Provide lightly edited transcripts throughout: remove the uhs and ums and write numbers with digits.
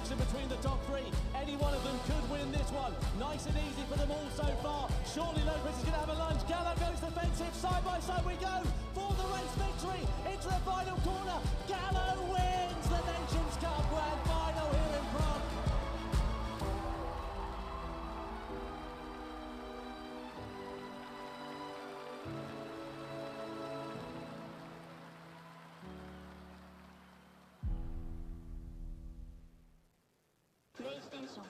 action between the top three. Any one of them could win this one. Nice and easy for them all so far. Surely Lopez is going to have a lunge. Gallo goes defensive. Side by side we go for the race victory into the final corner. Gallo wins the Nations Cup Grand Final here in Prague. PlayStation.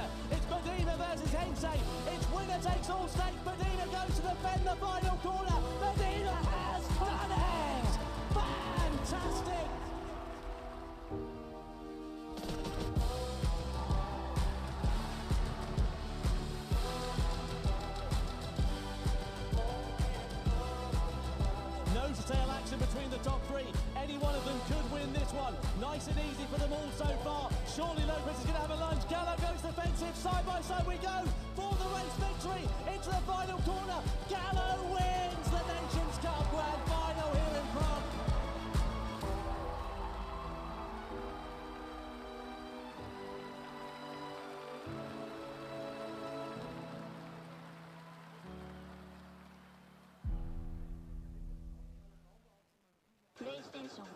here. It's Medina versus Hensei. It's winner takes all stakes. Medina goes to defend the final corner. Medina has done it! Fantastic! Nose-to-tail action between the top three. Any one of them could win this one. Nice and easy for them all so far. Surely Lopez is going to have a lunge. Gallo goes defensive. Side by side we go for the race victory. Into the final corner. Gallo wins the Nations Cup Grand Final here in Prague. PlayStation.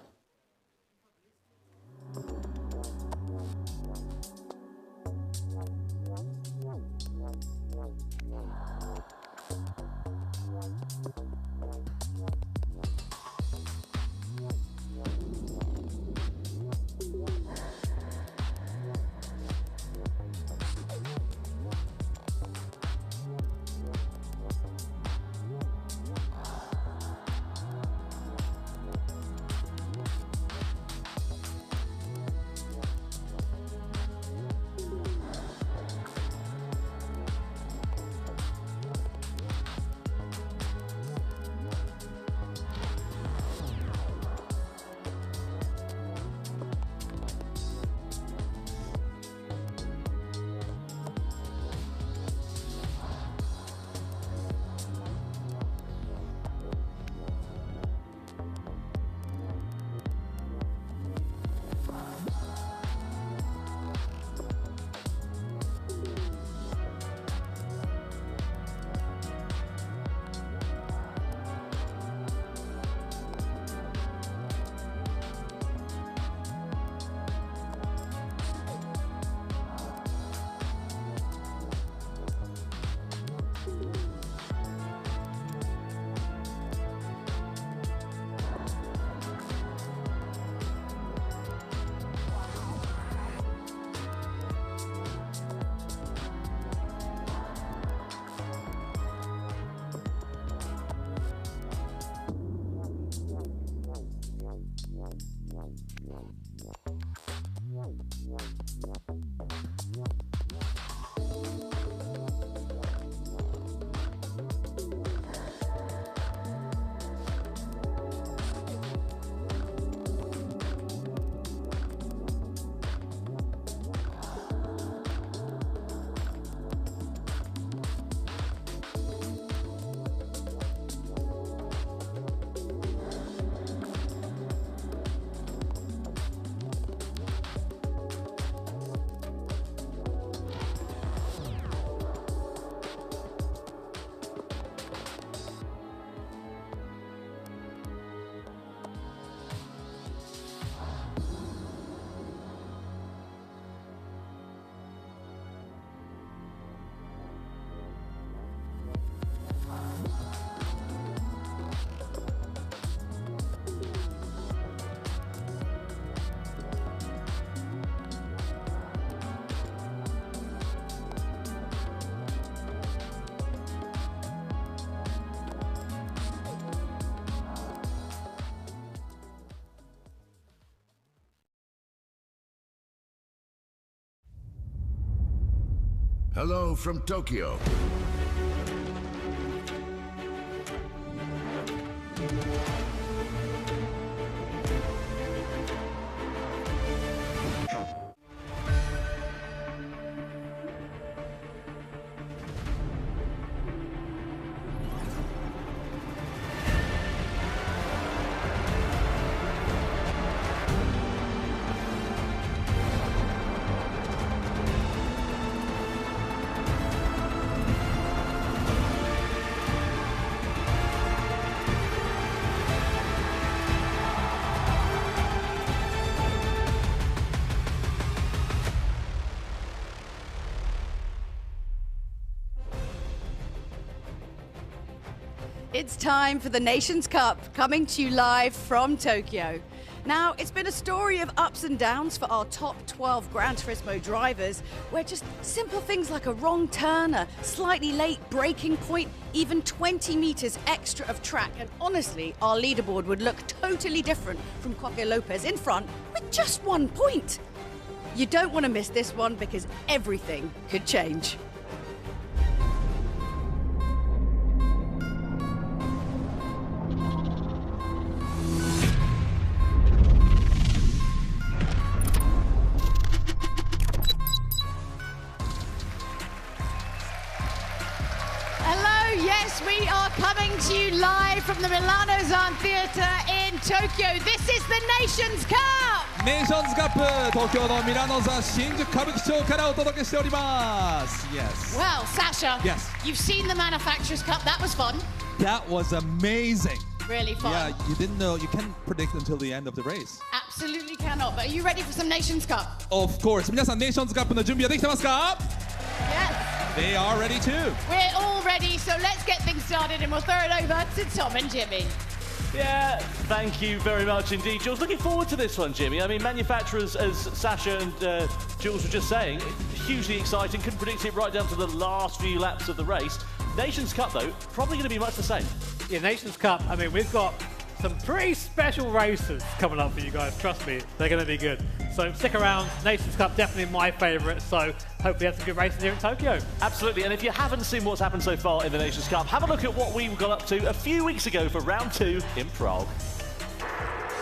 Hello from Tokyo. It's time for the Nations Cup, coming to you live from Tokyo. Now, it's been a story of ups and downs for our top 12 Gran Turismo drivers, where just simple things like a wrong turn, a slightly late braking point, even 20 meters extra of track, and honestly, our leaderboard would look totally different from Coque López in front with just 1 point. You don't want to miss this one because everything could change. Yes, we are coming to you live from the Milano Zan Theatre in Tokyo. This is the Nations Cup! ネーションズカップ東京のミラノ座新宿歌舞伎町からお届けしております Yes. Well, Sasha, Yes. You've seen the Manufacturers Cup. That was fun. That was amazing. Really fun. Yeah, you didn't know, you can't predict until the end of the race. Absolutely cannot. But are you ready for some Nations Cup? Of course. 皆さんネーションズカップの準備はできてますか Yes. They are ready too. We're all ready, so let's get things started and we'll throw it over to Tom and Jimmy. Yeah, thank you very much indeed, Jules. Looking forward to this one, Jimmy. I mean, manufacturers, as Sasha and Jules were just saying, hugely exciting. Couldn't predict it right down to the last few laps of the race. Nations Cup, though, probably going to be much the same. Yeah, Nations Cup, I mean, we've got some pretty special races coming up for you guys. Trust me, they're going to be good. So stick around. Nations Cup, definitely my favourite. So hopefully have some good races here in Tokyo. Absolutely, and if you haven't seen what's happened so far in the Nations Cup, have a look at what we got up to a few weeks ago for round 2 in Prague.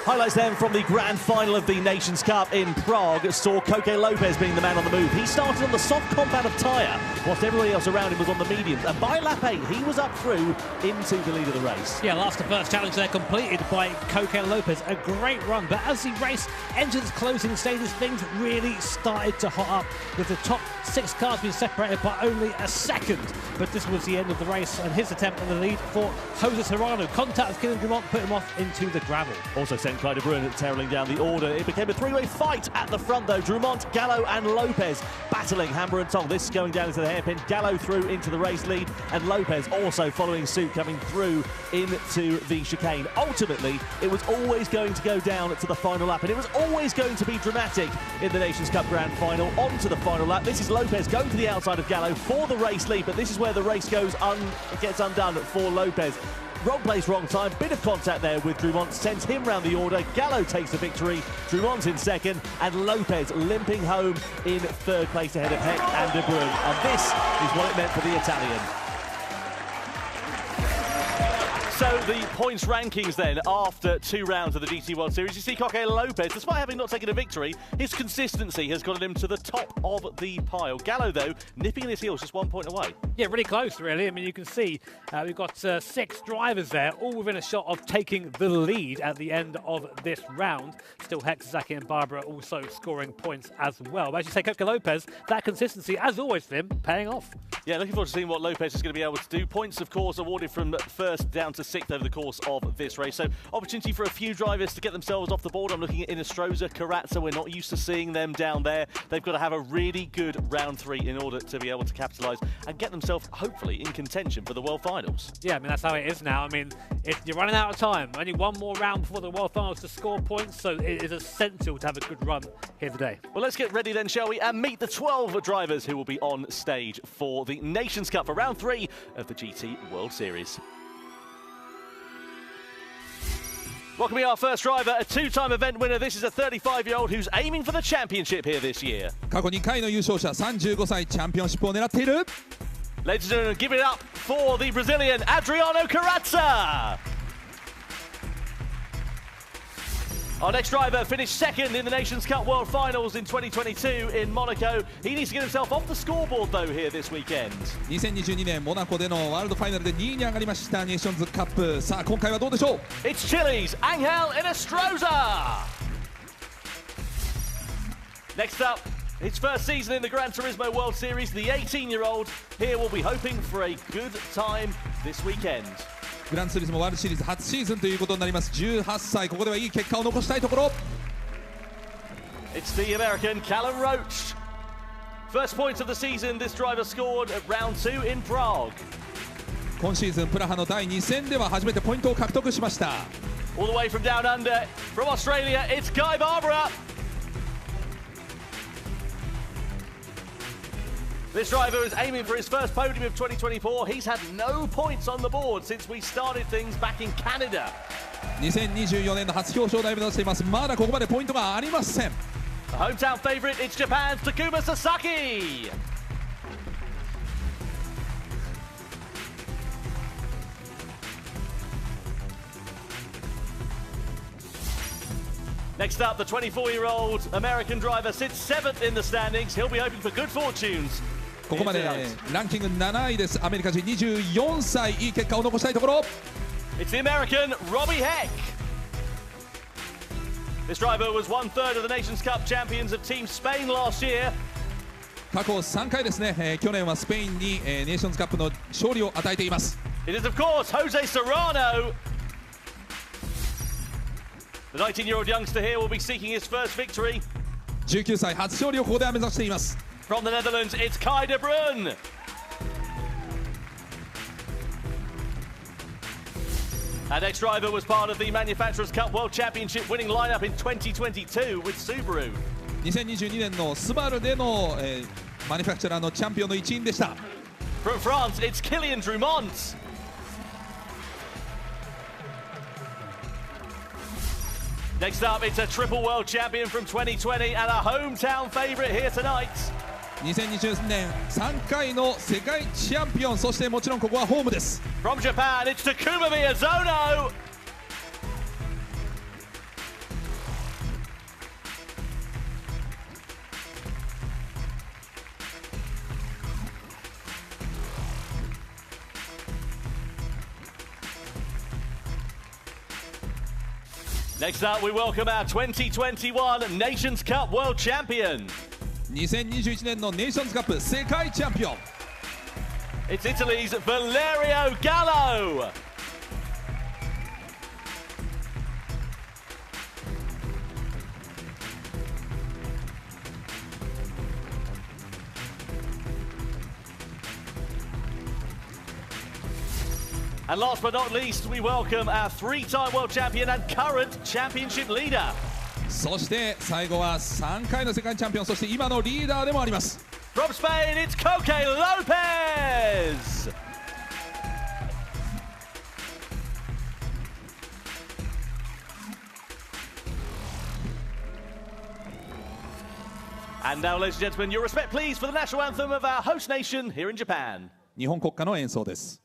Highlights then from the grand final of the Nations Cup in Prague saw Coque López being the man on the move. He started on the soft compound of tyre, whilst everybody else around him was on the mediums. And by lap 8, he was up through into the lead of the race. Yeah, last the first challenge there completed by Coque López. A great run, but as the race entered its closing stages, things really started to hot up, with the top 6 cars being separated by only a second. But this was the end of the race, and his attempt on the lead for Jose Serrano. Contact with Kylian Drumont put him off into the gravel. Also sent Kaj de Bruin tearing down the order. It became a three-way fight at the front, though. Drumont, Gallo and López battling hammer and tong. This is going down into the hairpin. Gallo through into the race lead, and López also following suit, coming through into the chicane. Ultimately, it was always going to go down to the final lap, and it was always going to be dramatic in the Nations Cup Grand Final. On to the final lap. This is López going to the outside of Gallo for the race lead, but this is where the race gets undone for López. Wrong place, wrong time. Bit of contact there with Drumont, sends him round the order. Gallo takes the victory. Drumont's in second, and López limping home in third place ahead of Heck and De Bruin. And this is what it meant for the Italian. So the points rankings then after 2 rounds of the GT World Series. You see Coque López, despite having not taken a victory, his consistency has gotten him to the top of the pile. Gallo, though, nipping in his heels just 1 point away. Yeah, really close, really. I mean, you can see we've got 6 drivers there, all within a shot of taking the lead at the end of this round. Still Hex, Zaki and Barbara also scoring points as well. But as you say, Coque López, that consistency, as always for him, paying off. Yeah, looking forward to seeing what López is going to be able to do. Points, of course, awarded from first down to 6th over the course of this race. So opportunity for a few drivers to get themselves off the board. I'm looking at Inestrosa, Carazza. We're not used to seeing them down there. They've got to have a really good round 3 in order to be able to capitalise and get themselves, hopefully, in contention for the World Finals. Yeah, I mean, that's how it is now. I mean, if you're running out of time, only one more round before the World Finals to score points, so it is essential to have a good run here today. Well, let's get ready then, shall we, and meet the 12 drivers who will be on stage for the Nations Cup for round 3 of the GT World Series. Welcoming our first driver, a 2-time event winner. This is a 35-year-old who's aiming for the championship here this year. 過去2回の優勝者、35歳チャンピオンシップを狙っている。 Ladies and gentlemen, give it up for the Brazilian Adriano Carazza. Our next driver finished second in the Nations Cup World Finals in 2022 in Monaco. He needs to get himself off the scoreboard though here this weekend. 2022年モナコでのワールドファイナルで2位に上がりましたネーションズカップ。さあ今回はどうでしょう。 It's Chile's Angel Inestrosa. Next up, his first season in the Gran Turismo World Series, the 18-year-old here will be hoping for a good time this weekend. グランツーリスモワールドシリーズ初シーズンということになります。18歳、ここではいい結果を残したいところ。 It's the American Callum Roach. First points of the season, this driver scored at round 2 in Prague. 今シーズンプラハの第2戦では初めてポイントを獲得しました。All the way from down under, from Australia, it's Guy Barbara. This driver is aiming for his first podium of 2024. He's had no points on the board since we started things back in Canada. 2024年の初表彰台を目指しています。まだここまでポイントがありません。 The hometown favourite, it's Japan's Takuma Sasaki. Next up, the 24-year-old American driver sits 7th in the standings. He'll be hoping for good fortunes. ここまでランキング7位です。アメリカ人24歳、いい結果を残したいところ。 It's the American Robbie Heck. This driver was 1/3 of the Nations Cup champions of Team Spain last year. 過去3回ですね、去年はスペインに、ネーションズカップの勝利を与えています。 It is of course Jose Serrano. The 19-year-old youngster here will be seeking his first victory. 19歳初勝利をここでは目指しています。 From the Netherlands, it's Kaj de Bruin. Our next driver was part of the Manufacturers Cup World Championship winning lineup in 2022 with Subaru. 2022年のスバルでの、マニファクチャラーのチャンピオンの一員でした。 From France, it's Kylian Drumont. Next up, it's a triple world champion from 2020 and a hometown favourite here tonight. 2020年3回の世界チャンピオン、そしてもちろんここはホームです。 From Japan, it's Takuma Miyazono. Next up, we welcome our 2021 Nations Cup World Champion. 2021年のネーションズカップ世界チャンピオン。 It's Italy's Valerio Gallo. And last but not least, we welcome our 3-time world champion and current championship leader. そして最後は3回の世界チャンピオン、そして今のリーダーでもあります。 From Spain, it's Coque López. And now, ladies and gentlemen, your respect, please, for the national anthem of our host nation here in Japan. 日本国歌の演奏です。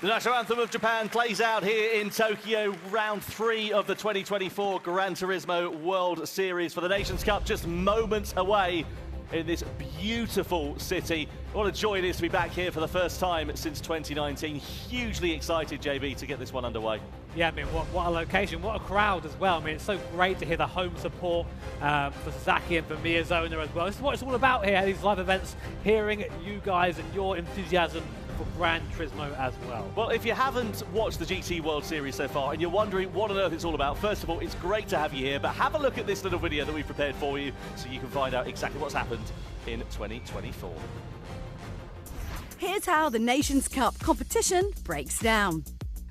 The national anthem of Japan plays out here in Tokyo, round 3 of the 2024 Gran Turismo World Series for the Nations Cup, just moments away in this beautiful city. What a joy it is to be back here for the first time since 2019. Hugely excited, JB, to get this one underway. Yeah, I mean, what a location, what a crowd as well. I mean, it's so great to hear the home support for Sasaki and for Miyazono as well. This is what it's all about here at these live events, hearing you guys and your enthusiasm for Gran Turismo as well. Well, if you haven't watched the GT World Series so far and you're wondering what on earth it's all about, first of all, it's great to have you here, but have a look at this little video that we've prepared for you so you can find out exactly what's happened in 2024. Here's how the Nations Cup competition breaks down.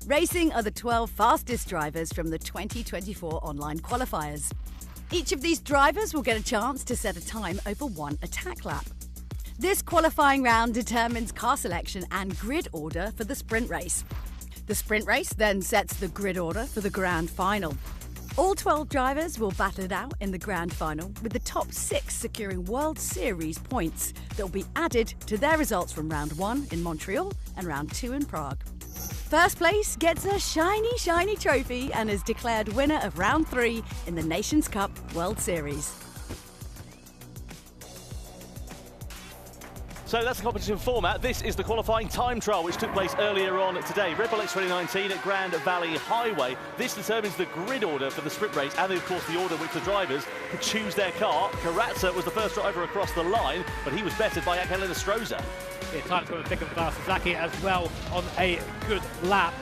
Racing are the 12 fastest drivers from the 2024 online qualifiers. Each of these drivers will get a chance to set a time over one attack lap. This qualifying round determines car selection and grid order for the sprint race. The sprint race then sets the grid order for the grand final. All 12 drivers will battle it out in the grand final, with the top 6 securing World Series points that will be added to their results from round 1 in Montreal and round 2 in Prague. First place gets a shiny, shiny trophy and is declared winner of round 3 in the Nations Cup World Series. So that's the competition format. This is the qualifying time trial, which took place earlier on today. Red Bull X 2019 at Grand Valley Highway. This determines the grid order for the sprint race and, of course, the order which the drivers could choose their car. Karatsa was the first driver across the line, but he was bettered by Helena Stroza. Yeah, time's going to thick and fast. Sasaki as well on a good lap.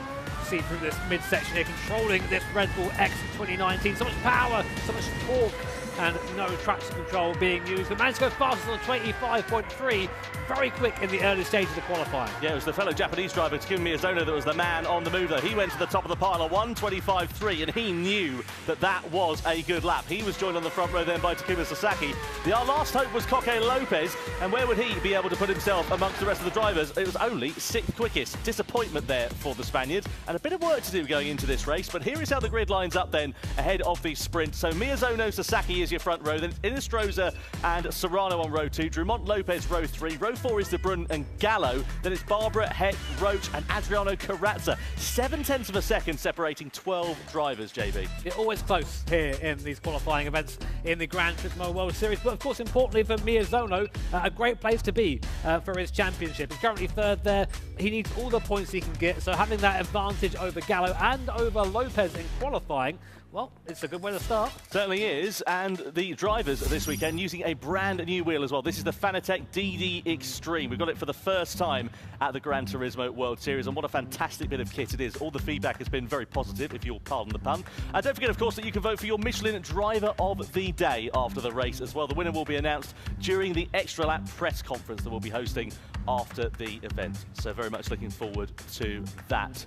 See through this midsection here, controlling this Red Bull X 2019. So much power, so much torque, and no traction control being used. But managed to go fastest on 25.3, very quick in the early stages of qualifying. Yeah, it was the fellow Japanese driver, Takuma Miyazono, that was the man on the move though. He went to the top of the pile at 1:25.3, and he knew that that was a good lap. He was joined on the front row then by Takuma Sasaki. Our last hope was Coque López, and where would he be able to put himself amongst the rest of the drivers? It was only 6th quickest. Disappointment there for the Spaniard, and a bit of work to do going into this race, but here is how the grid lines up then ahead of the sprint. So Miyazono, Sasaki is your front row, then Inestrosa and Serrano on row 2, Drumont, Lopez row 3, row 4 is De Bruin and Gallo, then it's Barbara, Heck, Roach and Adriano Karatsa. 7/10 of a second separating 12 drivers, JB. Yeah, always close here in these qualifying events in the Gran Turismo World Series, but of course importantly for Miyazono, a great place to be for his championship. He's currently 3rd there. He needs all the points he can get, so having that advantage over Gallo and over Lopez in qualifying, well, it's a good way to start. Certainly is, and the drivers this weekend using a brand new wheel as well. This is the Fanatec DD Extreme. We've got it for the first time at the Gran Turismo World Series, and what a fantastic bit of kit it is. All the feedback has been very positive, if you'll pardon the pun. Don't forget, of course, that you can vote for your Michelin Driver of the Day after the race as well. The winner will be announced during the Extra Lap press conference that we'll be hosting after the event. So very much looking forward to that.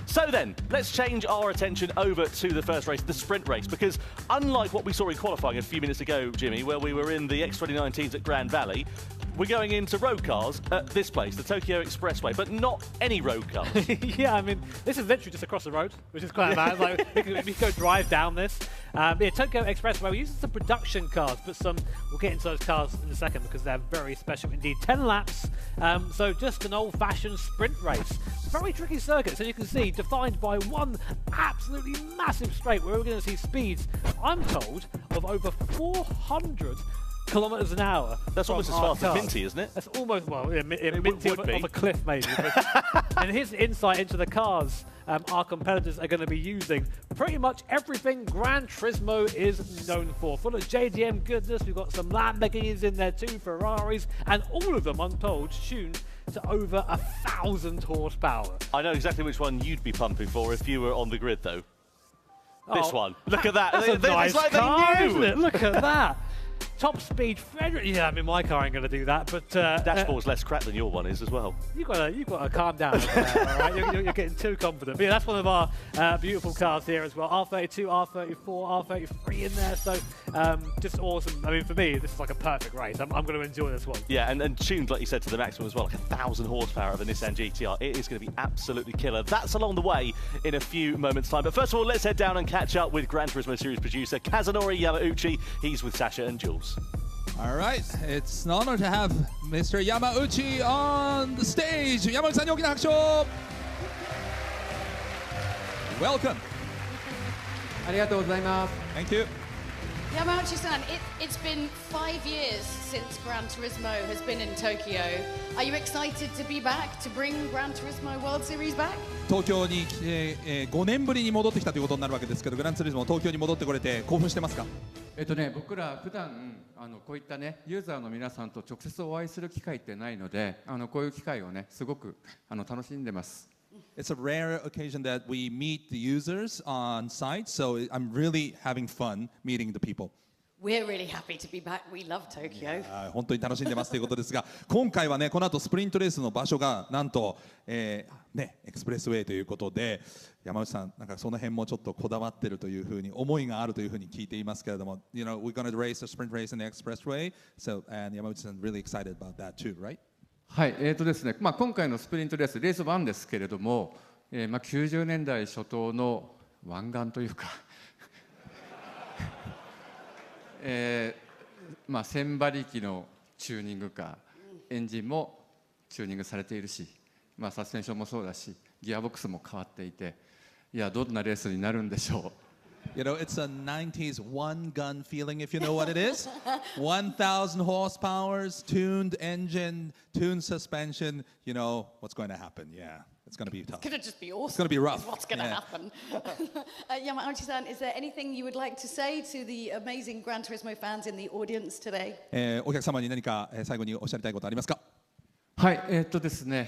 So then, let's change our attention over to the first race, the sprint race, because unlike what we saw in qualifying a few minutes ago, Jimmy, where we were in the X2019s at Grand Valley, we're going into road cars at this place, the Tokyo Expressway, but not any road cars. Yeah, I mean, this is literally just across the road, which is quite mad. Like, we can go drive down this. Yeah, Tokyo Expressway, we're using some production cars, but we'll get into those cars in a second because they're very special indeed. 10 laps, so just an old-fashioned sprint race. Very tricky circuit, so you can see, defined by one absolutely massive straight where we're going to see speeds, I'm told, of over 400 kilometres an hour. That's almost as fast as Minty, isn't it? That's almost, well, yeah, Minty of a cliff, maybe. And here's the insight into the cars our competitors are going to be using. Pretty much everything Gran Turismo is known for. Full of JDM goodness, we've got some Lamborghinis in there too, Ferraris, and all of them, I'm told, tuned to over 1,000 horsepower. I know exactly which one you'd be pumping for if you were on the grid, though. This one. Look at that. That's a nice like car, they knew. isn't it? Look at that. Top speed Frederick. Yeah, I mean, my car ain't going to do that, but dashboard's less crap than your one is as well. You've got to calm down. All right? You're getting too confident. But yeah, that's one of our beautiful cars here as well. R32, R34, R33 in there. So just awesome. I mean, for me, this is like a perfect race. I'm going to enjoy this one. Yeah, and tuned, like you said, to the maximum as well, like 1,000 horsepower of a Nissan GTR. It is going to be absolutely killer. That's along the way in a few moments' time. But first of all, let's head down and catch up with Gran Turismo Series producer Kazunori Yamauchi. He's with Sasha and Jules. All right, it's an honor to have Mr. Yamauchi on the stage. Yamauchi-san, 大きな拍手を。Welcome. ありがとうございます。Thank you. Yamauchi-san, it's been 5 years since Gran Turismo has been in Tokyo. Are you excited to be back, to bring Gran Turismo World Series back? 東京に来て、5年ぶりに戻ってきたということになるわけですけど、グランツーリスモ東京に戻ってこれて興奮してますか？僕ら普段こういったねユーザーの皆さんと直接お会いする機会ってないので、こういう機会をねすごく楽しんでます。It's a rare occasion that we meet the users on site, so I'm really having fun meeting the people. We're really happy to be back. We love Tokyo. 本当に楽しんでますということですが、今回はねこの後スプリントレースの場所がなんと、エクスプレスウェイということで、山内さんなんかその辺もちょっとこだわってるというふうに思いがあるというふうに聞いていますけれども、we're going to race a sprint race in the expressway, so and 山内さん really excited about that too, right? はい、ですね、今回のスプリントレース、レース1ですけれども、90年代初頭の湾岸というか1000馬力のチューニングカー、エンジンもチューニングされているし、サスペンションもそうだし、ギアボックスも変わっていて、いやどんなレースになるんでしょう。You know, it's a 90s one-gun feeling, if you know what it is. 1,000 horsepowers, tuned engine, tuned suspension. You know what's going to happen. Yeah, it's going to be tough. It's going to just be awesome. It's going to be rough. Is what's going to happen. Yamauchi-san, is there anything you would like to say to the amazing Gran Turismo fans in the audience today? お客様に何か最後におっしゃりたいことありますか？はい、ですね、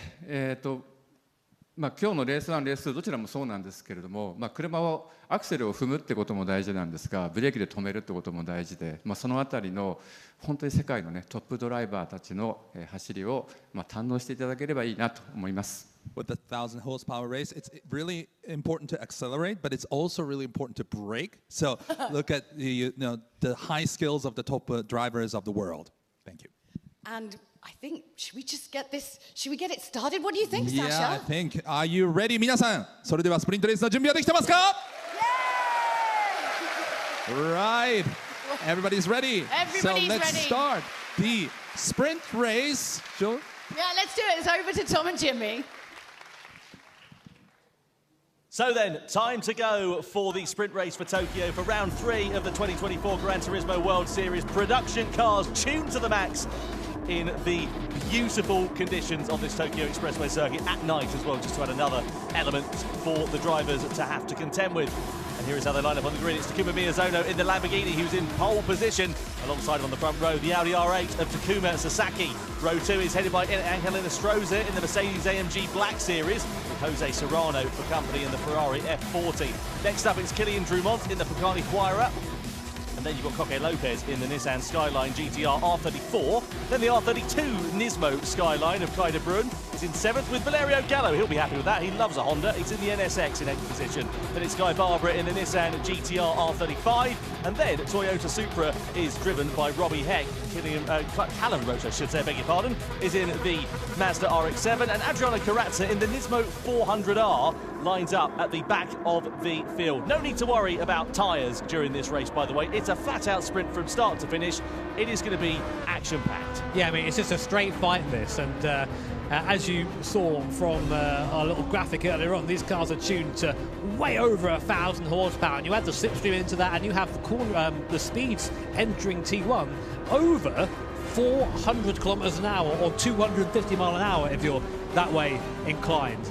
今日のレース1、レース2どちらもそうなんですけれども、車をアクセルを踏むってことも大事なんですが、ブレーキで止めるってことも大事で、そのあたりの本当に世界のねトップドライバーたちの走りを堪能していただければいいなと思います。With the 1,000 horsepower race, it's really important to accelerate, but it's also really important to brake. So look at the high skills of the top drivers of the world. Thank you. And I think, should we get it started? What do you think, Sasha? Yeah, I think. Are you ready, 皆さん？それではスプリントレースの準備はできてますか？ Right. Everybody's ready. So let's start the sprint race. Sure. Yeah, let's do it. It's over to Tom and Jimmy. So then, time to go for the sprint race for Tokyo for round 3 of the 2024 Gran Turismo World Series. Production cars tuned to the max in the beautiful conditions of this Tokyo Expressway circuit at night as well, just to add another element for the drivers to have to contend with. And here is how they line up on the grid. It's Takuma Miyazono in the Lamborghini, who's in pole position. Alongside him on the front row, the Audi R8 of Takuma Sasaki. Row 2 is headed by Angelina Stroza in the Mercedes-AMG Black Series, with Jose Serrano for company in the Ferrari F40. Next up, it's Kylian Drumont in the Pagani Huayra. And then you've got Coque López in the Nissan Skyline GTR R34. Then the R32 Nismo Skyline of Kaj de Bruin is in 7th with Valerio Gallo. He'll be happy with that. He loves a Honda. He's in the NSX in 8th position. Then it's Guy Barbara in the Nissan GTR R35. And then Toyota Supra is driven by Robbie Heck. Callum Roach, I should say, beg your pardon, is in the Mazda RX-7. And Adriano Carrazza in the Nismo 400R lines up at the back of the field. No need to worry about tyres during this race, by the way. It's a flat-out sprint from start to finish. It is going to be action-packed. Yeah, I mean, it's just a straight fight, this. And as you saw from our little graphic earlier on, these cars are tuned to way over 1,000 horsepower. And you add the slipstream into that, and you have the speeds entering T1 over 400 kilometers an hour or 250 mile an hour if you're that way inclined.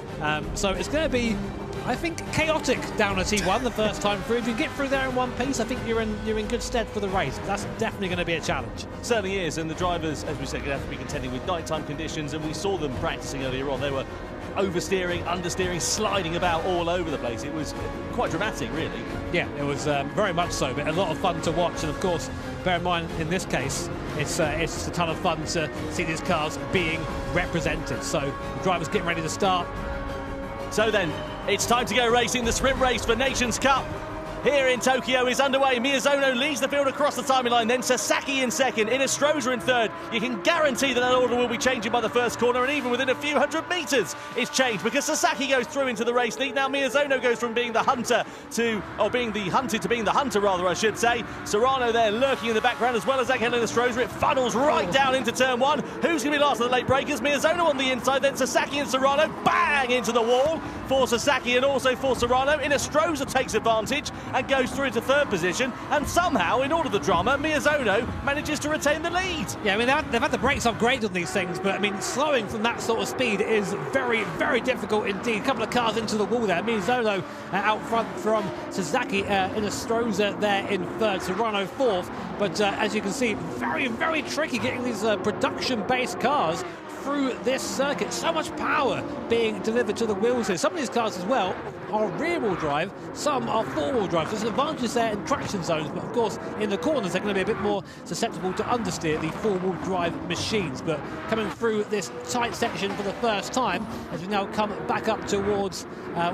So it's going to be, I think, chaotic down a T1 the first time through. If you get through there in one piece, I think you're in good stead for the race. That's definitely going to be a challenge. Certainly is, and the drivers, as we said, are going to have to be contending with nighttime conditions, and we saw them practicing earlier on. They were oversteering, understeering, sliding about all over the place. It was quite dramatic, really. Yeah, it was very much so, but a lot of fun to watch. And of course, bear in mind, in this case, it's a ton of fun to see these cars being represented. So the drivers getting ready to start. So then, it's time to go racing. The sprint race for Nations Cup here in Tokyo is underway. Miyazono leads the field across the timing line, then Sasaki in second, Stroza in third. You can guarantee that order will be changing by the first corner, and even within a few hundred metres it's changed, because Sasaki goes through into the race lead. Now Miyazono goes from being the hunter to, or being the hunted to being the hunter, rather, I should say. Serrano there lurking in the background, as well as Angelina Stroza. It funnels right down into turn 1. Who's going to be last of the late breakers? Miyazono on the inside, then Sasaki and Serrano bang into the wall for Sasaki and also for Serrano. Stroza takes advantage and goes through into third position, and somehow, in all of the drama, Miyazono manages to retain the lead. Yeah, I mean, they've had the brakes upgraded on these things, but I mean, slowing from that sort of speed is very, very difficult indeed. A couple of cars into the wall there. Miyazono out front from Sasaki, Stroza there in third, Serrano fourth. But as you can see, very, very tricky getting these production-based cars through this circuit. So much power being delivered to the wheels here. Some of these cars as well are rear-wheel drive, some are four-wheel drive. There's advantages there in traction zones, but of course in the corners they're going to be a bit more susceptible to understeer the four-wheel drive machines. But coming through this tight section for the first time, as we now come back up towards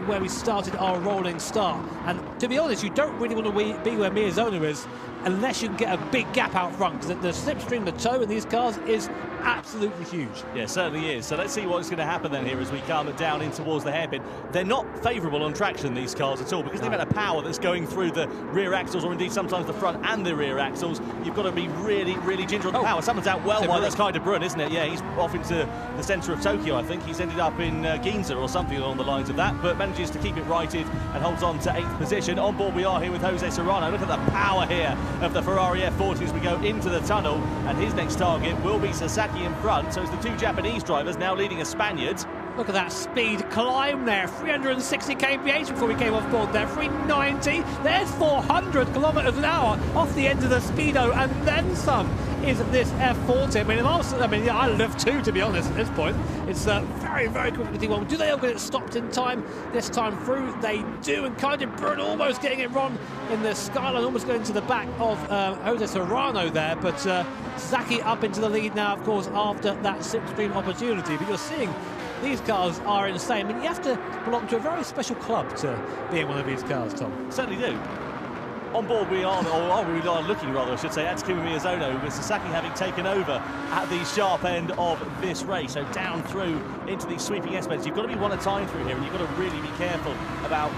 where we started our rolling start. And to be honest, you don't really want to be where Miyazono is, unless you can get a big gap out front, because the slipstream, the toe in these cars is absolutely huge. Yeah, certainly is. So let's see what's going to happen then here as we come down in towards the hairpin. They're not favourable on traction, these cars, at all, because the amount of power that's going through the rear axles, or indeed sometimes the front and the rear axles, you've got to be really, really ginger on the power. Someone's out well wide. That's Kaj de Bruin, isn't it? Yeah, he's off into the centre of Tokyo, I think. He's ended up in Ginza or something along the lines of that, but manages to keep it righted and holds on to 8th position. On board we are here with Jose Serrano. Look at the power here of the Ferrari F40 as we go into the tunnel, and his next target will be Sasaki in front. So it's the two Japanese drivers now leading a Spaniard. Look at that speed climb there, 360 kph before we came off board there, 390. There's 400 kilometres an hour off the end of the speedo, and then some is this F40. I mean, I love two, to be honest, at this point. It's very, very quickly. Well, do they all get it stopped in time this time through? They do, and Kaj de Bruin almost getting it wrong in the skyline, almost going to the back of Jose Serrano there, but Sasaki up into the lead now, of course, after that slipstream opportunity. But you're seeing these cars are insane. I mean, you have to belong to a very special club to be in one of these cars, Tom. Certainly do. On board we are, or we are looking rather, I should say, at Takuma Miyazono, with Sasaki having taken over at the sharp end of this race. So down through into these sweeping S-bends. You've got to be one at a time through here, and you've got to really be careful about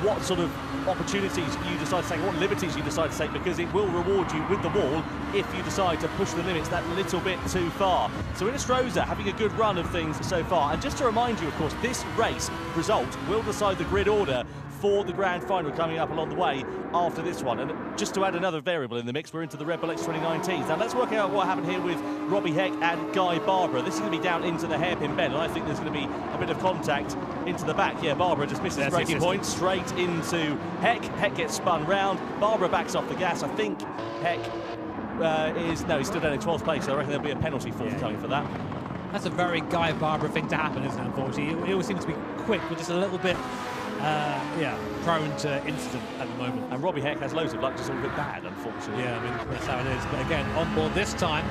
what sort of opportunities you decide to take, what liberties you decide to take, because it will reward you with the wall if you decide to push the limits that little bit too far. So Inestrosa having a good run of things so far. And just to remind you, of course, this race result will decide the grid order for the grand final coming up along the way after this one. And just to add another variable in the mix, we're into the Red Bull X 2019. Now let's work out what happened here with Robbie Heck and Guy Barbara. This is going to be down into the hairpin bend, and I think there's going to be a bit of contact into the back. Yeah, Barbara just misses braking point straight into Heck. Heck gets spun round. Barbara backs off the gas. I think Heck he's still down in 12th place, so I reckon there'll be a penalty forthcoming for that. That's a very Guy Barbara thing to happen, isn't it, unfortunately? He always seems to be quick, but just a little bit prone to incident at the moment. And Robbie Heck has loads of luck, just a little bit bad, unfortunately. Yeah, I mean, that's how it is. But again, on board this time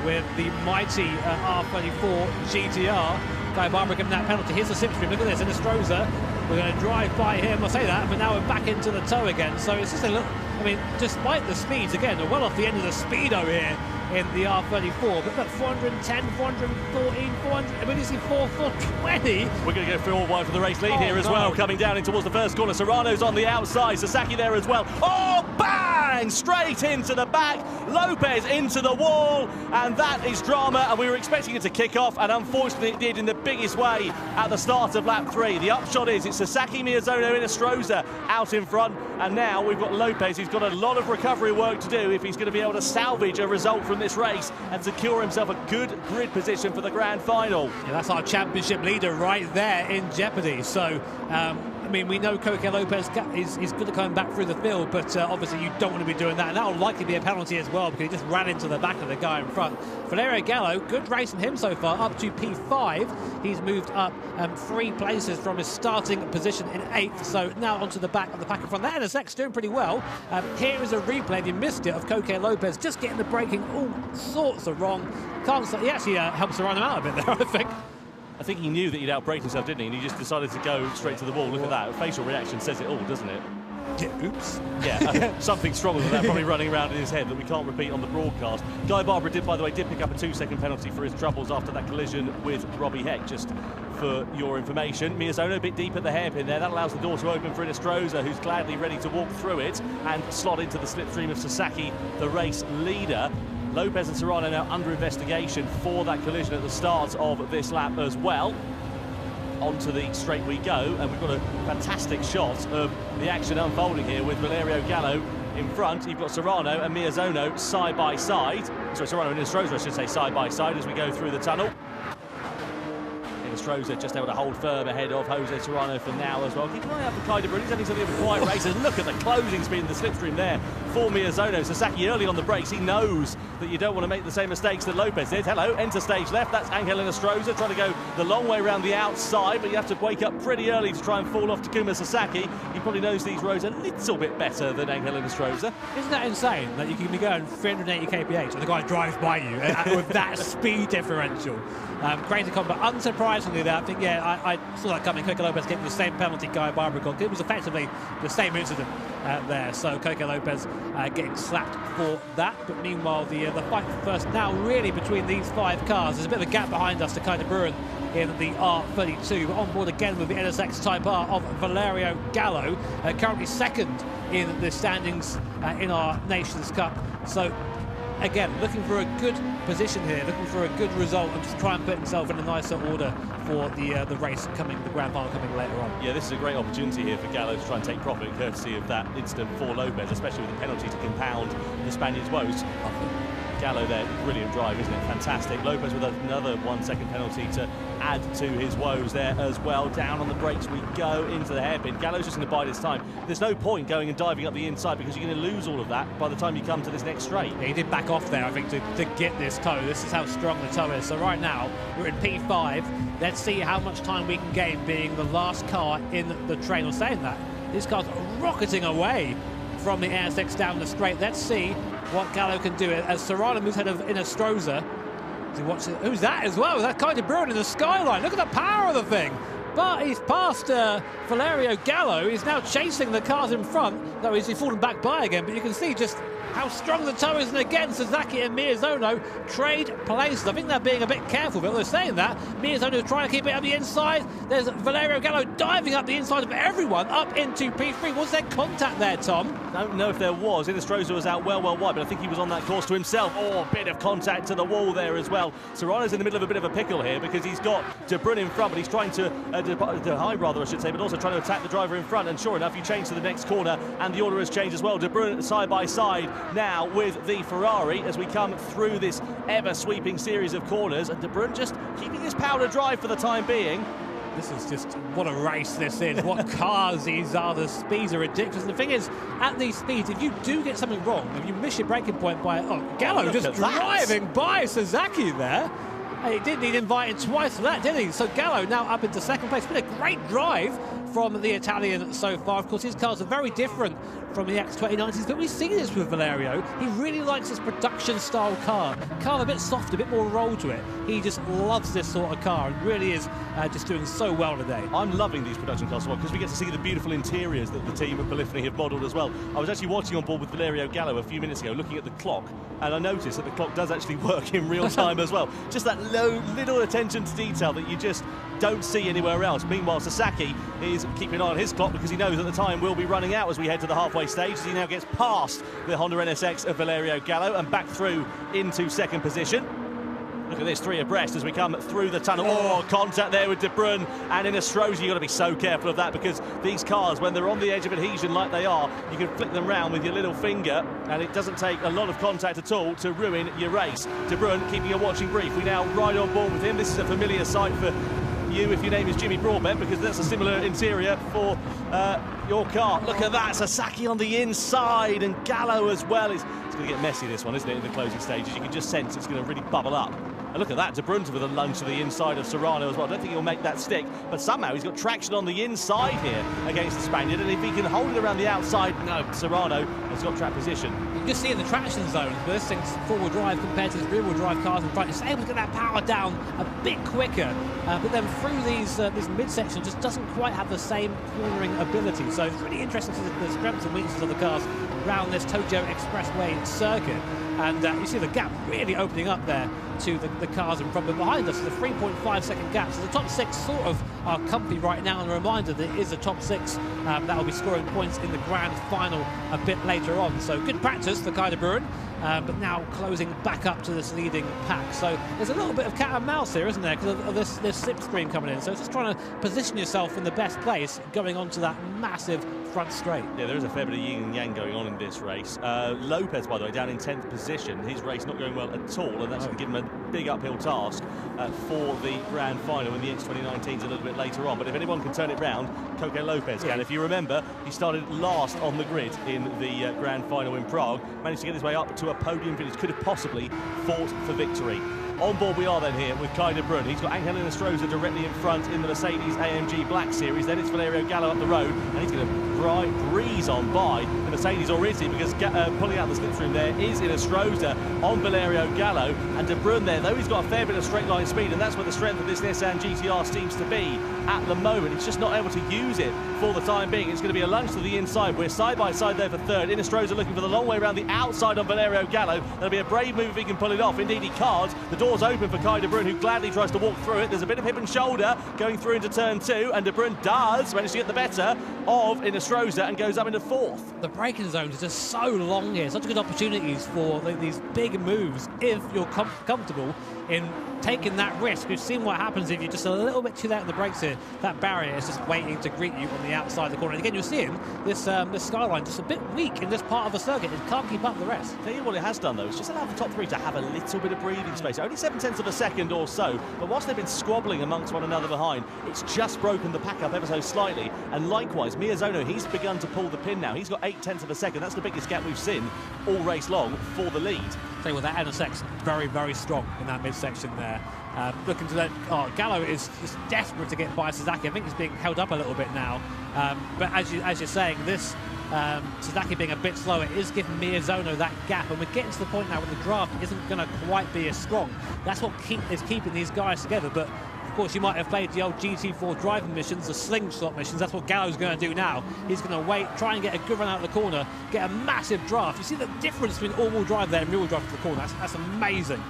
with the mighty R34 GTR. Guy Barbara giving that penalty. Here's the slipstream. Look at this, Inestrosa. We're going to drive by him. I'll say that, but now we're back into the toe again. So it's just a little. I mean, despite the speeds, again, we're well off the end of the speedo here in the R34, but look, 410, 414, 400, I mean, you see 420. We're going to go through all wide for the race lead here as well, coming down in towards the first corner. Serrano's on the outside, Sasaki there as well. Oh, bang! Straight into the back, Lopez into the wall, and that is drama, and we were expecting it to kick off, and unfortunately it did in the biggest way at the start of lap 3. The upshot is it's Sasaki, Miyazono, Inestrosa out in front, and now we've got Lopez, who's got a lot of recovery work to do if he's going to be able to salvage a result from this race and secure himself a good grid position for the grand final. Yeah, that's our championship leader right there in jeopardy. So I mean, we know Coque López is good at coming back through the field, but obviously you don't want to be doing that, and that will likely be a penalty as well, because he just ran into the back of the guy in front. Valerio Gallo, good race from him so far, up to P5. He's moved up 3 places from his starting position in 8th, so now onto the back of the pack in front. That NSX doing pretty well. Here is a replay, if you missed it, of Coque López just getting the braking all sorts of wrong. He actually helps to run him out a bit there, I think. I think he knew that he'd outbraked himself, didn't he? And he just decided to go straight to the wall. Look at that. Facial reaction says it all, doesn't it? Yeah, oops. Yeah, something stronger than that probably running around in his head that we can't repeat on the broadcast. Guy Barbara did, by the way, pick up a 2-second penalty for his troubles after that collision with Robbie Heck, just for your information. Miyazono a bit deep at the hairpin there. That allows the door to open for Inestrosa, who's gladly ready to walk through it and slot into the slipstream of Sasaki, the race leader. Lopez and Serrano now under investigation for that collision at the start of this lap as well. Onto the straight we go, and we've got a fantastic shot of the action unfolding here with Valerio Gallo in front. You've got Serrano and Miyazono side by side. Sorry, Serrano and Inestrosa, I should say, side by side as we go through the tunnel. Inestrosa just able to hold firm ahead of Jose Serrano for now as well. Keep an eye out for Kaj de Bruin. He's having something of a quiet race. And look at the closing speed in the slipstream there for Miyazono. Sasaki early on the brakes. He knows that you don't want to make the same mistakes that Lopez did. Hello, enter stage left. That's Angel Inestrosa trying to go the long way around the outside, but you have to wake up pretty early to try and fall off Takuma Sasaki. He probably knows these roads a little bit better than Angel Inestrosa. Isn't that insane that you can be going 380 kph and the guy drives by you with that speed differential? Great to combat. Unsurprisingly, surprisingly there, I think, I saw that coming. Coque López getting the same penalty Guy Barbara got. It was effectively the same incident there. So Coque López getting slapped for that. But meanwhile, the fight first now really between these 5 cars. There's a bit of a gap behind us to Kaj de Bruin in the R32, but on board again with the NSX Type R of Valerio Gallo, currently second in the standings in our Nations Cup. So again, looking for a good position here, looking for a good result, and just try and put himself in a nicer order for the race coming, the grand final coming later on. Yeah, this is a great opportunity here for Gallo to try and take profit, courtesy of that incident for Lopez, especially with the penalty to compound the Spaniard's woes. Gallo there, brilliant drive, isn't it? Fantastic. Lopez with another 1 second penalty to add to his woes there as well. Down on the brakes we go into the hairpin. Gallo's just going to bide his time. There's no point going and diving up the inside because you're going to lose all of that by the time you come to this next straight. Yeah, he did back off there, I think, to get this toe. This is how strong the toe is. So right now, we're in P5. Let's see how much time we can gain being the last car in the train. Or saying that, these cars are rocketing away from the NSX down the straight. Let's see what Gallo can do as Serrano moves ahead of Inestrosa. Who's that as well? That Kaj de Bruin in the skyline. Look at the power of the thing. But he's passed Valerio Gallo. He's now chasing the cars in front. Though he's fallen back by again. But you can see just how strong the toe is. And again, Sasaki and Miyazono trade places. I think they're being a bit careful, but they're saying that. Miyazono trying to keep it up the inside. There's Valerio Gallo diving up the inside of everyone up into P3. Was there contact there, Tom? I don't know if there was. Inestrosa was out well wide, but I think he was on that course to himself. Oh, a bit of contact to the wall there as well. Serrano's in the middle of a bit of a pickle here because he's got De Bruin in front, but he's trying to hide, rather, I should say, but also trying to attack the driver in front. And sure enough, you change to the next corner, and the order has changed as well. De Bruin side by side now with the Ferrari as we come through this ever-sweeping series of corners, and De Bruin just keeping his powder dry for the time being. This is just, what a race this is. What cars these are. The speeds are ridiculous. And the thing is, at these speeds, if you do get something wrong, if you miss your braking point by, Gallo just driving by Sasaki there. He didn't need inviting twice for that, did he? So Gallo now up into second place. It's been a great drive from the Italian so far. Of course, his cars are very different from the X2090s, but we see this with Valerio. He really likes this production-style car. A bit soft, a bit more roll to it. He just loves this sort of car and really is just doing so well today. I'm loving these production cars as well because we get to see the beautiful interiors that the team at Polyphony have modelled as well. I was actually watching on board with Valerio Gallo a few minutes ago, looking at the clock, and I noticed that the clock does actually work in real time as well. Just that little attention to detail that you just don't see anywhere else. Meanwhile, Sasaki is keeping an eye on his clock because he knows that the time will be running out as we head to the halfway stage, as he now gets past the Honda NSX of Valerio Gallo and back through into second position. Look at this, 3 abreast as we come through the tunnel. Oh, contact there with De Bruin and Inestrosa. You've got to be so careful of that because these cars, when they're on the edge of adhesion like they are, you can flick them round with your little finger and it doesn't take a lot of contact at all to ruin your race. De Bruin keeping a watching brief. We now ride on board with him. This is a familiar sight for you if your name is Jimmy Broadbent, because that's a similar interior for your car. Look at that, Sasaki on the inside and Gallo as well. It's going to get messy, this one, isn't it, in the closing stages? You can just sense it's going to really bubble up. And look at that, De Bruin with a lunge to the inside of Serrano as well. I don't think he'll make that stick, but somehow he's got traction on the inside here against the Spaniard, and if he can hold it around the outside, no, Serrano has got track position. You can see in the traction zone, but this thing's four-wheel drive compared to the rear-wheel drive cars in front. It's able to get that power down a bit quicker, but then through these this midsection just doesn't quite have the same cornering ability. So it's really interesting to see the strengths and weaknesses of the cars around this Tokyo Expressway circuit. And you see the gap really opening up there to the cars in front. But behind us is a 3.5 second gap. So the top 6 sort of are comfy right now. And a reminder that it is the top 6 that will be scoring points in the grand final a bit later on. So good practice for Kaj de Bruin. But now closing back up to this leading pack. So there's a little bit of cat and mouse here, isn't there, because of this slipstream coming in. So it's just trying to position yourself in the best place going on to that massive front straight. Yeah, there is a fair bit of yin and yang going on in this race. Lopez, by the way, down in 10th position. His race not going well at all, and that's going to give him a big uphill task for the grand final when the X2019 is a little bit later on. But if anyone can turn it round, Coque López can. If you remember, he started last on the grid in the grand final in Prague, managed to get his way up to a podium finish, could have possibly fought for victory. On board we are then here with Kaj de Bruin. He's got Angel Inestrosa directly in front in the Mercedes AMG Black Series. Then it's Valerio Gallo up the road, and he's going to breeze on by the Mercedes, or is he? Because pulling out the slipstream there is Inestrosa on Valerio Gallo, and de Bruin there, though he's got a fair bit of straight line speed, and that's where the strength of this Nissan GTR seems to be at the moment. He's just not able to use it for the time being. It's going to be a lunge to the inside. We're side by side there for third. Inestrosa looking for the long way around the outside on Valerio Gallo. That'll be a brave move if he can pull it off. Indeed he can't. The door's open for Kaj de Bruin, who gladly tries to walk through it. There's a bit of hip and shoulder going through into turn 2, and de Bruin does manage to get the better of Inestrosa and goes up into fourth. The braking zones are just so long here. Such good opportunities for these big moves if you're comfortable in taking that risk. We've seen what happens if you're just a little bit too late on the brakes here. That barrier is just waiting to greet you on the outside of the corner. And again, you're seeing this skyline just a bit weak in this part of the circuit. It can't keep up the rest. Tell you what it has done, though, it's just allowed the top three to have a little bit of breathing space. Only 7/10 of a second or so, but whilst they've been squabbling amongst one another behind, it's just broken the pack up ever so slightly. And likewise, Miyazono, he's begun to pull the pin now. He's got 8/10 of a second. That's the biggest gap we've seen all race long for the lead. Tell you what, that NSX very, very strong in that midsection there. Looking to that, Gallo is just desperate to get by Sasaki. I think he's being held up a little bit now. But as you're saying, this Sasaki being a bit slower is giving Miyazono that gap, and we're getting to the point now where the draft isn't going to quite be as strong. That's what is keeping these guys together. But of course, you might have played the old GT4 driving missions, the slingshot missions. That's what Gallo's going to do now. He's going to wait, try and get a good run out of the corner, get a massive draft. You see the difference between all-wheel drive there and rear-wheel drive to the corner. That's amazing.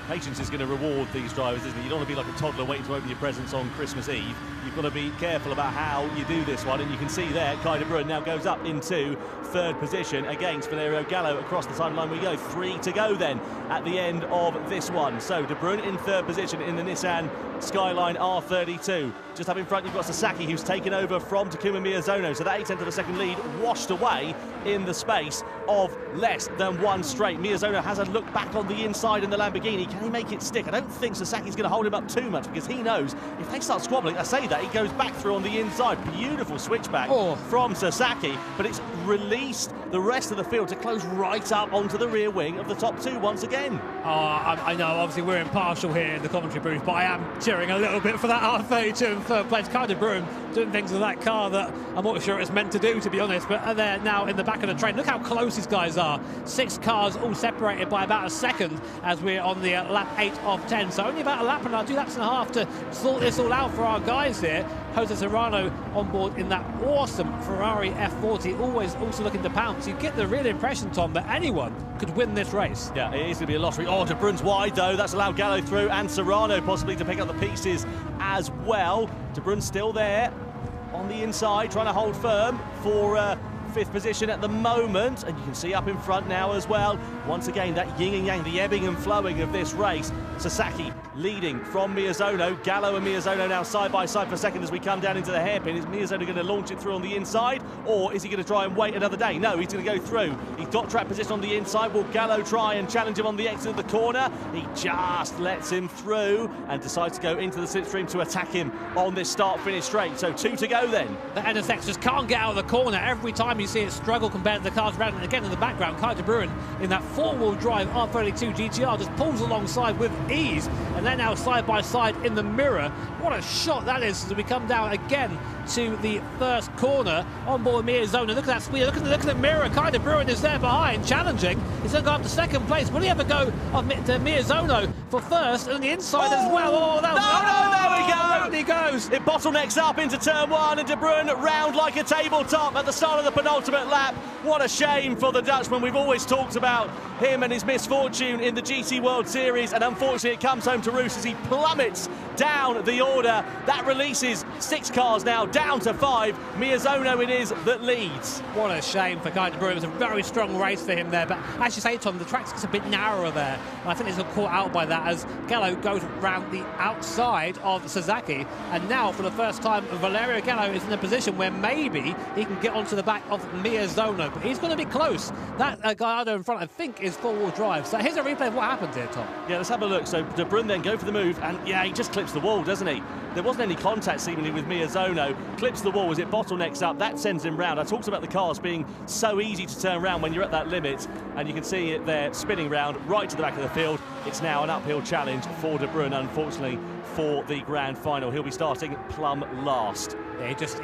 Patience is going to reward these drivers, isn't it? You don't want to be like a toddler waiting to open your presents on Christmas Eve. You've got to be careful about how you do this one, and you can see there, Kaj de Bruin now goes up into third position against Valerio Gallo. Across the timeline we go. 3 to go then at the end of this one. So de Bruin in third position in the Nissan Skyline R32. Just up in front you've got Sasaki, who's taken over from Takuma Miyazono. So that 8/10 of a second lead washed away in the space of less than one straight. Miyazono has a look back on the inside in the Lamborghini. Can he make it stick? I don't think Sasaki's going to hold him up too much, because he knows if they start squabbling, I say that, he goes back through on the inside. Beautiful switchback from Sasaki, but it's released the rest of the field to close right up onto the rear wing of the top two once again. I know, obviously we're impartial here in the commentary booth, but I am cheering a little bit for that R32 in third place. Kaj de Bruin doing things with that car that I'm not sure it's meant to do, to be honest, but they're now in the back of the train. Look how close these guys are. 6 cars all separated by about a second as we're on the lap 8 of 10. So only about a lap and 2 laps and a half to sort this all out for our guys here. Jose Serrano on board in that awesome Ferrari F40, always also looking to pounce. You get the real impression, Tom, that anyone could win this race. Yeah, it is going to be a lottery. De Bruin's wide, though. That's allowed Gallo through, and Serrano possibly to pick up the pieces as well. De Bruin's still there on the inside, trying to hold firm for 5th position at the moment, and you can see up in front now as well. Once again, that yin and yang, the ebbing and flowing of this race. Sasaki leading from Miyazono. Gallo and Miyazono now side by side for second as we come down into the hairpin. Is Miyazono going to launch it through on the inside, or is he going to try and wait another day? No, he's going to go through. He's got track position on the inside. Will Gallo try and challenge him on the exit of the corner? He just lets him through and decides to go into the slipstream to attack him on this start-finish straight. So 2 to go then. The NSX just can't get out of the corner. Every time you see it struggle compared to the cars around, and again in the background, Kaj de Bruin in that 4-wheel drive R32 GTR just pulls alongside with ease, and they're now side by side in the mirror. What a shot that is as we come down again to the first corner on board Miyazono. Look at that speed, look at the mirror. Kaj de Bruin is there behind, challenging. He's going to go up to second place. Will he ever go to Miyazono for first, and the inside as well? There we go! Round he goes. It bottlenecks up into turn 1, and de Bruin round like a tabletop at the start of the penultimate lap. What a shame for the Dutchman. We've always talked about him and his misfortune in the GT World Series, and unfortunately it comes home to roost as he plummets down the order. That releases 6 cars now down to 5. Miyazono it is that leads. What a shame for Kaj de Bruin. It was a very strong race for him there, but as you say, Tom, the track's just a bit narrower there, and I think he's caught out by that as Gallo goes round the outside of Sasaki, and now for the first time Valerio Gallo is in a position where maybe he can get onto the back of Miyazono, but he's going to be close. That Gallardo in front, I think, is 4-wheel drive. So here's a replay of what happened here, Tom. Yeah, let's have a look. So de Bruin then go for the move, and yeah, he just clips the wall, doesn't he? there wasn't any contact seemingly with Miyazono. Clips the wall as it bottlenecks up. That sends him round. I talked about the cars being so easy to turn around when you're at that limit, and you can see it there spinning round right to the back of the field. It's now an uphill challenge for De Bruin, unfortunately, for the grand final. He'll be starting plumb last. Yeah, he just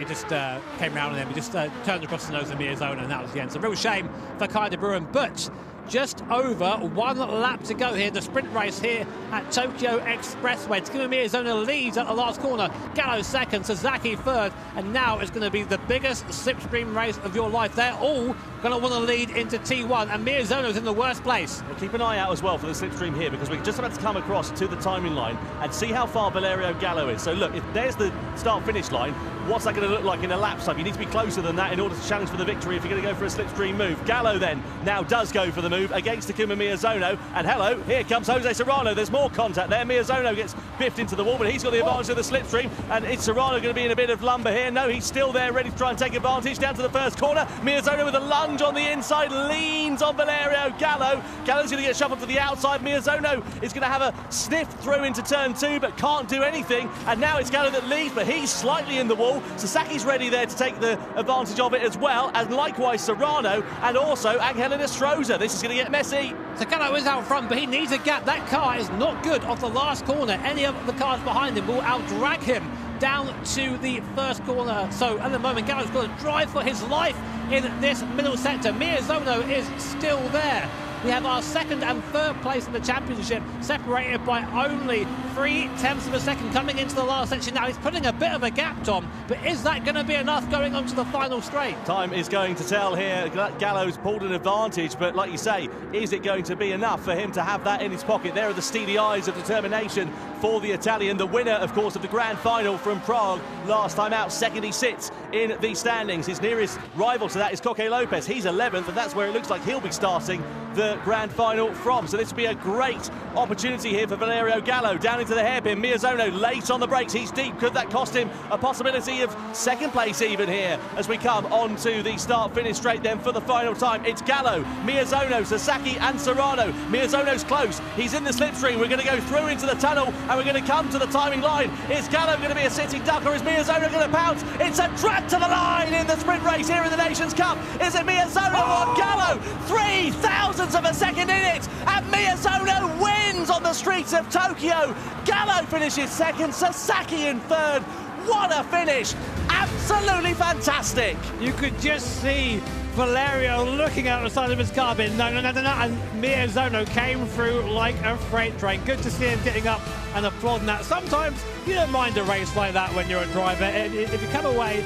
came round on him. He just turned across the nose of Miyazono, and that was the end. So, real shame for Kaj de Bruin, but just over 1 lap to go here, the sprint race here at Tokyo Expressway. Takuma Miyazono leads at the last corner, Gallo second, Sasaki third, and now it's going to be the biggest slipstream race of your life. They're all going to want to lead into T1, and Miyazono's in the worst place. Well, keep an eye out as well for the slipstream here, because we're just about to come across to the timing line and see how far Valerio Gallo is. So look, if there's the start-finish line, what's that going to look like in a lap time? You need to be closer than that in order to challenge for the victory if you're going to go for a slipstream move. Gallo then now does go for the move against Takuma Miyazono, and hello, here comes Jose Serrano. There's more contact there. Miyazono gets biffed into the wall, but he's got the advantage of the slipstream, and is Serrano going to be in a bit of lumber here? No, he's still there, ready to try and take advantage. Down to the first corner, Miyazono with a lunge on the inside, leans on Valerio Gallo. Gallo's going to get shuffled to the outside. Miyazono is going to have a sniff through into turn 2, but can't do anything, and now it's Gallo that leads, but he's slightly in the wall. Sasaki's ready there to take the advantage of it as well, and likewise Serrano, and also Angel Nestroza. This is going to get messy. So Gallo is out front, but he needs a gap. That car is not good off the last corner. Any of the cars behind him will outdrag him down to the first corner. So at the moment, Gallo's got to drive for his life in this middle sector. Miyazono is still there. We have our second and third place in the championship separated by only 0.3 of a second coming into the last section. Now he's putting a bit of a gap, Tom, but is that going to be enough going on to the final straight? Time is going to tell here. Gallo's pulled an advantage, but like you say, is it going to be enough for him to have that in his pocket? There are the steely eyes of determination for the Italian. The winner, of course, of the grand final from Prague last time out. Second he sits in the standings. His nearest rival to that is Coque López. He's 11th, and that's where it looks like he'll be starting the grand final from. So this will be a great opportunity here for Valerio Gallo. Down into the hairpin, Miyazono late on the brakes. He's deep. Could that cost him a possibility of second place even here as we come on to the start-finish straight then for the final time? It's Gallo, Miyazono, Sasaki and Serrano. Miyazono's close. He's in the slipstream. We're going to go through into the tunnel and we're going to come to the timing line. Is Gallo going to be a sitting duck, or is Miyazono going to pounce? It's a drag to the line in the sprint race here in the Nations Cup. Is it Miyazono or Gallo? 3,000ths of a second in it, and Miyazono wins on the streets of Tokyo. Gallo finishes second, Sasaki in third. What a finish! Absolutely fantastic. You could just see Valerio looking out the side of his car, but no, and Miyazono came through like a freight train. Good to see him getting up and applauding that. Sometimes you don't mind a race like that when you're a driver. If you come away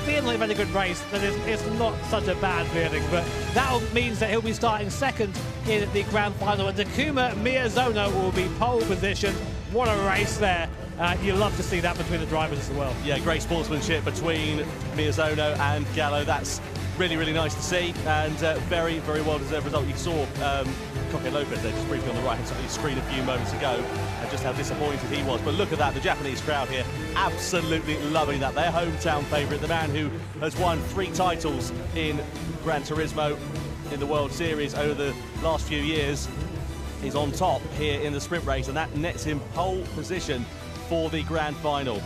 feeling like you've had a good race, then it's not such a bad feeling, but that means that he'll be starting second in the grand final, and Takuma Miyazono will be pole position. What a race there. You love to see that between the drivers as well. Yeah, great sportsmanship between Miyazono and Gallo. That's really, really nice to see, and very, very well-deserved result. You saw Coque López there just briefly on the right-hand side of the screen a few moments ago, and just how disappointed he was. But look at that, the Japanese crowd here absolutely loving that. Their hometown favourite, the man who has won 3 titles in Gran Turismo in the World Series over the last few years, is on top here in the sprint race, and that nets him pole position for the grand final.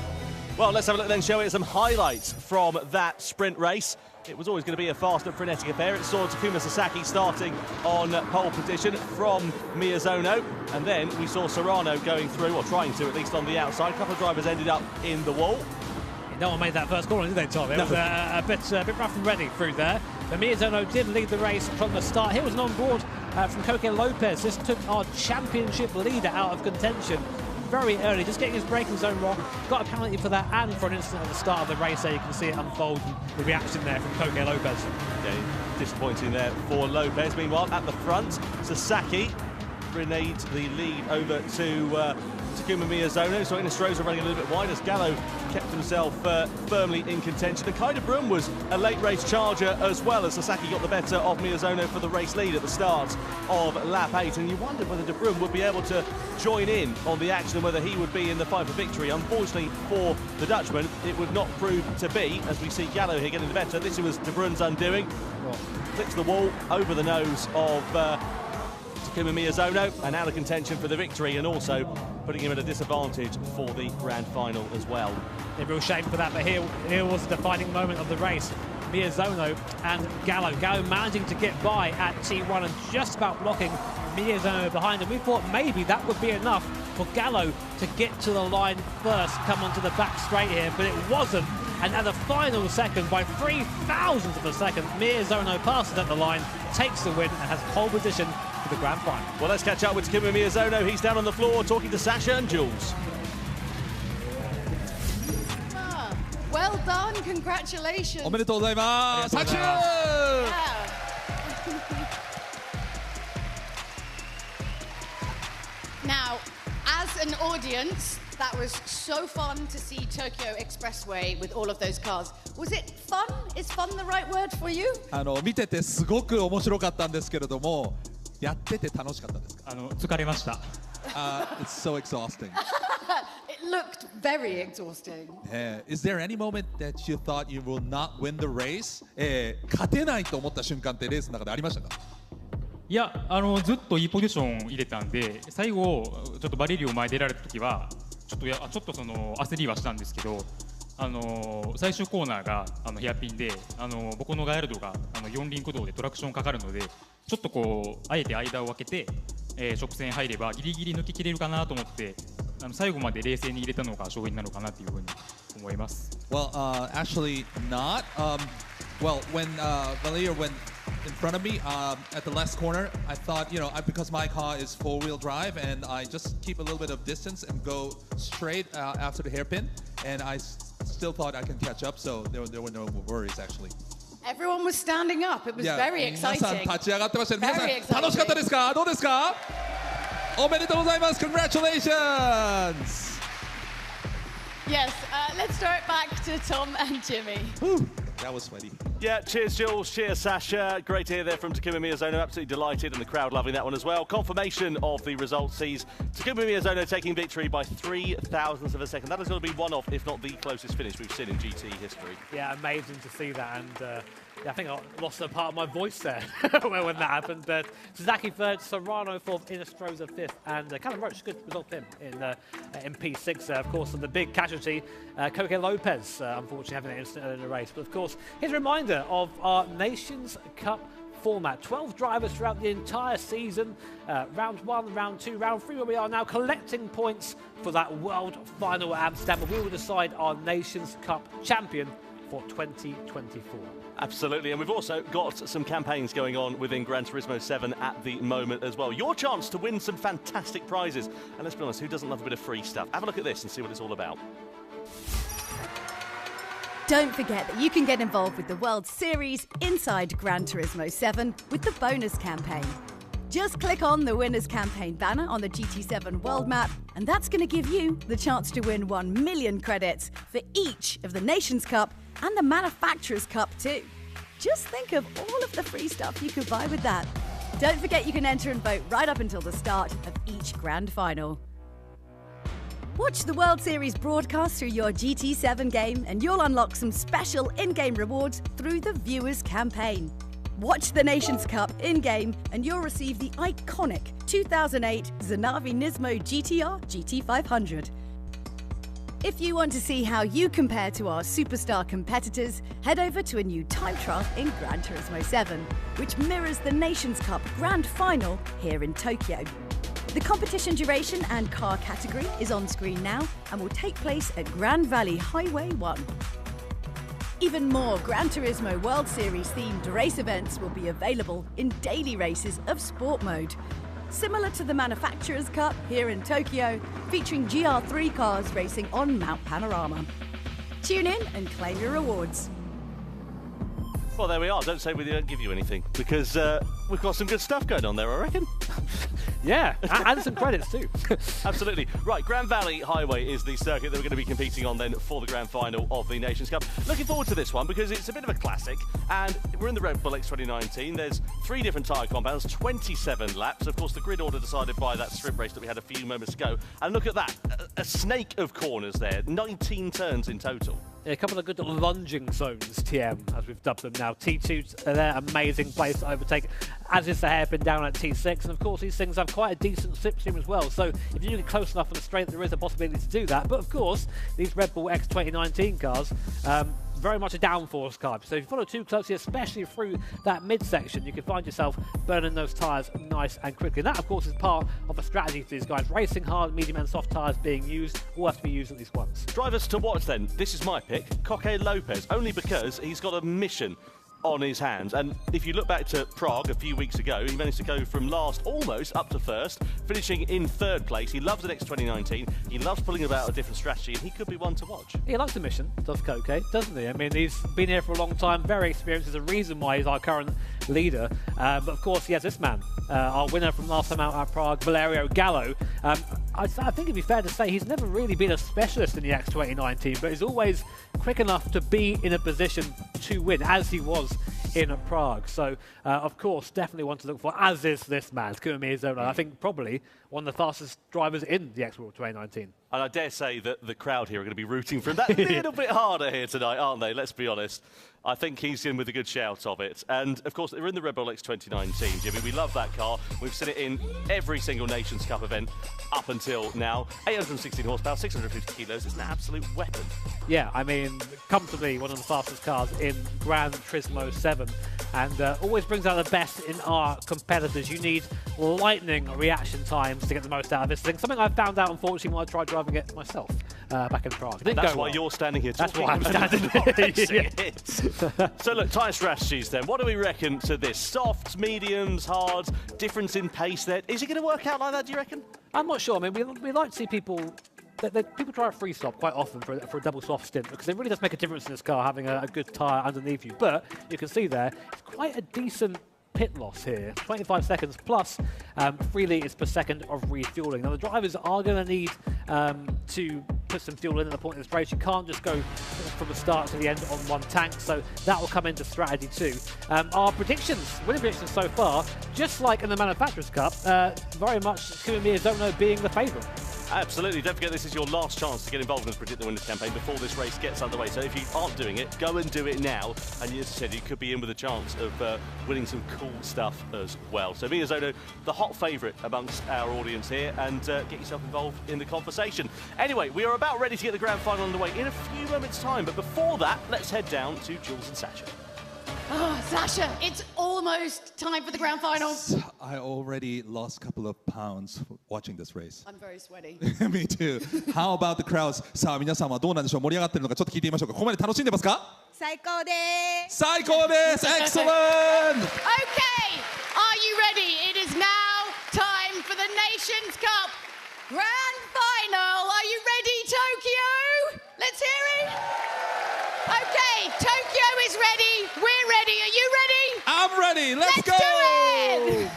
Well, let's have a look then, shall we, at some highlights from that sprint race. It was always going to be a fast and frenetic affair. It saw Takuma Sasaki starting on pole position from Miyazono, and then we saw Serrano going through, or trying to, at least on the outside. A couple of drivers ended up in the wall. No one made that first corner, did they, Tom? It was a bit rough and ready through there. But Miyazono did lead the race from the start. Here was an on-board from Coque López. This took our championship leader out of contention very early, just getting his braking zone wrong. Got a penalty for that and for an incident at the start of the race there. You can see it unfold, and the reaction there from Coque López. Yeah, disappointing there for López. Meanwhile, at the front, Sasaki grenades the lead over to Takuma Miyazono. So Nestroza running a little bit wide as Gallo kept himself firmly in contention. And Kaj de Bruin was a late race charger as well, as Sasaki got the better of Miyazono for the race lead at the start of lap 8. And you wondered whether de Bruin would be able to join in on the action and whether he would be in the fight for victory. Unfortunately for the Dutchman, it would not prove to be, as we see Gallo here getting the better. This was de Bruin's undoing. Flicks the wall over the nose of Takuma Miyazono, and out of contention for the victory, and also putting him at a disadvantage for the grand final as well. A real shame for that, but here was the defining moment of the race. Miyazono and Gallo. Gallo managing to get by at T1 and just about blocking Miyazono behind him. We thought maybe that would be enough for Gallo to get to the line first, come onto the back straight here, but it wasn't. And at the final second, by 0.003 of a second, Miyazono passes at the line, takes the win, and has pole position for the grand final. Well, let's catch up with Takuma Miyazono. He's down on the floor talking to Sasha and Jules. Well done, congratulations. おめでとうございます。拍手。Now, as an audience, that was so fun to see Tokyo Expressway with all of those cars. Was it fun? Is fun the right word for you? 見ててすごく面白かったんですけれども、やってて楽しかったですか？疲れました。It's so exhausting. It looked very exhausting. Is there any moment that you thought you will not win the race? 勝てないと思った瞬間ってレースの中でありましたか？いや、ずっといいポジション入れたんで、最後ちょっとバレリオ前出られた時はちょっとその焦りはしたんですけど、最終コーナーがヘアピンで、僕のガイルドが4輪駆動でトラクションかかるので、ちょっとこうあえて間を空けて、直線入ればギリギリ抜き切れるかなと思って、最後まで冷静に入れたのが勝因なのかなというふうに思います。Well, actually not. Well, when Valeria went in front of me at the last corner, I thought, because my car is four-wheel drive, and I just keep a little bit of distance and go straight after the hairpin, and I still thought I can catch up, so there were no worries actually. Everyone was standing up. It was very exciting. 皆さん立ち上がってましたね。皆さん楽しかったですか？どうですか？おめでとうございます。Congratulations! Yes, let's throw it back to Tom and Jimmy. That was sweaty. Yeah, cheers Jules, cheers Sasha. Great to hear there from Takuma Miyazono, absolutely delighted, and the crowd loving that one as well. Confirmation of the result sees Takuma Miyazono taking victory by 0.003 of a second. That is going to be one of, if not the closest finish we've seen in GT history. Yeah, amazing to see that, and I think I lost a part of my voice there when that happened. But Suzuki third, Serrano fourth, Inestrosa fifth, and Callum Roach, good result for him in P6. Of course, and the big casualty, Coque López, unfortunately having an incident in the race. But of course, here's a reminder of our Nations Cup format. 12 drivers throughout the entire season. Round 1, round 2, round 3, where we are now collecting points for that world final at Amsterdam. We will decide our Nations Cup champion for 2024. Absolutely, and we've also got some campaigns going on within Gran Turismo 7 at the moment as well. Your chance to win some fantastic prizes. And let's be honest, who doesn't love a bit of free stuff? Have a look at this and see what it's all about. Don't forget that you can get involved with the World Series inside Gran Turismo 7 with the bonus campaign. Just click on the Winners Campaign banner on the GT7 World Map, and that's going to give you the chance to win 1 million credits for each of the Nations Cup and the Manufacturers Cup too. Just think of all of the free stuff you could buy with that. Don't forget you can enter and vote right up until the start of each grand final. Watch the World Series broadcast through your GT7 game, and you'll unlock some special in-game rewards through the Viewers Campaign. Watch the Nations Cup in-game and you'll receive the iconic 2008 Zanavi Nismo GTR GT500. If you want to see how you compare to our superstar competitors, head over to a new time trial in Gran Turismo 7, which mirrors the Nations Cup Grand Final here in Tokyo. The competition duration and car category is on screen now and will take place at Grand Valley Highway 1. Even more Gran Turismo World Series themed race events will be available in daily races of sport mode. Similar to the Manufacturers Cup here in Tokyo, featuring GR3 cars racing on Mount Panorama. Tune in and claim your rewards. Well, there we are. Don't say we don't give you anything, because we've got some good stuff going on there, I reckon. Yeah, and some credits too. Absolutely. Right, Grand Valley Highway is the circuit that we're going to be competing on then for the grand final of the Nations Cup. Looking forward to this one because it's a bit of a classic, and we're in the Red Bull X 2019. There's 3 different tyre compounds, 27 laps. Of course, the grid order decided by that strip race that we had a few moments ago. And look at that, a snake of corners there, 19 turns in total. A couple of good lunging zones, TM, as we've dubbed them now. T2's their amazing place to overtake, as is the hairpin down at T6. And of course, these things have quite a decent slipstream as well. So if you get close enough on the straight, there is a possibility to do that. But of course, these Red Bull X 2019 cars, very much a downforce car. So if you follow too closely, especially through that midsection, you can find yourself burning those tyres nice and quickly. And that, of course, is part of a strategy for these guys. Racing hard, medium and soft tyres being used, all have to be used at least once. Drivers to watch then. This is my pick, Coque López, only because he's got a mission on his hands. And if you look back to Prague a few weeks ago, he managed to go from last almost up to first, finishing in third place. He loves the next 2019. He loves pulling about a different strategy, and he could be one to watch. He likes the mission, does Coque, doesn't he? I mean, he's been here for a long time, very experienced. There's a reason why he's our current leader. But of course, he has this man, our winner from last time out at Prague, Valerio Gallo. I think it'd be fair to say he's never really been a specialist in the X 2019, but he's always quick enough to be in a position to win, as he was in Prague. So, of course, definitely one to look for, as is this man, Takuma Miyazono. I think probably one of the fastest drivers in the X World 2019. And I dare say that the crowd here are going to be rooting for him that little bit harder here tonight, aren't they? Let's be honest. I think he's in with a good shout of it. And, of course, they're in the Red Bull X 2019, Jimmy. We love that car. We've seen it in every single Nations Cup event up until now. 816 horsepower, 650 kilos. It's an absolute weapon. Yeah, I mean, comfortably one of the fastest cars in Gran Turismo 7. And always brings out the best in our competitors. You need lightning reaction times to get the most out of this thing. Something I found out, unfortunately, when I tried driving it myself back in Prague. That's why you're standing here talking. That's why I'm standing here. So look, tyre strategies then. What do we reckon to this? Softs, mediums, hards, difference in pace there. Is it going to work out like that, do you reckon? I'm not sure. I mean, we like to see people try a free stop quite often for a double soft stint, because it really does make a difference in this car having a good tyre underneath you. But you can see there, it's quite a decent pit loss here, 25 seconds plus 3 litres per second of refueling. Now the drivers are going to need to put some fuel in at the point of this race. You can't just go from the start to the end on one tank, so that will come into strategy too. Our predictions, winning predictions so far, just like in the Manufacturers' Cup, very much Takuma Miyazono being the favourite. Absolutely. Don't forget, this is your last chance to get involved in the Predict the Winners campaign before this race gets underway. So if you aren't doing it, go and do it now. And as I said, you could be in with a chance of winning some cool stuff as well. So Miyazono, the hot favourite amongst our audience here, and get yourself involved in the conversation. Anyway, we are about ready to get the grand final underway in a few moments' time. But before that, let's head down to Jules and Sasha. Oh, Sasha, it's almost time for the grand final. I already lost a couple of pounds watching this race. I'm very sweaty. Me too. How about the crowds? さあ皆さんはどうなんでしょう。盛り上がってるのかちょっと聞いてみましょうか。ここまで楽しんでますか？最高です。最高です。Excellent. Okay, are you ready? It is now time for the Nations Cup Grand Final. Are you ready, Tokyo? Let's hear it. Okay, Tokyo is ready. We're ready. Are you ready? I'm ready. Let's go. Do it.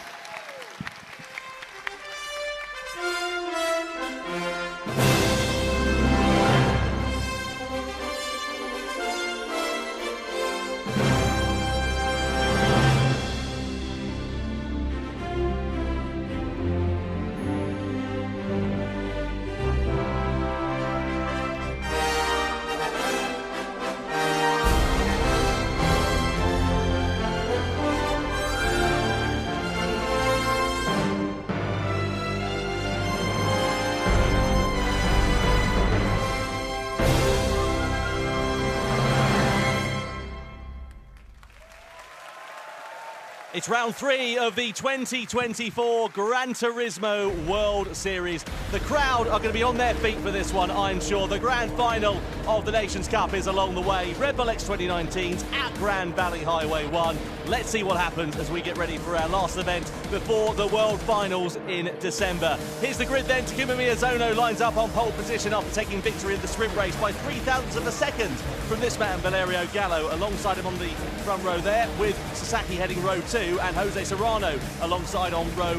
It's round 3 of the 2024 Gran Turismo World Series. The crowd are going to be on their feet for this one, I'm sure. The grand final of the Nations Cup is along the way. Red Bull X 2019's at Grand Valley Highway 1. Let's see what happens as we get ready for our last event before the World Finals in December. Here's the grid then. Takuma Miyazono lines up on pole position after taking victory in the sprint race by 0.03 of a second from this man, Valerio Gallo. Alongside him on the front row there, with Sasaki heading row 2 and Jose Serrano alongside on row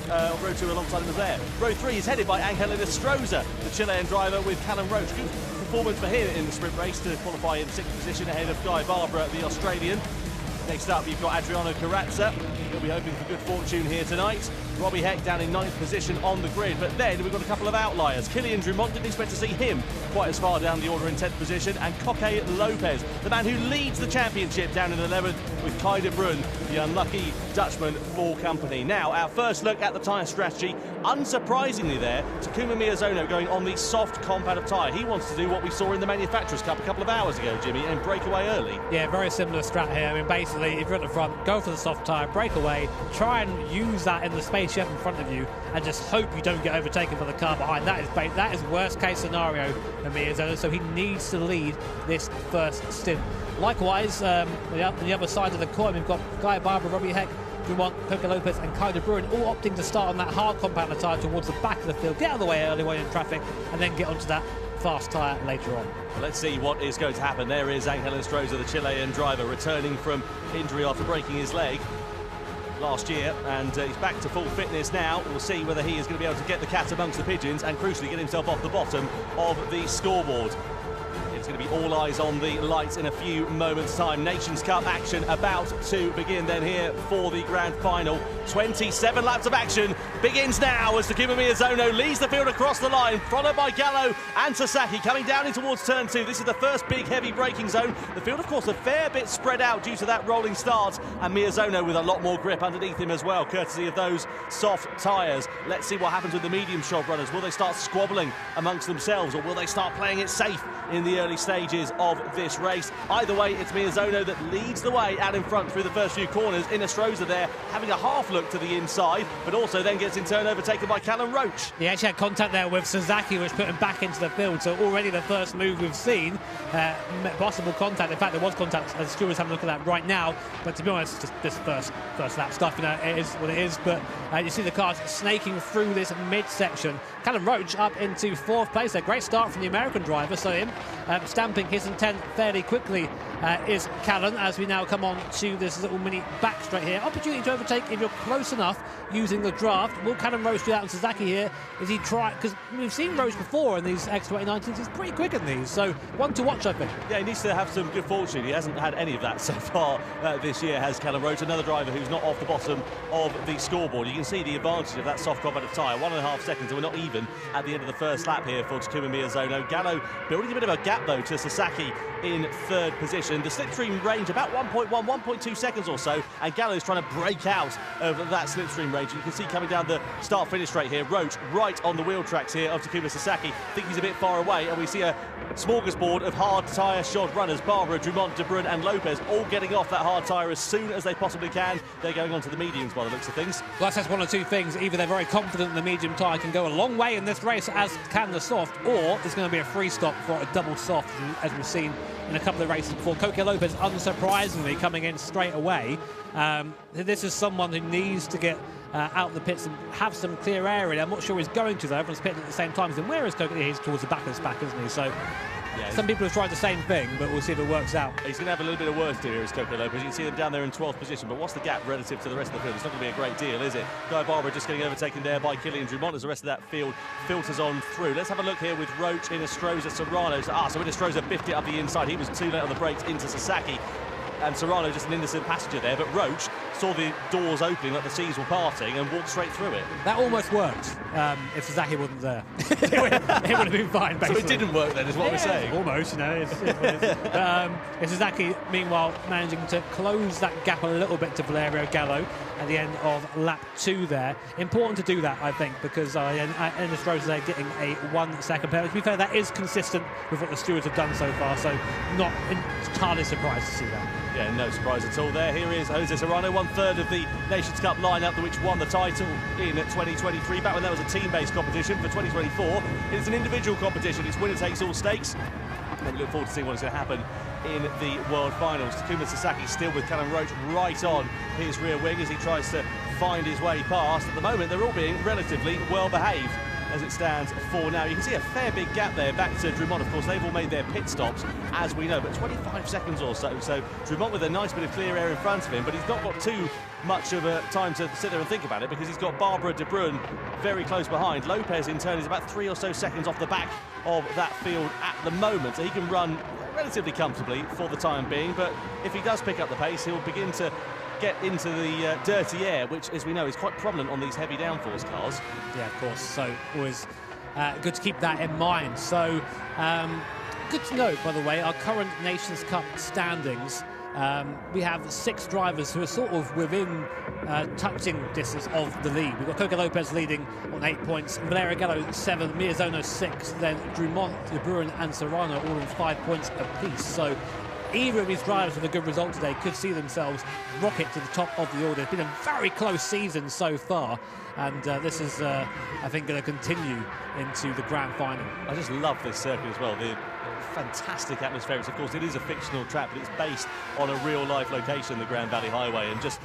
2 alongside him there. Row 3 is headed by Angel Enestrosa, the Chilean driver, with Callum Roach. Good performance for him in the sprint race to qualify in 6th position ahead of Guy Barbara, the Australian. Next up, you've got Adriano Carrazza. He'll be hoping for good fortune here tonight. Robbie Heck down in 9th position on the grid, but then we've got a couple of outliers. Kylian Drumont, didn't expect to see him quite as far down the order in 10th position, and Coque López, the man who leads the championship, down in 11th with Kaj de Bruin, the unlucky Dutchman for company. Now, our first look at the tyre strategy. Unsurprisingly there, Takuma Miyazono going on the soft competitive tyre. He wants to do what we saw in the Manufacturers' Cup a couple of hours ago, Jimmy, and break away early. Yeah, very similar strat here. I mean, basically, if you're at the front, go for the soft tyre, break away, try and use that in the space you have in front of you, and just hope you don't get overtaken by the car behind. That is worst case scenario for Miyazono, so he needs to lead this first stint. Likewise, on the other side of the coin, we've got Guy Barber, Robbie Heck, Drumont, Coque López and Kaj de Bruin all opting to start on that hard compounder tyre towards the back of the field, get out of the way early while you're in traffic, and then get onto that fast tyre later on. Well, let's see what is going to happen. There is Angel Estroza, the Chilean driver, returning from injury after breaking his leg last year, and he's back to full fitness now. We'll see whether he is going to be able to get the cat amongst the pigeons and crucially get himself off the bottom of the scoreboard. It's going to be all eyes on the lights in a few moments' time. Nations Cup action about to begin then here for the grand final. 27 laps of action begins now as Takuma Miyazono leads the field across the line, followed by Gallo and Sasaki coming down in towards turn 2. This is the first big heavy braking zone. The field, of course, a fair bit spread out due to that rolling start, and Miyazono with a lot more grip underneath him as well, courtesy of those soft tyres. Let's see what happens with the medium shod runners. Will they start squabbling amongst themselves, or will they start playing it safe in the early stages of this race? Either way, it's Miyazono that leads the way out in front through the first few corners. Estroza there having a half look to the inside, but also then gets in turn overtaken by Callum Roach. He actually had contact there with Sasaki, which put him back into the field, so already the first move we've seen, possible contact. In fact, there was contact, as Stuart's having a look at that right now, but to be honest, just this first lap stuff, you know, it is what it is, but you see the cars snaking through this mid-section. Callum Roach up into 4th place. A great start from the American driver, so him stamping his intent fairly quickly is Callum, as we now come on to this little mini back straight here. Opportunity to overtake if you're close enough using the draft. Will Callum Roach do that on Sasaki here? Is he try? Because we've seen Roach before in these X2019s. He's pretty quick in these, so one to watch, I think. Yeah, he needs to have some good fortune. He hasn't had any of that so far this year, has Callum Roach, another driver who's not off the bottom of the scoreboard. You can see the advantage of that soft competitive tyre. 1.5 seconds, and we're not even at the end of the first lap here for Takuma Miyazono. Gallo building a bit of a gap, though, to Sasaki in 3rd position. The slipstream range about 1.2 seconds or so, and Gallo's trying to break out of that slipstream range. You can see coming down the start-finish straight here, Roach right on the wheel tracks here of Takuma Sasaki. I think he's a bit far away, and we see a smorgasbord of hard tyre shod runners. Barbara, Drumont, De Bruin and Lopez all getting off that hard tyre as soon as they possibly can. They're going on to the mediums by the looks of things. Well, that's one or two things. Either they're very confident the medium tyre can go a long way in this race, as can the soft, or there's going to be a free stop for a double soft, as we've seen in a couple of races before. Coque López, unsurprisingly, coming in straight away. This is someone who needs to get out of the pits and have some clear area. I'm not sure he's going to, though. Everyone's pitting at the same time. So where is Coque? He's towards the back of the pack, isn't he? So yeah, some people have tried the same thing, but we'll see if it works out. He's going to have a little bit of work to do here as Coque López. You can see them down there in 12th position, but what's the gap relative to the rest of the field? It's not going to be a great deal, is it? Guy Barber just getting overtaken there by Kylian Drumont as the rest of that field filters on through. Let's have a look here with Roach, Estroza, Serrano. So Estroza biffed it up the inside. He was too late on the brakes into Sasaki. And Serrano just an innocent passenger there, but Roach saw the doors opening like the seas were parting and walked straight through it. That almost worked if Sasaki wasn't there. it would have been fine, basically. So it didn't work then, is what we're saying? Almost, you know. It's Sasaki, meanwhile, managing to close that gap a little bit to Valerio Gallo at the end of lap 2 there. Important to do that, I think, because Estroza there getting a 1 second penalty. To be fair, that is consistent with what the stewards have done so far, so not entirely surprised to see that. Yeah, no surprise at all there. Here is Jose Serrano, 1/3 of the Nations Cup lineup, which won the title in 2023, back when that was a team-based competition. For 2024, it's an individual competition. It's winner takes all stakes. And we look forward to seeing what is going to happen in the World Finals. Takuma Sasaki still with Callum Roach right on his rear wing as he tries to find his way past. At the moment, they're all being relatively well-behaved as it stands for now. You can see a fair big gap there back to Drumont. Of course, they've all made their pit stops, as we know, but 25 seconds or so. So Drumont with a nice bit of clear air in front of him, but he's not got too much of a time to sit there and think about it, because he's got Barbara, De Bruin very close behind. Lopez, in turn, is about 3 or so seconds off the back of that field at the moment, so he can run relatively comfortably for the time being, but if he does pick up the pace, he'll begin to get into the dirty air, which, as we know, is quite prominent on these heavy downforce cars. Yeah, of course. So always good to keep that in mind. So good to note, by the way, our current Nations Cup standings. We have 6 drivers who are sort of within touching distance of the lead. We've got Coque López leading on 8 points, Valerio Gallo 7, Miyazono 6, then Drumont, de Bruin and Serrano all on 5 points apiece. So either of these drivers with a good result today could see themselves rocket to the top of the order. It's been a very close season so far, and this is, I think, going to continue into the grand final. I just love this circuit as well. The fantastic atmosphere. Of course, it is a fictional track, but it's based on a real-life location, the Grand Valley Highway, and just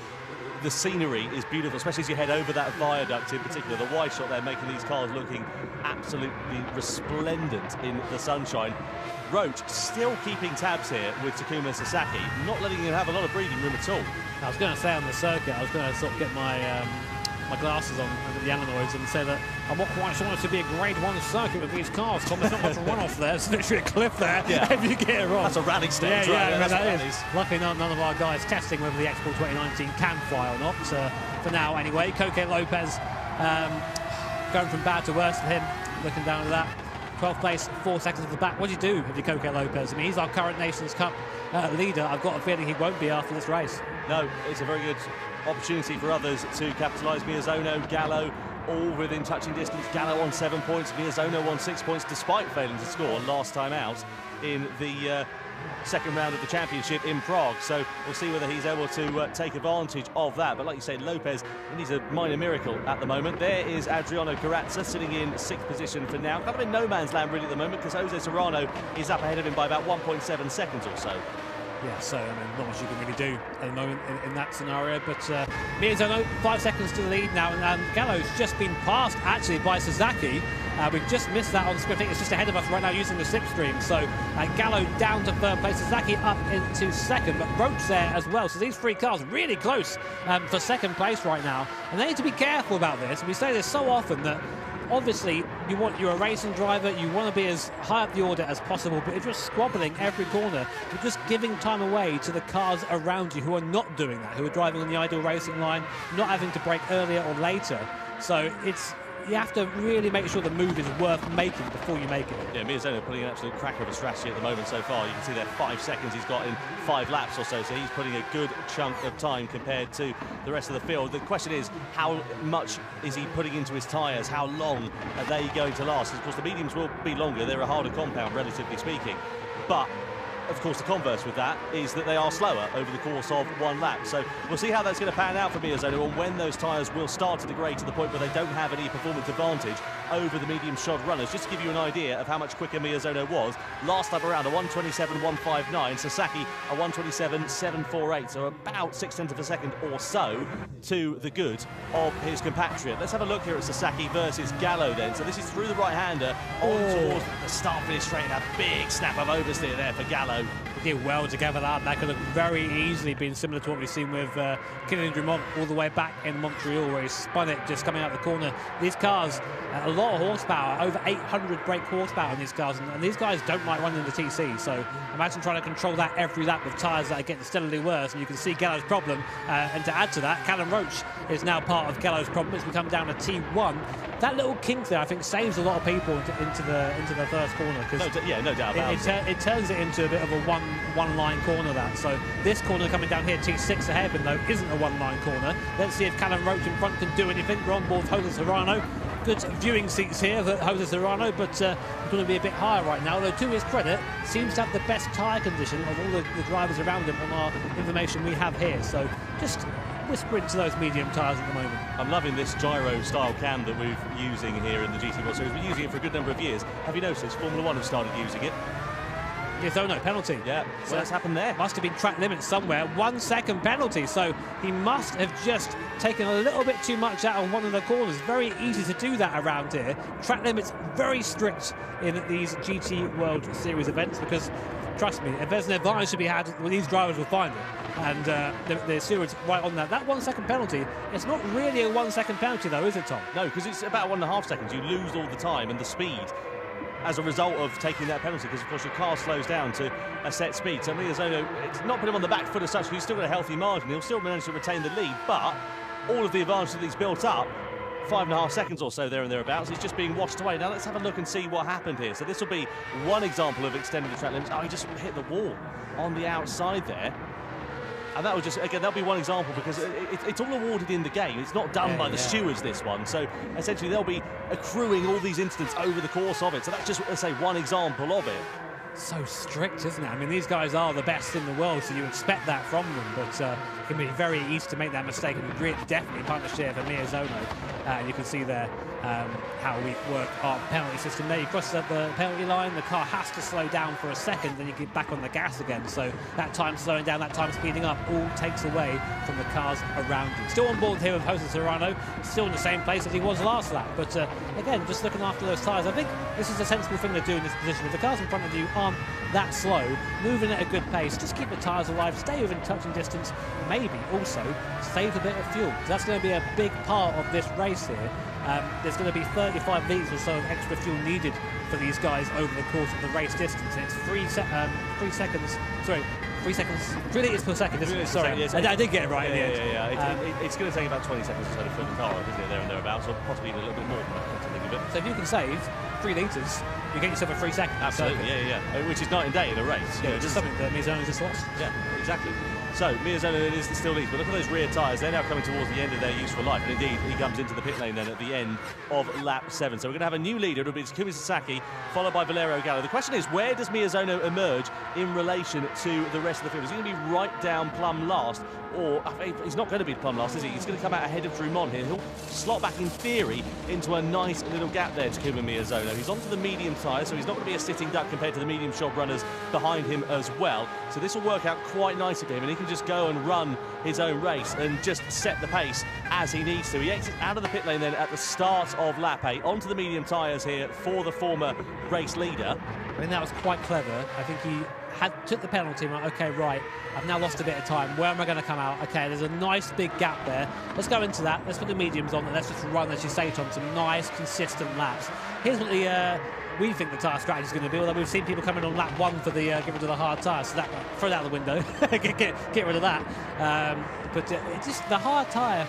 the scenery is beautiful, especially as you head over that viaduct in particular. The wide shot there making these cars looking absolutely resplendent in the sunshine. Roach still keeping tabs here with Takuma Sasaki, not letting him have a lot of breathing room at all. I was going to say on the circuit, I was going to sort of get my glasses on under the Alanoids and say that I'm not quite sure it's to be a grade 1 circuit with these cars. Tom, there's not much runoff there. It's literally a cliff there. Yeah. If you get it wrong. That's a rally stage, yeah, right? Yeah, That's that what is. Luckily, none of our guys testing whether the Expo 2019 can fly or not. For now, anyway. Coque López going from bad to worse for him. Looking down at that. 12th place, 4 seconds at the back. What do you do if you're Coque López? I mean, he's our current Nations Cup leader. I've got a feeling he won't be after this race. No, it's a very good opportunity for others to capitalise. Miyazono, Gallo, all within touching distance. Gallo on 7 points, Miyazono on 6 points, despite failing to score last time out in the second round of the championship in Prague. So we'll see whether he's able to take advantage of that. But like you say, Lopez, he needs a minor miracle at the moment. There is Adriano Carrazza sitting in 6th position for now. Kind of in no man's land really at the moment, because Jose Serrano is up ahead of him by about 1.7 seconds or so. Yeah, so, I mean, not much you can really do at the moment in that scenario. But Miyazono, 5 seconds to the lead now, and Gallo's just been passed, actually, by Sasaki. We've just missed that on the screen. I think it's just ahead of us right now using the slipstream. So Gallo down to 3rd place, Sasaki up into 2nd, but Roach there as well. So these 3 cars really close for 2nd place right now. And they need to be careful about this. And we say this so often that obviously you're a racing driver, you want to be as high up the order as possible, but if you're squabbling every corner, you're just giving time away to the cars around you who are not doing that, who are driving on the ideal racing line, not having to brake earlier or later. So you have to really make sure the move is worth making before you make it. Yeah, Miyazono putting an absolute cracker of a strategy at the moment so far. You can see there 5 seconds he's got in 5 laps or so, so he's putting a good chunk of time compared to the rest of the field. The question is, how much is he putting into his tyres? How long are they going to last? Of course, the mediums will be longer. They're a harder compound, relatively speaking. But of course, the converse with that is that they are slower over the course of 1 lap. So we'll see how that's going to pan out for Miyazono and when those tyres will start to degrade to the point where they don't have any performance advantage over the medium shod runners. Just to give you an idea of how much quicker Miyazono was, last time around a 1:27.159, Sasaki a 1:27.748, so about 0.6 of a second or so to the good of his compatriot. Let's have a look here at Sasaki versus Gallo then. So this is through the right-hander on towards the start-finish straight, a big snap of oversteer there for Gallo. Did well to gather that. That could have very easily been similar to what we've seen with Kylian Drumont all the way back in Montreal, where he spun it just coming out the corner. These cars, a lot of horsepower, over 800 brake horsepower on these cars, and these guys don't like running the TC, so imagine trying to control that every lap with tyres that are getting steadily worse, and you can see Gallo's problem. And to add to that, Callum Roach is now part of Gallo's problem. It's become down to T1. That little kink there, I think, saves a lot of people into the first corner, because no doubt about it turns it into a bit of a one-line corner. That so this corner coming down here, T6 ahead, but though isn't a one-line corner. Let's see if Callum Roach in front can do anything. We're on board with Jose Serrano. Good viewing seats here for Jose Serrano, but it's going to be a bit higher right now. Although to his credit, seems to have the best tyre condition of all the drivers around him on our information we have here. So just whispering to those medium tyres at the moment. I'm loving this gyro-style cam that we're using here in the GT World Series. We're using it for a good number of years. Have you noticed Formula 1 have started using it? Miyazono penalty. Yeah, so that's happened there. Must have been track limits somewhere. 1 second penalty, so he must have just taken a little bit too much out of one of the corners. Very easy to do that around here. Track limits very strict in these GT World Series events, because trust me, if there's an advantage to be had, well, these drivers will find it. And the stewards right on that. That 1 second penalty, it's not really a 1 second penalty though, is it, Tom? No, because it's about 1.5 seconds. You lose all the time, and the speed as a result of taking that penalty, because of course your car slows down to a set speed. So Miyazono, it's not put him on the back foot as such, he's still got a healthy margin, he'll still manage to retain the lead, but all of the advantage that he's built up, 5.5 seconds or so there and thereabouts, he's just being washed away. Now let's have a look and see what happened here. So this will be one example of extending the track limits. Oh, he just hit the wall on the outside there. And that will just, again, that'll be one example, because it's all awarded in the game. It's not done by the stewards, this one. So essentially they'll be accruing all these incidents over the course of it. So that's just, let's say, one example of it. So strict, isn't it? I mean, these guys are the best in the world, so you expect that from them, but it can be very easy to make that mistake, and definitely punish here for Miyazono. And you can see there how we work our penalty system there. You cross the penalty line, the car has to slow down for a second, then you get back on the gas again. So that time slowing down, that time speeding up, all takes away from the cars around you. Still on board here with Jose Serrano, still in the same place as he was last lap. But again, just looking after those tyres, I think this is a sensible thing to do in this position. If the cars in front of you aren't that slow, moving at a good pace, just keep the tyres alive, stay within touching distance, maybe also save a bit of fuel. That's going to be a big part of this race here. There's going to be 35 litres or so of extra fuel needed for these guys over the course of the race distance. And it's 3 seconds, 3 litres per second, isn't it? Sorry, yes, I did get it right in the end. Yeah. It's going to take about 20 seconds or so to fill the car up, isn't it, there and thereabouts, or possibly even a little bit more. So if you can save 3 litres, you get yourself a 3 seconds. Absolutely, yeah. Which is night and day in a race. Yeah, just something that Miyazono just lost. Yeah, exactly. So Miyazono is the still leads, but look at those rear tyres. They're now coming towards the end of their useful life, and indeed he comes into the pit lane then at the end of lap 7. So we're going to have a new leader. It'll be Takuma Sasaki, followed by Valerio Gallo. The question is, where does Miyazono emerge in relation to the rest of the field? Is he going to be right down plumb last, or he's not going to be plumb last, is he? He's going to come out ahead of Drumont here. He'll slot back in theory into a nice little gap there, Takuma Miyazono. He's onto the medium tyre, so he's not going to be a sitting duck compared to the medium shod runners behind him as well. So this will work out quite nicely for him, and he can just go and run his own race and just set the pace as he needs to. He exits out of the pit lane then at the start of lap 8 onto the medium tyres here for the former race leader. I mean, that was quite clever. I think he took the penalty and went, okay, right, I've now lost a bit of time. Where am I going to come out? Okay, there's a nice big gap there. Let's go into that. Let's put the mediums on and let's just run, as you say, Tom, some nice, consistent laps. Here's what we think the tyre strategy is going to be, although we've seen people coming on lap 1 for the get rid of the hard tyres, so that throw that out the window, get rid of that. But the hard tyre,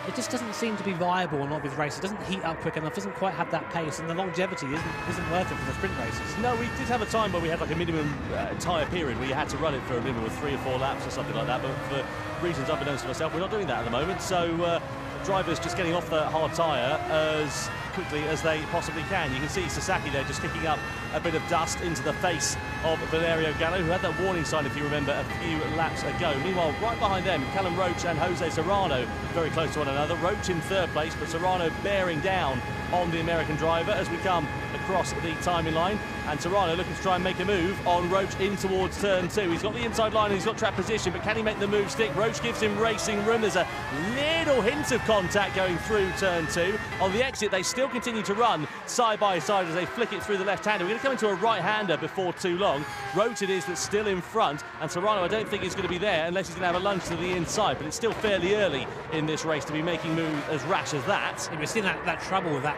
it just doesn't seem to be viable on a lot of his races. It doesn't heat up quick enough, doesn't quite have that pace, and the longevity isn't worth it for the sprint races. No, we did have a time where we had like a minimum tyre period where you had to run it for a minimum of 3 or 4 laps or something like that, but for reasons unbeknownst to myself, we're not doing that at the moment. So drivers just getting off the hard tyre as quickly as they possibly can. You can see Sasaki there just kicking up a bit of dust into the face of Valerio Gallo, who had that warning sign, if you remember, a few laps ago. Meanwhile, right behind them, Callum Roach and Jose Serrano very close to one another. Roach in 3rd place, but Serrano bearing down on the American driver as we come across the timing line. And Serrano looking to try and make a move on Roach in towards turn 2. He's got the inside line and he's got track position, but can he make the move stick? Roach gives him racing room. There's a little hint of contact going through turn 2. On the exit, they still continue to run side by side as they flick it through the left-hander. We're going to come into a right-hander before too long. Roach it is that's still in front, and Serrano I don't think is going to be there unless he's going to have a lunge to the inside, but it's still fairly early in this race to be making moves as rash as that. Yeah, we're seeing that trouble with that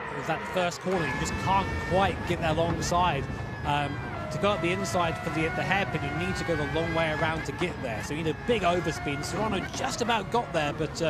first corner. You just can't quite get there alongside. To go up the inside for the hairpin, you need to go the long way around to get there. So you need a big overspeed. Serrano just about got there, but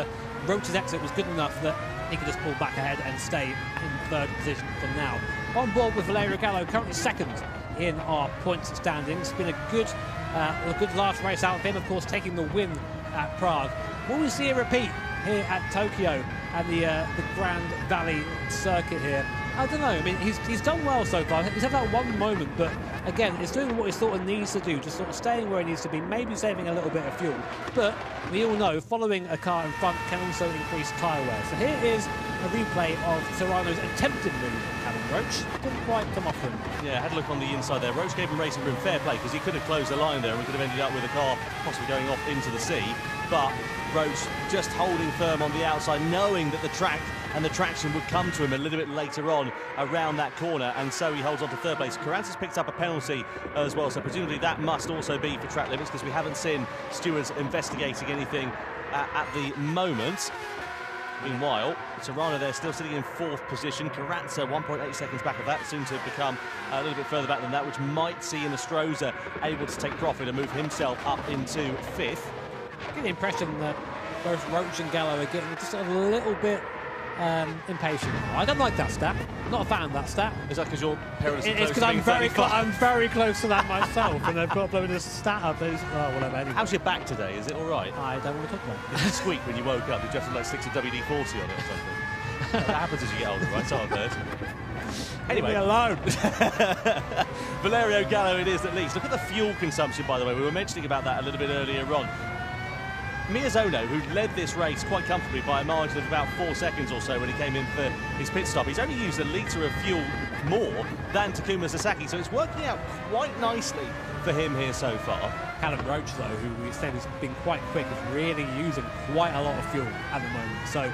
Roach's exit was good enough that he could just pull back ahead and stay in 3rd position for now. On board with Valerio Gallo, currently 2nd in our points standings. It's been a good last race out of him, of course, taking the win at Prague. Will we see a repeat here at Tokyo and the Grand Valley circuit here? I don't know. I mean, he's done well so far. He's had that one moment, but again, it's doing what he sort of needs to do, just sort of staying where he needs to be, maybe saving a little bit of fuel. But we all know following a car in front can also increase tyre wear. So here is a replay of Serrano's attempted move. Callum Roach didn't quite come off him. Yeah, had a look on the inside there. Roach gave him racing room, fair play, because he could have closed the line there and we could have ended up with a car possibly going off into the sea. But Roach just holding firm on the outside, knowing that the track and the traction would come to him a little bit later on around that corner, and so he holds on to 3rd place. Carranza's picked up a penalty as well, so presumably that must also be for track limits, because we haven't seen stewards investigating anything at the moment. Meanwhile, Serrano there still sitting in 4th position. Carrazza 1.8 seconds back of that, soon to become a little bit further back than that, which might see Nostroza able to take profit and move himself up into 5th. I get the impression that both Roach and Gallo are getting just a little bit impatient. I don't like that stat. Not a fan of that stat. Is that because your parents are It's because I'm very close to that myself, and they've got blowing this stat up. Oh, whatever. Anyway. How's your back today? Is it all right? I don't want to talk about it. Did you squeak when you woke up? Did you have to like stick some WD-40 on it or something? That happens as you get older, right? So I've heard. Anyway, leave me alone. Valerio Gallo it is at least. Look at the fuel consumption, by the way. We were mentioning about that a little bit earlier on. Miyazono, who led this race quite comfortably by a margin of about 4 seconds or so when he came in for his pit stop, he's only used a litre of fuel more than Takuma Sasaki, so it's working out quite nicely for him here so far. Callum Roach, though, who we said has been quite quick, is really using quite a lot of fuel at the moment, so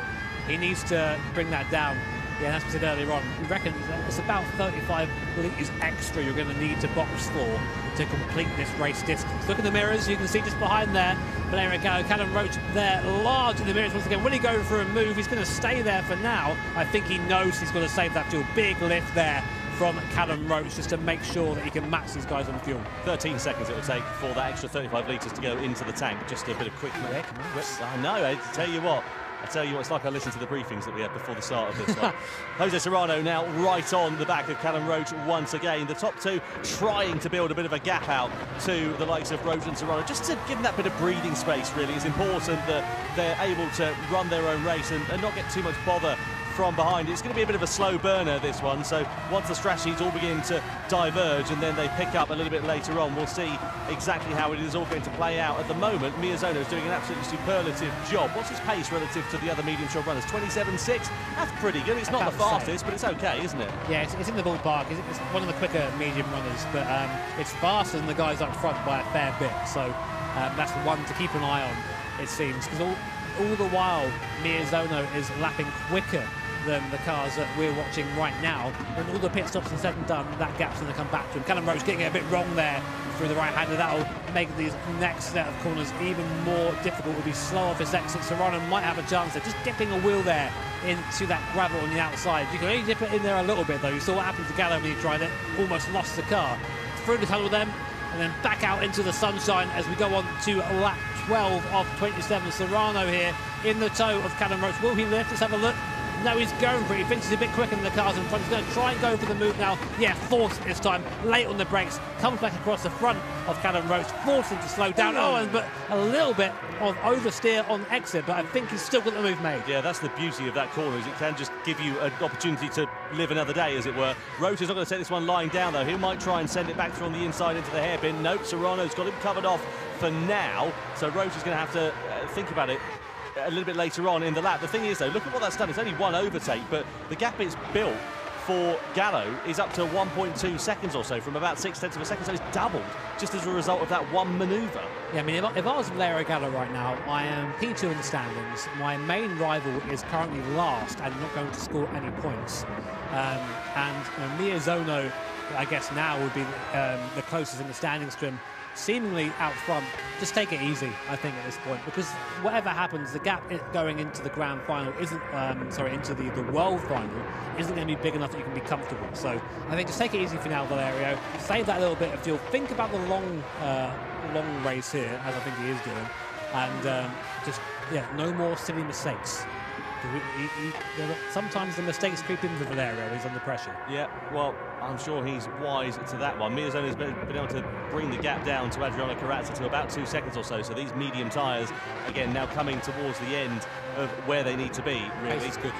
he needs to bring that down. Yeah, as we said earlier on, we reckon it's about 35 litres extra you're going to need to box for to complete this race distance. Look at the mirrors, you can see just behind there, Valerio Gallo, Callum Roach there, large in the mirrors once again. Will he go for a move? He's going to stay there for now. I think he knows he's got to save that fuel. Big lift there from Callum Roach just to make sure that he can match these guys on fuel. 13 seconds it will take for that extra 35 litres to go into the tank. Just a bit of quick... I know, I tell you what, it's like I listened to the briefings that we had before the start of this one. Jose Serrano now right on the back of Callum Roach once again. The top two trying to build a bit of a gap out to the likes of Roach and Serrano, just to give them that bit of breathing space, really. It's important that they're able to run their own race and not get too much bother from behind. It's going to be a bit of a slow burner, this one, so once the strategies all begin to diverge and then they pick up a little bit later on, we'll see exactly how it is all going to play out. At the moment, Miyazono is doing an absolutely superlative job. What's his pace relative to the other medium shot runners? 27.6? That's pretty good. It's not the fastest, but it's okay, isn't it? Yeah, it's in the ballpark. It's one of the quicker medium runners, but it's faster than the guys up front by a fair bit, so that's the one to keep an eye on, it seems, because all the while Miyazono is lapping quicker than the cars that we're watching right now. When all the pit stops are said and done, that gap's going to come back to him. Callum Roach getting it a bit wrong there through the right-hander. That'll make these next set of corners even more difficult. It'll be slow off his exit. Serrano might have a chance of just dipping a wheel there into that gravel on the outside. You can only dip it in there a little bit, though. You saw what happened to Gallo when he tried it. Almost lost the car. Through the tunnel then, and then back out into the sunshine as we go on to lap 12 of 27. Serrano here in the tow of Callum Roach. Will he lift? Let's have a look. No, he's going for it. He thinks he's a bit quicker than the cars in front. He's going to try and go for the move now. Yeah, forced this time. Late on the brakes. Comes back across the front of Callum Roach. Forced him to slow down. But a little bit of oversteer on exit. But I think he's still got the move made. Yeah, that's the beauty of that corner, is it can just give you an opportunity to live another day, as it were. Roach is not going to take this one lying down, though. He might try and send it back through on the inside into the hairpin. Nope, Serrano's got him covered off for now. So Roach is going to have to think about it a little bit later on in the lap. The thing is, though, look at what that's done. It's only one overtake, but the gap it's built for Gallo is up to 1.2 seconds or so, from about 0.6 of a second, so it's doubled just as a result of that one manoeuvre. Yeah, I mean, if I was Valerio Gallo right now, I am P2 in the standings. My main rival is currently last and not going to score any points. And Miyazono, I guess now, would be the closest in the standings to him, seemingly out front. Just take it easy, I think, at this point, because whatever happens, the gap going into the Grand Final isn't, into the World Final isn't going to be big enough that you can be comfortable. So I think just take it easy for now, Valerio. Save that little bit of fuel. Think about the long race here, as I think he is doing, and no more silly mistakes. Sometimes the mistakes creep in with Valerio. He's under pressure. Yeah, well, I'm sure he's wise to that one. Miyazono's been able to bring the gap down to Adriano Carrazza to about 2 seconds or so. So these medium tyres, again, now coming towards the end of where they need to be, really. It's good.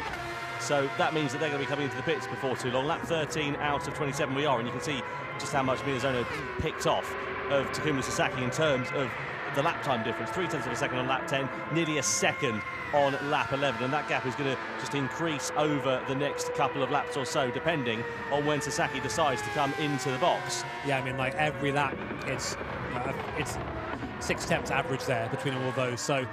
So that means that they're going to be coming into the pits before too long. Lap 13 out of 27 we are, and you can see just how much Miyazono picked off of Takuma Sasaki in terms of the lap time difference. 0.3 of a second on lap 10, nearly a second on lap 11, and that gap is going to just increase over the next couple of laps or so, depending on when Sasaki decides to come into the box. Yeah, I mean, like every lap, it's 6 average there between all of those. So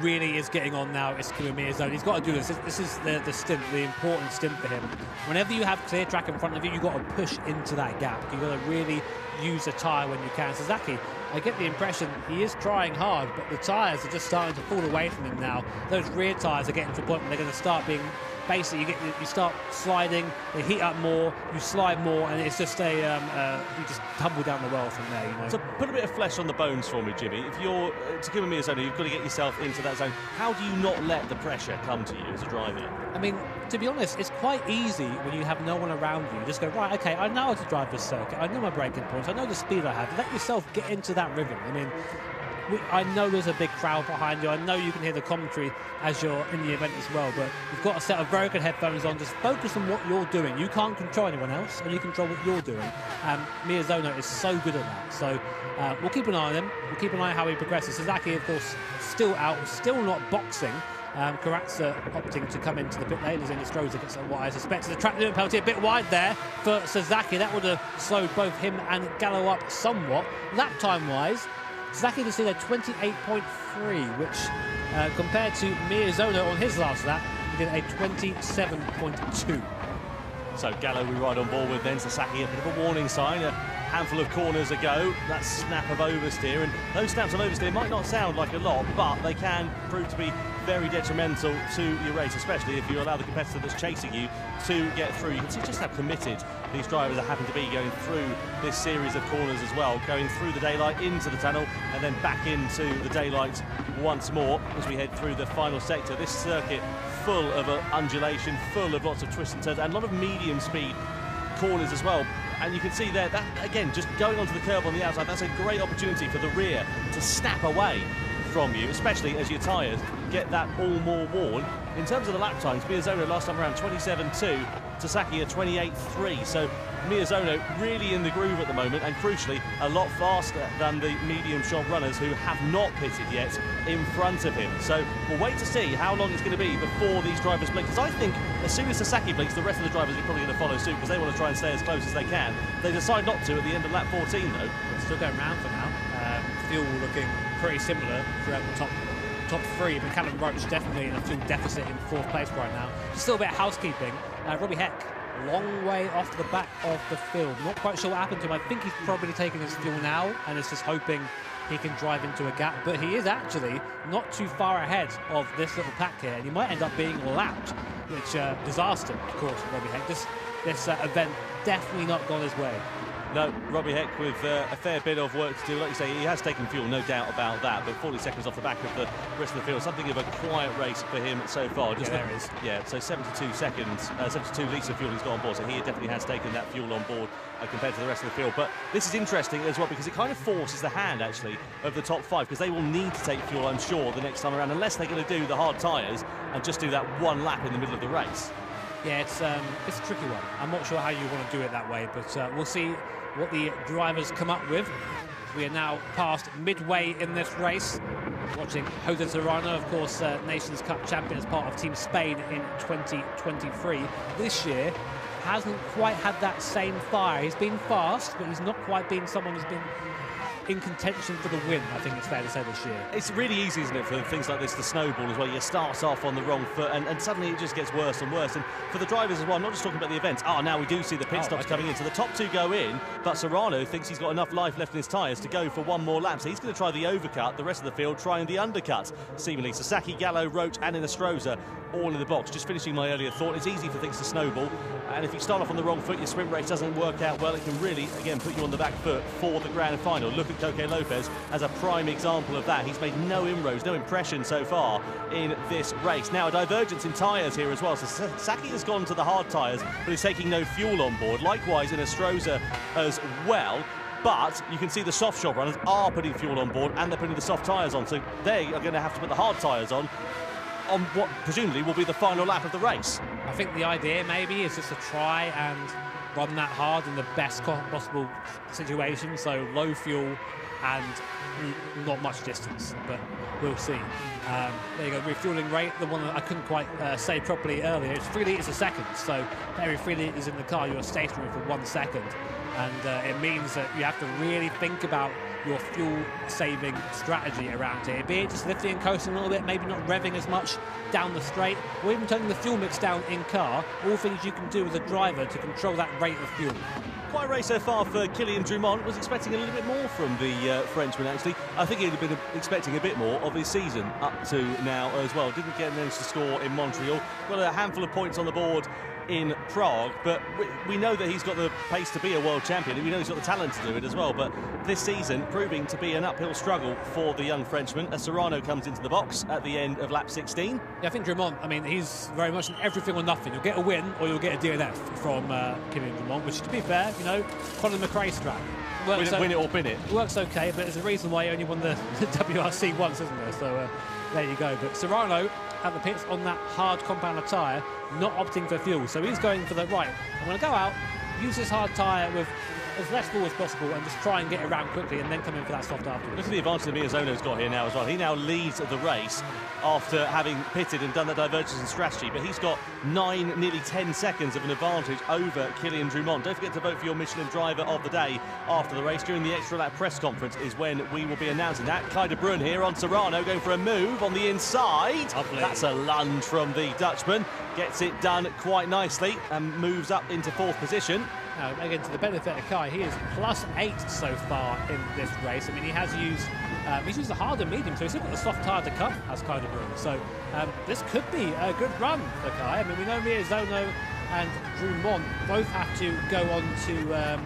really is getting on now. It's Takuma Miyazono. He's got to do this. This is the stint, the important stint for him. Whenever you have clear track in front of you, you've got to push into that gap. You've got to really use a tyre when you can. Sasaki, I get the impression he is trying hard, but the tyres are just starting to fall away from him now. Those rear tyres are getting to a point where they're going to start being, basically you start sliding, they heat up more, you slide more, and it's just you just tumble down the well from there, you know. So put a bit of flesh on the bones for me, Jimmy. If you're Takuma Miyazono, you've got to get yourself into that zone. How do you not let the pressure come to you as a driver? I mean, to be honest, it's quite easy when you have no one around you. Just go, right, okay, I know how to drive this circuit, I know my braking points, I know the speed I have. Let yourself get into that rhythm. I mean, I know there's a big crowd behind you. I know you can hear the commentary as you're in the event as well, but you've got a set of very good headphones on. Just focus on what you're doing. You can't control anyone else, and you control what you're doing. Miyazono is so good at that. So we'll keep an eye on him. We'll keep an eye on how he progresses. Sasaki, of course, still out, still not boxing. Karatsa opting to come into the pit lane as Inestrosa gets what I suspect is a track limit penalty a bit wide there for Sasaki. That would have slowed both him and Gallo up somewhat. Lap time-wise, Sasaki can see there 28.3, which compared to Miyazono on his last lap, he did a 27.2. So Gallo we ride on board with, then Sasaki a bit of a warning sign. A handful of corners ago, that snap of oversteer, and those snaps of oversteer might not sound like a lot, but they can prove to be very detrimental to your race, especially if you allow the competitor that's chasing you to get through. You can see just how committed these drivers are having to be going through this series of corners as well, going through the daylight into the tunnel and then back into the daylight once more as we head through the final sector. This circuit full of undulation, full of lots of twists and turns, and a lot of medium speed corners as well. And you can see there, that again, just going onto the curb on the outside, that's a great opportunity for the rear to snap away from you, especially as your tyres get that all more worn. In terms of the lap times, Miyazono last time around 27.2, Sasaki a 28.3, so Miyazono really in the groove at the moment, and crucially a lot faster than the medium shot runners who have not pitted yet in front of him. So we'll wait to see how long it's going to be before these drivers blink, because I think as soon as Sasaki blinks, the rest of the drivers are probably going to follow suit because they want to try and stay as close as they can. They decide not to at the end of lap 14 though. It's still going round for now. Fuel looking pretty similar throughout the top three, but Callum Roach definitely in a fuel deficit in fourth place right now. Still a bit of housekeeping. Robbie Heck, long way off the back of the field. Not quite sure what happened to him. I think he's probably taking his fuel now and is just hoping he can drive into a gap, but he is actually not too far ahead of this little pack here, and he might end up being lapped, which disaster, of course, for Robbie Heck. This event definitely not gone his way. No, Robbie Heck with a fair bit of work to do. Like you say, he has taken fuel, no doubt about that, but 40 seconds off the back of the rest of the field. Something of a quiet race for him so far. Just there is. Yeah, so 72 seconds, 72 litres of fuel he's got on board, so he definitely has taken that fuel on board compared to the rest of the field. But this is interesting as well because it kind of forces the hand, actually, of the top five, because they will need to take fuel, I'm sure, the next time around, unless they're going to do the hard tyres and just do that one lap in the middle of the race. Yeah, it's a tricky one. I'm not sure how you want to do it that way, but we'll see what the drivers come up with. We are now past midway in this race. Watching Jose Serrano, of course, Nations Cup champion as part of Team Spain in 2023. This year hasn't quite had that same fire. He's been fast, but he's not quite been someone who's been in contention for the win, I think it's fair to say, this year. It's really easy, isn't it, for things like this to snowball as well. You start off on the wrong foot and suddenly it just gets worse and worse. And for the drivers as well, I'm not just talking about the events. Now we do see the pit stops coming in. So the top two go in, but Serrano thinks he's got enough life left in his tyres to go for one more lap. So he's going to try the overcut, the rest of the field trying the undercut. Seemingly Sasaki, Gallo, Roach and Inestrosa all in the box. Just finishing my earlier thought, it's easy for things to snowball. And if you start off on the wrong foot, your sprint race doesn't work out well. It can really, again, put you on the back foot for the grand final. Look at Coque López as a prime example of that. He's made no inroads, no impression so far in this race. Now, a divergence in tyres here as well. So Sasaki has gone to the hard tyres, but he's taking no fuel on board. Likewise, Inestrosa as well. But you can see the soft shop runners are putting fuel on board and they're putting the soft tyres on. So they are going to have to put the hard tyres on what presumably will be the final lap of the race. I think the idea maybe is just to try and run that hard in the best possible situation, so low fuel and not much distance, but we'll see. There you go, refueling rate, the one that I couldn't quite say properly earlier, it's 3 litres a second, so every 3 litres in the car you're stationary for 1 second. and it means that you have to really think about your fuel-saving strategy around here, be it just lifting and coasting a little bit, maybe not revving as much down the straight, or even turning the fuel mix down in car, all things you can do as a driver to control that rate of fuel. Quite a race so far for Kylian Drumont. Was expecting a little bit more from the Frenchman, actually. I think he'd have been expecting a bit more of his season up to now as well. Didn't get managed to score in Montreal. Got a handful of points on the board in Prague, but we know that he's got the pace to be a world champion, and we know he's got the talent to do it as well. But this season proving to be an uphill struggle for the young Frenchman as Serrano comes into the box at the end of lap 16. Yeah, I think Drumont, I mean, he's very much an everything or nothing. You'll get a win or you'll get a DNF from Kylian Drumont, which, to be fair, you know, Colin McRae strap. Win it or bin it. Works okay, but there's a reason why he only won the WRC once, isn't there? So there you go. But Serrano at the pits on that hard compound tyre, not opting for fuel. So he's going for the right. I'm going to go out, use this hard tyre with as less fuel as possible and just try and get around quickly and then come in for that soft afterwards. Look at the advantage that Miyazono's got here now as well. He now leads the race after having pitted and done that divergence and strategy, but he's got 9, nearly 10 seconds of an advantage over Kylian Drumont. Don't forget to vote for your Michelin driver of the day after the race. During the extra lap press conference is when we will be announcing that. Kaj de Bruin here on Serrano going for a move on the inside. Lovely. That's a lunge from the Dutchman. Gets it done quite nicely and moves up into 4th position. Now, again, to the benefit of Kai, he is +8 so far in this race. I mean, he has used he's used the hard and medium, so he's still got the soft tyre to come as Kaj de Bruin. So this could be a good run for Kai. I mean, we know Miyazono and Drumont both have to go on to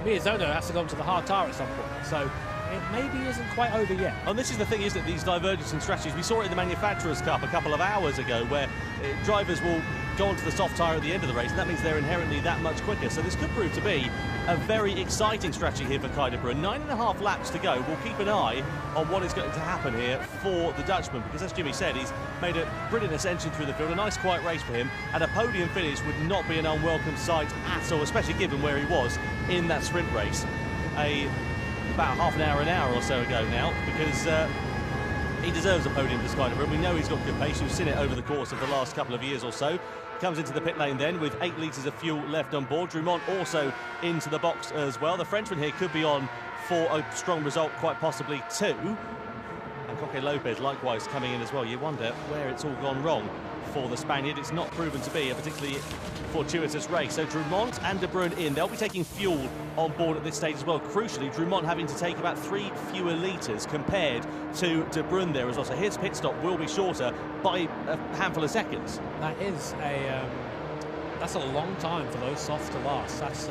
Miyazono has to go on to the hard tyre at some point. So it maybe isn't quite over yet. And this is the thing, isn't it? These divergence and strategies. We saw it in the Manufacturers' Cup a couple of hours ago, where drivers will go onto the soft tyre at the end of the race, and that means they're inherently that much quicker. So this could prove to be a very exciting strategy here for Kaj de Bruin. 9.5 laps to go. We'll keep an eye on what is going to happen here for the Dutchman, because as Jimmy said, he's made a brilliant ascension through the field, a nice quiet race for him, and a podium finish would not be an unwelcome sight at all, especially given where he was in that sprint race about half an hour or so ago now, because he deserves a podium for Kaj de Bruin. We know he's got good pace. You've seen it over the course of the last couple of years or so. Comes into the pit lane then with 8 litres of fuel left on board. Drumont also into the box as well. The Frenchman here could be on for a strong result, quite possibly too. And Coque López likewise coming in as well. You wonder where it's all gone wrong for the Spaniard. It's not proven to be a particularly fortuitous race. So Drumont and de Bruin in. They'll be taking fuel on board at this stage as well. Crucially, Drumont having to take about 3 fewer litres compared to de Bruin there as well. So his pit stop will be shorter by a handful of seconds. That is that's a long time for those softs to last. That's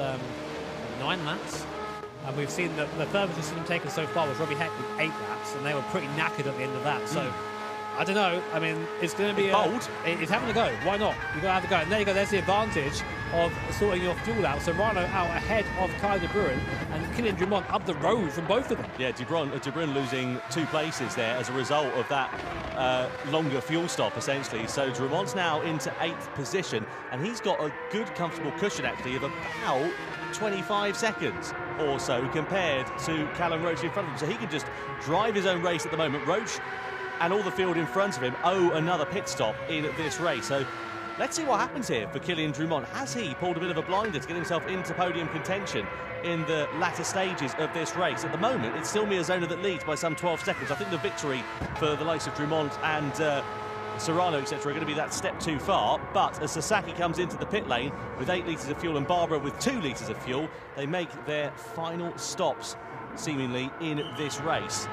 9 laps. And we've seen that the furthest we've seen them taken so far was Robbie Heck with 8 laps, and they were pretty knackered at the end of that. So I don't know. I mean, it's going to be bold. It's having a go. Why not? You've got to have a go. And there you go. There's the advantage of sorting your fuel out. So Serrano out ahead of Kaj de Bruin, and Kylian Drumont up the road from both of them. Yeah, de Bruin losing 2 places there as a result of that longer fuel stop, essentially. So Drumont's now into 8th position, and he's got a good, comfortable cushion, actually, of about 25 seconds or so compared to Callum Roach in front of him. So he can just drive his own race at the moment. Roach and all the field in front of him owe another pit stop in this race. So let's see what happens here for Kylian Drumont. Has he pulled a bit of a blinder to get himself into podium contention in the latter stages of this race? At the moment, it's still Miyazono that leads by some 12 seconds. I think the victory for the likes of Drumont and Serrano, etc., are going to be that step too far. But as Sasaki comes into the pit lane with 8 litres of fuel and Barbara with 2 litres of fuel, they make their final stops, seemingly, in this race.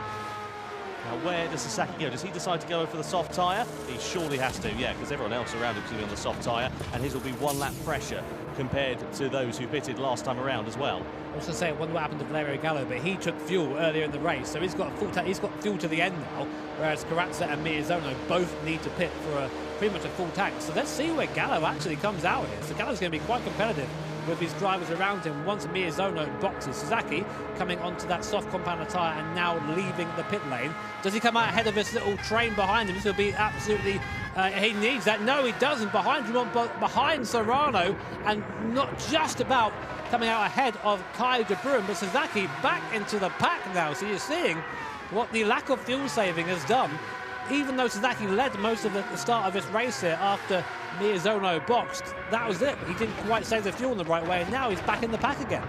Now, where does Sasaki go? Does he decide to go for the soft tyre? He surely has to, yeah, because everyone else around him is going to be on the soft tyre, and his will be 1 lap fresher compared to those who pitted last time around as well. I was going to say, I wonder what happened to Valerio Gallo, but he took fuel earlier in the race, so he's got fuel to the end now, whereas Carrazza and Miyazono both need to pit for pretty much a full tank. So let's see where Gallo actually comes out here. So Gallo's going to be quite competitive with his drivers around him once Miyazono boxes. Sasaki coming onto that soft compounder tyre and now leaving the pit lane. Does he come out ahead of this little train behind him? This will be absolutely... he needs that. No, he doesn't. Behind Drumont, but behind Serrano, and not just about coming out ahead of Kaj de Bruin, but Sasaki back into the pack now. So you're seeing what the lack of fuel saving has done even though Sasaki led most of the start of this race here after Miyazono boxed, that was it. He didn't quite save the fuel in the right way, and now he's back in the pack again.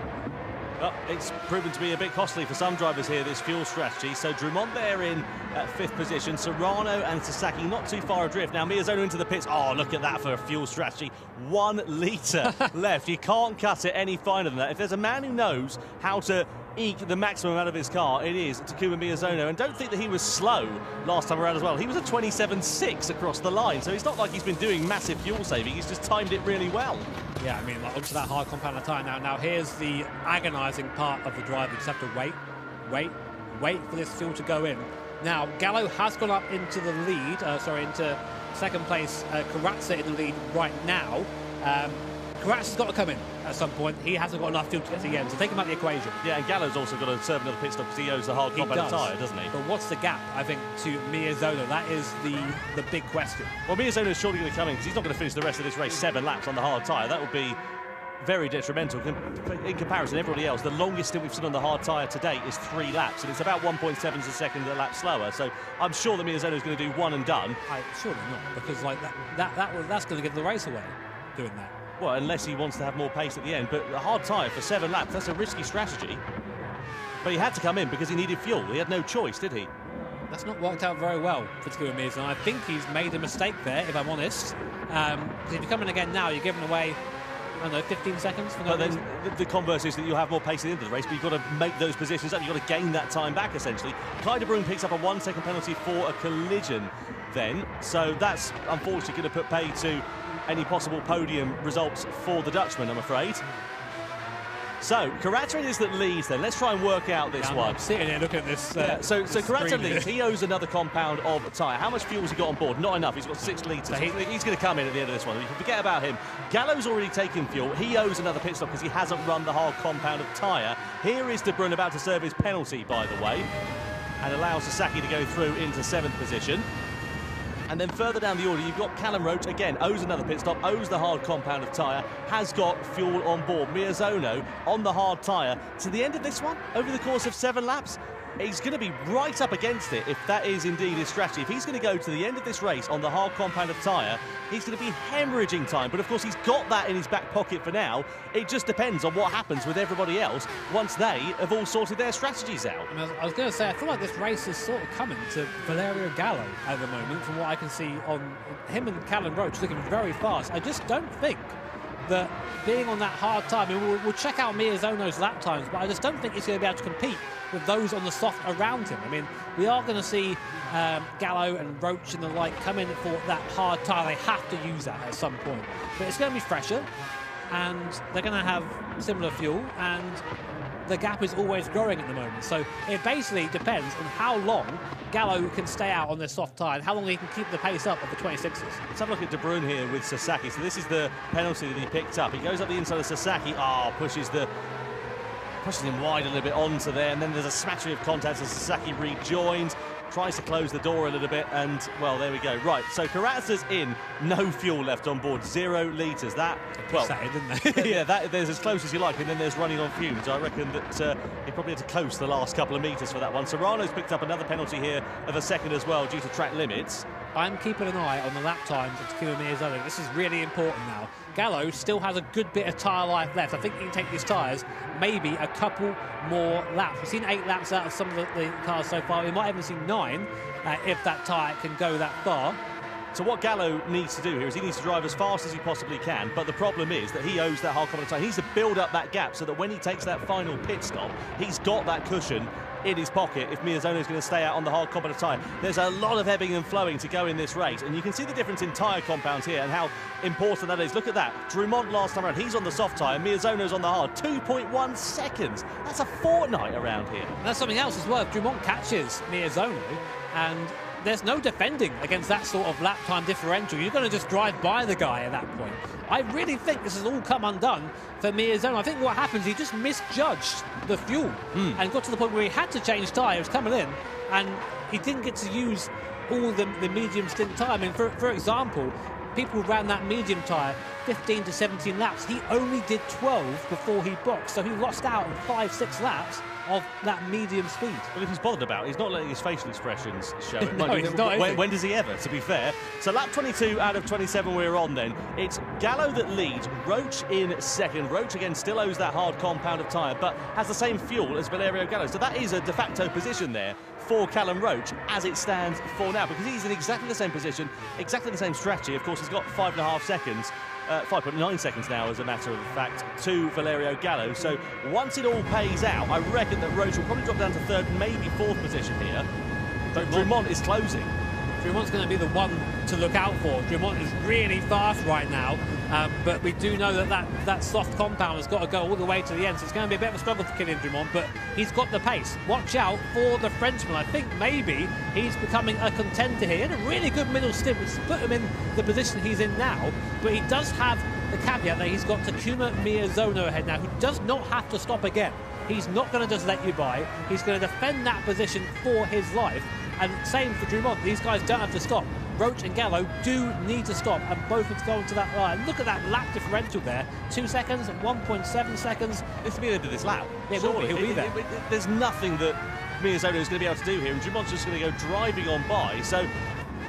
Well, it's proven to be a bit costly for some drivers here, this fuel strategy. So Drumont there in 5th position. Serrano and Sasaki not too far adrift. Now Miyazono into the pits. Oh, look at that for a fuel strategy. 1 litre left. You can't cut it any finer than that. If there's a man who knows how to eke the maximum out of his car, it is Takuma Miyazono. And don't think that he was slow last time around as well. He was a 27.6 across the line, so it's not like he's been doing massive fuel saving. He's just timed it really well. Yeah, I mean, like, onto that hard compound of tyre now. Now here's the agonising part of the drive. You just have to wait for this fuel to go in. Now Gallo has gone up into the lead, into 2nd place. Karatsa in the lead right now. Karatsa's got to come in at some point. He hasn't got enough fuel to get to the end, so take him out of the equation. Yeah, and Gallo's also got to serve another pit stop because he owes the hard compound tyre, doesn't he? But what's the gap, I think, to Miyazono? That is the big question. Well, Miyazono's surely going to come in because he's not going to finish the rest of this race 7 laps on the hard tyre. That would be very detrimental in comparison to everybody else. The longest stint we've seen on the hard tyre to date is 3 laps, and it's about 1.7 a second a lap slower. So I'm sure that Miyazono's going to do one and done. Surely not, because like that's going to give the race away doing that. Well, unless he wants to have more pace at the end. But a hard tyre for 7 laps, that's a risky strategy. But he had to come in because he needed fuel. He had no choice, did he? That's not worked out very well for Takuma Miyazono. I think he's made a mistake there, if I'm honest. Because if you come in again now, you're giving away, I don't know, 15 seconds. But then the converse is that you'll have more pace at the end of the race, but you've got to make those positions up. You've got to gain that time back, essentially. Kaj de Bruin picks up a 1-second penalty for a collision then. So that's unfortunately going to put pay to any possible podium results for the Dutchman, I'm afraid. So, Karatsa is that leads then. Let's try and work out this one. I'm sitting here looking at this. So Karatsa leads. He owes another compound of tyre. How much fuel has he got on board? Not enough. He's got 6 litres. So he's going to come in at the end of this one. You can forget about him. Gallo's already taken fuel. He owes another pit stop because he hasn't run the hard compound of tyre. Here is De Bruin about to serve his penalty, by the way, and allows Sasaki to go through into 7th position. And then further down the order, you've got Callum Roach, again, owes another pit stop, owes the hard compound of tyre, has got fuel on board. Miyazono on the hard tyre. To the end of this one, over the course of 7 laps, he's going to be right up against it if that is indeed his strategy. If he's going to go to the end of this race on the hard compound of tyre, he's going to be hemorrhaging time. But of course, he's got that in his back pocket for now. It just depends on what happens with everybody else once they have all sorted their strategies out. I was going to say, I feel like this race is sort of coming to Valerio Gallo at the moment, from what I can see on him and Callum Roach looking very fast. I just don't think that being on that hard time, I mean, we'll check out Miyazono's lap times, but I just don't think he's going to be able to compete with those on the soft around him. I mean, we are going to see Gallo and Roach and the like come in for that hard tyre. They have to use that at some point. But it's going to be fresher, and they're going to have similar fuel, and the gap is always growing at the moment. So it basically depends on how long Gallo can stay out on this soft tyre and how long he can keep the pace up of the 26s. Let's have a look at De Bruin here with Sasaki. So this is the penalty that he picked up. He goes up the inside of Sasaki. Pushes him wide a little bit onto there, and then there's a smattering of contact as Sasaki rejoins, tries to close the door a little bit, and, well, there we go. Right, so Karatsa's in, no fuel left on board, 0 litres. That, well, didn't they? yeah, there's as close as you like, and then there's running on fumes. I reckon that he probably had to coast the last couple of metres for that one. Serrano's picked up another penalty here of a second as well due to track limits. I'm keeping an eye on the lap times of Takuma Miyazono. This is really important now. Gallo still has a good bit of tyre life left. I think he can take these tyres maybe a couple more laps. We've seen 8 laps out of some of the cars so far. We might even see 9 if that tyre can go that far. So what Gallo needs to do here is he needs to drive as fast as he possibly can, but the problem is that he owes that hard compound tyre. He needs to build up that gap so that when he takes that final pit stop, he's got that cushion in his pocket if Miyazono is going to stay out on the hard compound tyre. There's a lot of ebbing and flowing to go in this race, and you can see the difference in tyre compounds here and how important that is. Look at that. Drumont last time around, he's on the soft tyre, Miyazono's on the hard. 2.1 seconds. That's a fortnight around here. And that's something else as well. If Drumont catches Miyazono, and there's no defending against that sort of lap time differential. You're going to just drive by the guy at that point. I really think this has all come undone for Miyazono. I think what happens, he just misjudged the fuel and got to the point where he had to change tyres coming in, and he didn't get to use all the medium stint tyre. I mean, for example, people ran that medium tyre 15 to 17 laps. He only did 12 before he boxed, so he lost out on 5-6 laps of that medium speed. Well, if he's bothered about it, he's not letting his facial expressions show it. No, he's not, when does he ever, to be fair? So lap 22 out of 27 we're on then. It's Gallo that leads, Roach in second. Roach again still owes that hard compound of tyre, but has the same fuel as Valerio Gallo. So that is a de facto position there for Callum Roach as it stands for now, because he's in exactly the same position, exactly the same strategy. Of course, he's got 5.5 seconds. 5.9 seconds now, as a matter of fact, to Valerio Gallo. So once it all pays out, I reckon that Roach will probably drop down to third, maybe fourth position here. But Drumont is closing. Drumont's going to be the one to look out for. Drumont is really fast right now, but we do know that soft compound has got to go all the way to the end, so it's going to be a bit of a struggle for Kylian Drumont, but he's got the pace. Watch out for the Frenchman. I think maybe he's becoming a contender here. He had a really good middle stint, which put him in the position he's in now, but he does have the caveat that he's got Takuma Miyazono ahead now, who does not have to stop again. He's not going to just let you by. He's going to defend that position for his life. And same for Drumont. These guys don't have to stop. Roach and Gallo do need to stop, and both need to go into that line. Look at that lap differential there. 2 seconds and 1.7 seconds. This will be the end of this lap. Yeah, he'll be there. There's nothing that Miyazono is going to be able to do here, and Drumont's just going to go driving on by. So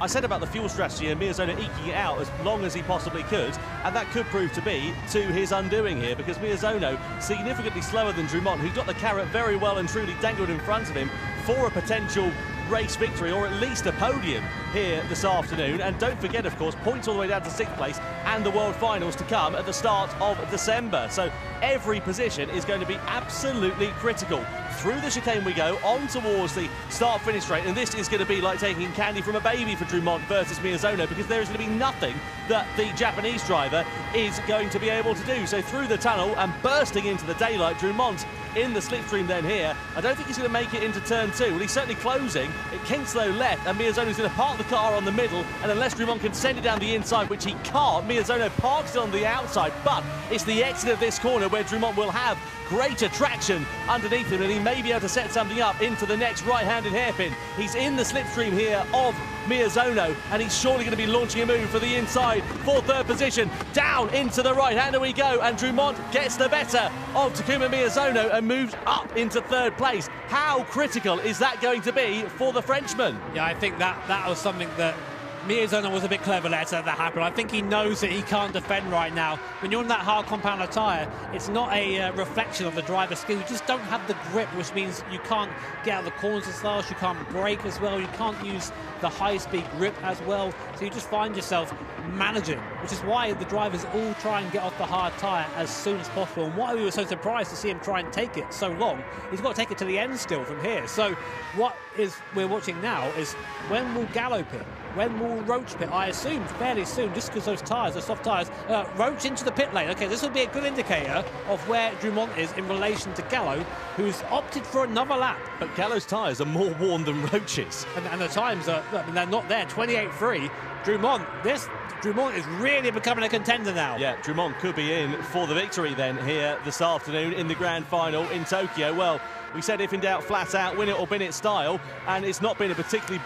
I said about the fuel strategy and Miyazono eking it out as long as he possibly could, and that could prove to be to his undoing here, because Miyazono significantly slower than Drumont, who got the carrot very well and truly dangled in front of him for a potential race victory, or at least a podium here this afternoon. And don't forget, of course, points all the way down to 6th place and the World Finals to come at the start of December. So every position is going to be absolutely critical. Through the chicane we go, on towards the start-finish straight, and this is going to be like taking candy from a baby for Drumont versus Miyazono, because there is going to be nothing that the Japanese driver is going to be able to do. So through the tunnel and bursting into the daylight, Drumont in the slipstream then here. I don't think he's going to make it into turn 2. Well, he's certainly closing. It kinks though left, and Miyazono's going to park the car on the middle, and unless Drumont can send it down the inside, which he can't, Miyazono parks it on the outside. But it's the exit of this corner where Drumont will have greater traction underneath him, and he may be able to set something up into the next right-handed hairpin. He's in the slipstream here of Miyazono, and he's surely going to be launching a move for the inside for third position. Down into the right-hander we go, and Drumont gets the better of Takuma Miyazono and moves up into third place. How critical is that going to be for the Frenchman? Yeah, I think that was something that Miyazono was a bit clever letting that happen. I think he knows that he can't defend right now. When you're on that hard compound of tyre, it's not a reflection of the driver's skill. You just don't have the grip, which means you can't get out of the corners as fast, you can't brake as well, you can't use the high-speed grip as well. So you just find yourself managing, which is why the drivers all try and get off the hard tyre as soon as possible. And why we were so surprised to see him try and take it so long, he's got to take it to the end still from here. So what we're watching now is, when will Gallo pit? When will Roach pit? I assume fairly soon, just because those tyres are soft tyres. Roach into the pit lane. Okay, this will be a good indicator of where Drumont is in relation to Gallo, who's opted for another lap. But Gallo's tyres are more worn than Roach's. And the times are, they're not there. 28.3. Drumont is really becoming a contender now. Yeah, Drumont could be in for the victory then here this afternoon in the grand final in Tokyo. Well, we said if in doubt, flat out, win it or bin it style, and it's not been a particularly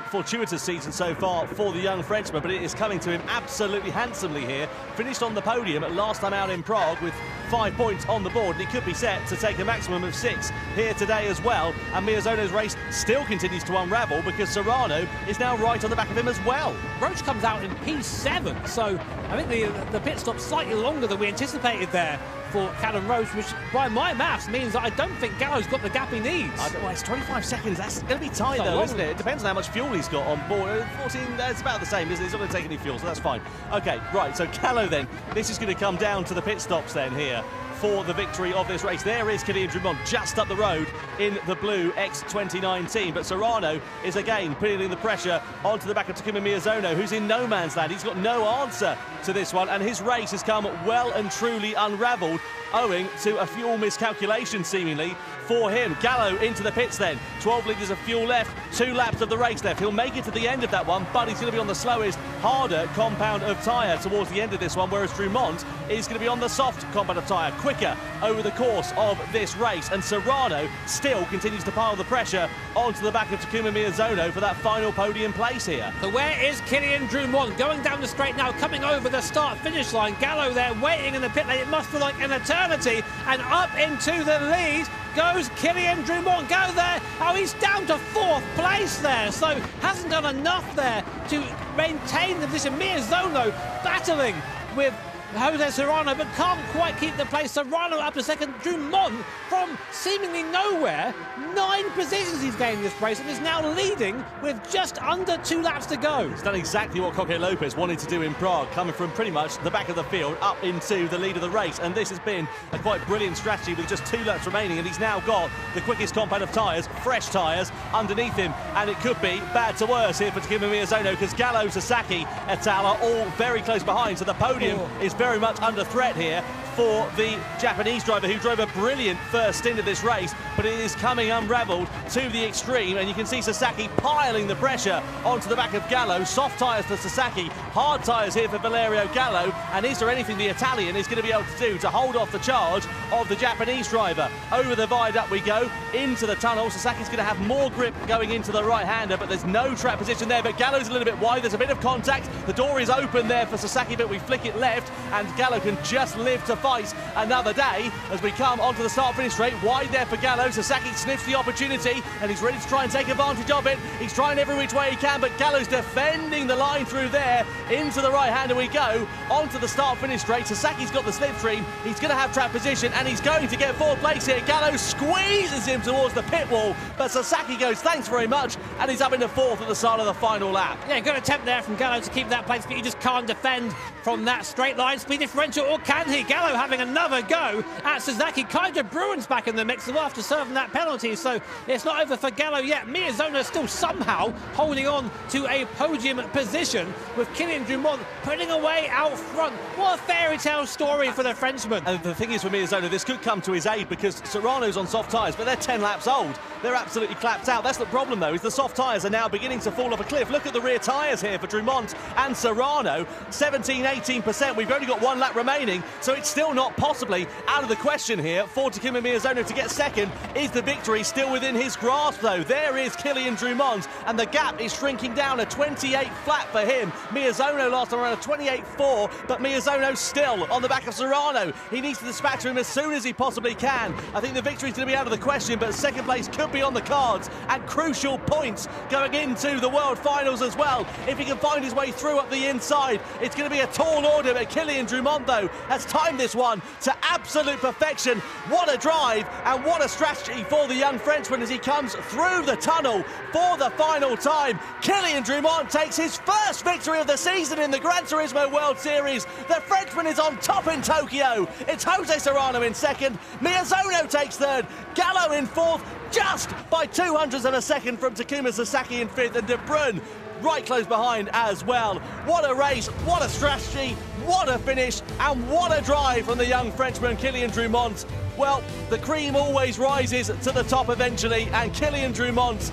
fortuitous season so far for the young Frenchman, but it is coming to him absolutely handsomely here. Finished on the podium at last time out in Prague with 5 points on the board, and he could be set to take a maximum of 6 here today as well. And Miyazono's race still continues to unravel, because Serrano is now right on the back of him as well. Roach comes out in P7, so I think the pit stop's slightly longer than we anticipated there for Callum Roach, which by my maths means that I don't think Gallo's got the gap he needs. Well, it's 25 seconds. That's going to be tight though, isn't it? It depends on how much fuel he's got on board. 14, it's about the same, isn't it? He's not going to take any fuel, so that's fine. Okay, right, so Gallo then. This is going to come down to the pit stops then here for the victory of this race. There is Kylian Drumont just up the road in the blue X2019, but Serrano is again putting the pressure onto the back of Takuma Miyazono, who's in no man's land. He's got no answer to this one, and his race has come well and truly unravelled owing to a fuel miscalculation seemingly for him. Gallo into the pits then. 12 litres of fuel left, 2 laps of the race left. He'll make it to the end of that one, but he's going to be on the slowest, harder compound of tyre towards the end of this one, whereas Drumont is going to be on the soft compound of tyre, quicker over the course of this race. And Serrano still continues to pile the pressure onto the back of Takuma Miyazono for that final podium place here. So where is Kylian Drumont? Going down the straight now, coming over the start-finish line. Gallo there waiting in the pit lane. It must feel like an eternity. And up into the lead goes Kylian Drumont. Go there. Oh, he's down to 4th place there. So hasn't done enough there to maintain the position. Miyazono battling with Jose Serrano, but can't quite keep the place. Serrano up to 2nd. Drumont from seemingly nowhere. 9 positions he's gained this race and is now leading with just under 2 laps to go. He's done exactly what Coque López wanted to do in Prague, coming from pretty much the back of the field up into the lead of the race. And this has been a quite brilliant strategy with just 2 laps remaining. And he's now got the quickest compound of tyres, fresh tyres, underneath him. And it could be bad to worse here for Takuma Miyazono, because Gallo, Sasaki, Etal are all very close behind. So the podium is very much under threat here for the Japanese driver, who drove a brilliant first stint of this race, but it is coming unravelled to the extreme, and you can see Sasaki piling the pressure onto the back of Gallo. Soft tyres for Sasaki, hard tyres here for Valerio Gallo, and is there anything the Italian is going to be able to do to hold off the charge of the Japanese driver? Over the viaduct we go, into the tunnel. Sasaki's going to have more grip going into the right-hander, but there's no track position there, but Gallo's a little bit wide. There's a bit of contact. The door is open there for Sasaki, but we flick it left, and Gallo can just live to fight another day as we come onto the start-finish straight. Wide there for Gallo. Sasaki sniffs the opportunity and he's ready to try and take advantage of it. He's trying every which way he can, but Gallo's defending the line through there. Into the right-hander we go, onto the start-finish straight. Sasaki's got the slipstream. He's going to have track position and he's going to get 4th place here. Gallo squeezes him towards the pit wall, but Sasaki goes, thanks very much, and he's up into 4th at the start of the final lap. Yeah, good attempt there from Gallo to keep that place, but he just can't defend from that straight line speed differential, or can he? Gallo having another go at Sasaki. Kaj de Bruin's back in the mix after serving that penalty, so it's not over for Gallo yet. Miyazono still somehow holding on to a podium position, with Kylian Drumont putting away out front. What a fairy tale story for the Frenchman. And the thing is for Miyazono, this could come to his aid, because Serrano's on soft tyres, but they're 10 laps old. They're absolutely clapped out. That's the problem, though, is the soft tyres are now beginning to fall off a cliff. Look at the rear tyres here for Drumont and Serrano, 17-18%. We've only got 1 lap remaining, so it's still not possibly out of the question here for Takuma Miyazono to get 2nd. Is the victory still within his grasp, though? There is Kylian Drumont, and the gap is shrinking down. A 28 flat for him. Miyazono last time around a 28.4, but Miyazono still on the back of Serrano. He needs to dispatch him as soon as he possibly can. I think the victory is going to be out of the question, but 2nd place could be on the cards, and crucial points going into the World Finals as well. If he can find his way through up the inside, it's going to be a tall order, but Kylian Drumont, though, has timed this one to absolute perfection. What a drive and what a strategy for the young Frenchman as he comes through the tunnel for the final time. Kylian Drumont takes his first victory of the season in the Gran Turismo World Series. The Frenchman is on top in Tokyo. It's Jose Serrano in 2nd. Miyazono takes 3rd. Gallo in 4th, just by 0.02 of a second from Takuma Sasaki in 5th, and De Bruin right close behind as well. What a race, what a strategy, what a finish, and what a drive from the young Frenchman Kylian Drumont. Well, the cream always rises to the top eventually, and Kylian Drumont,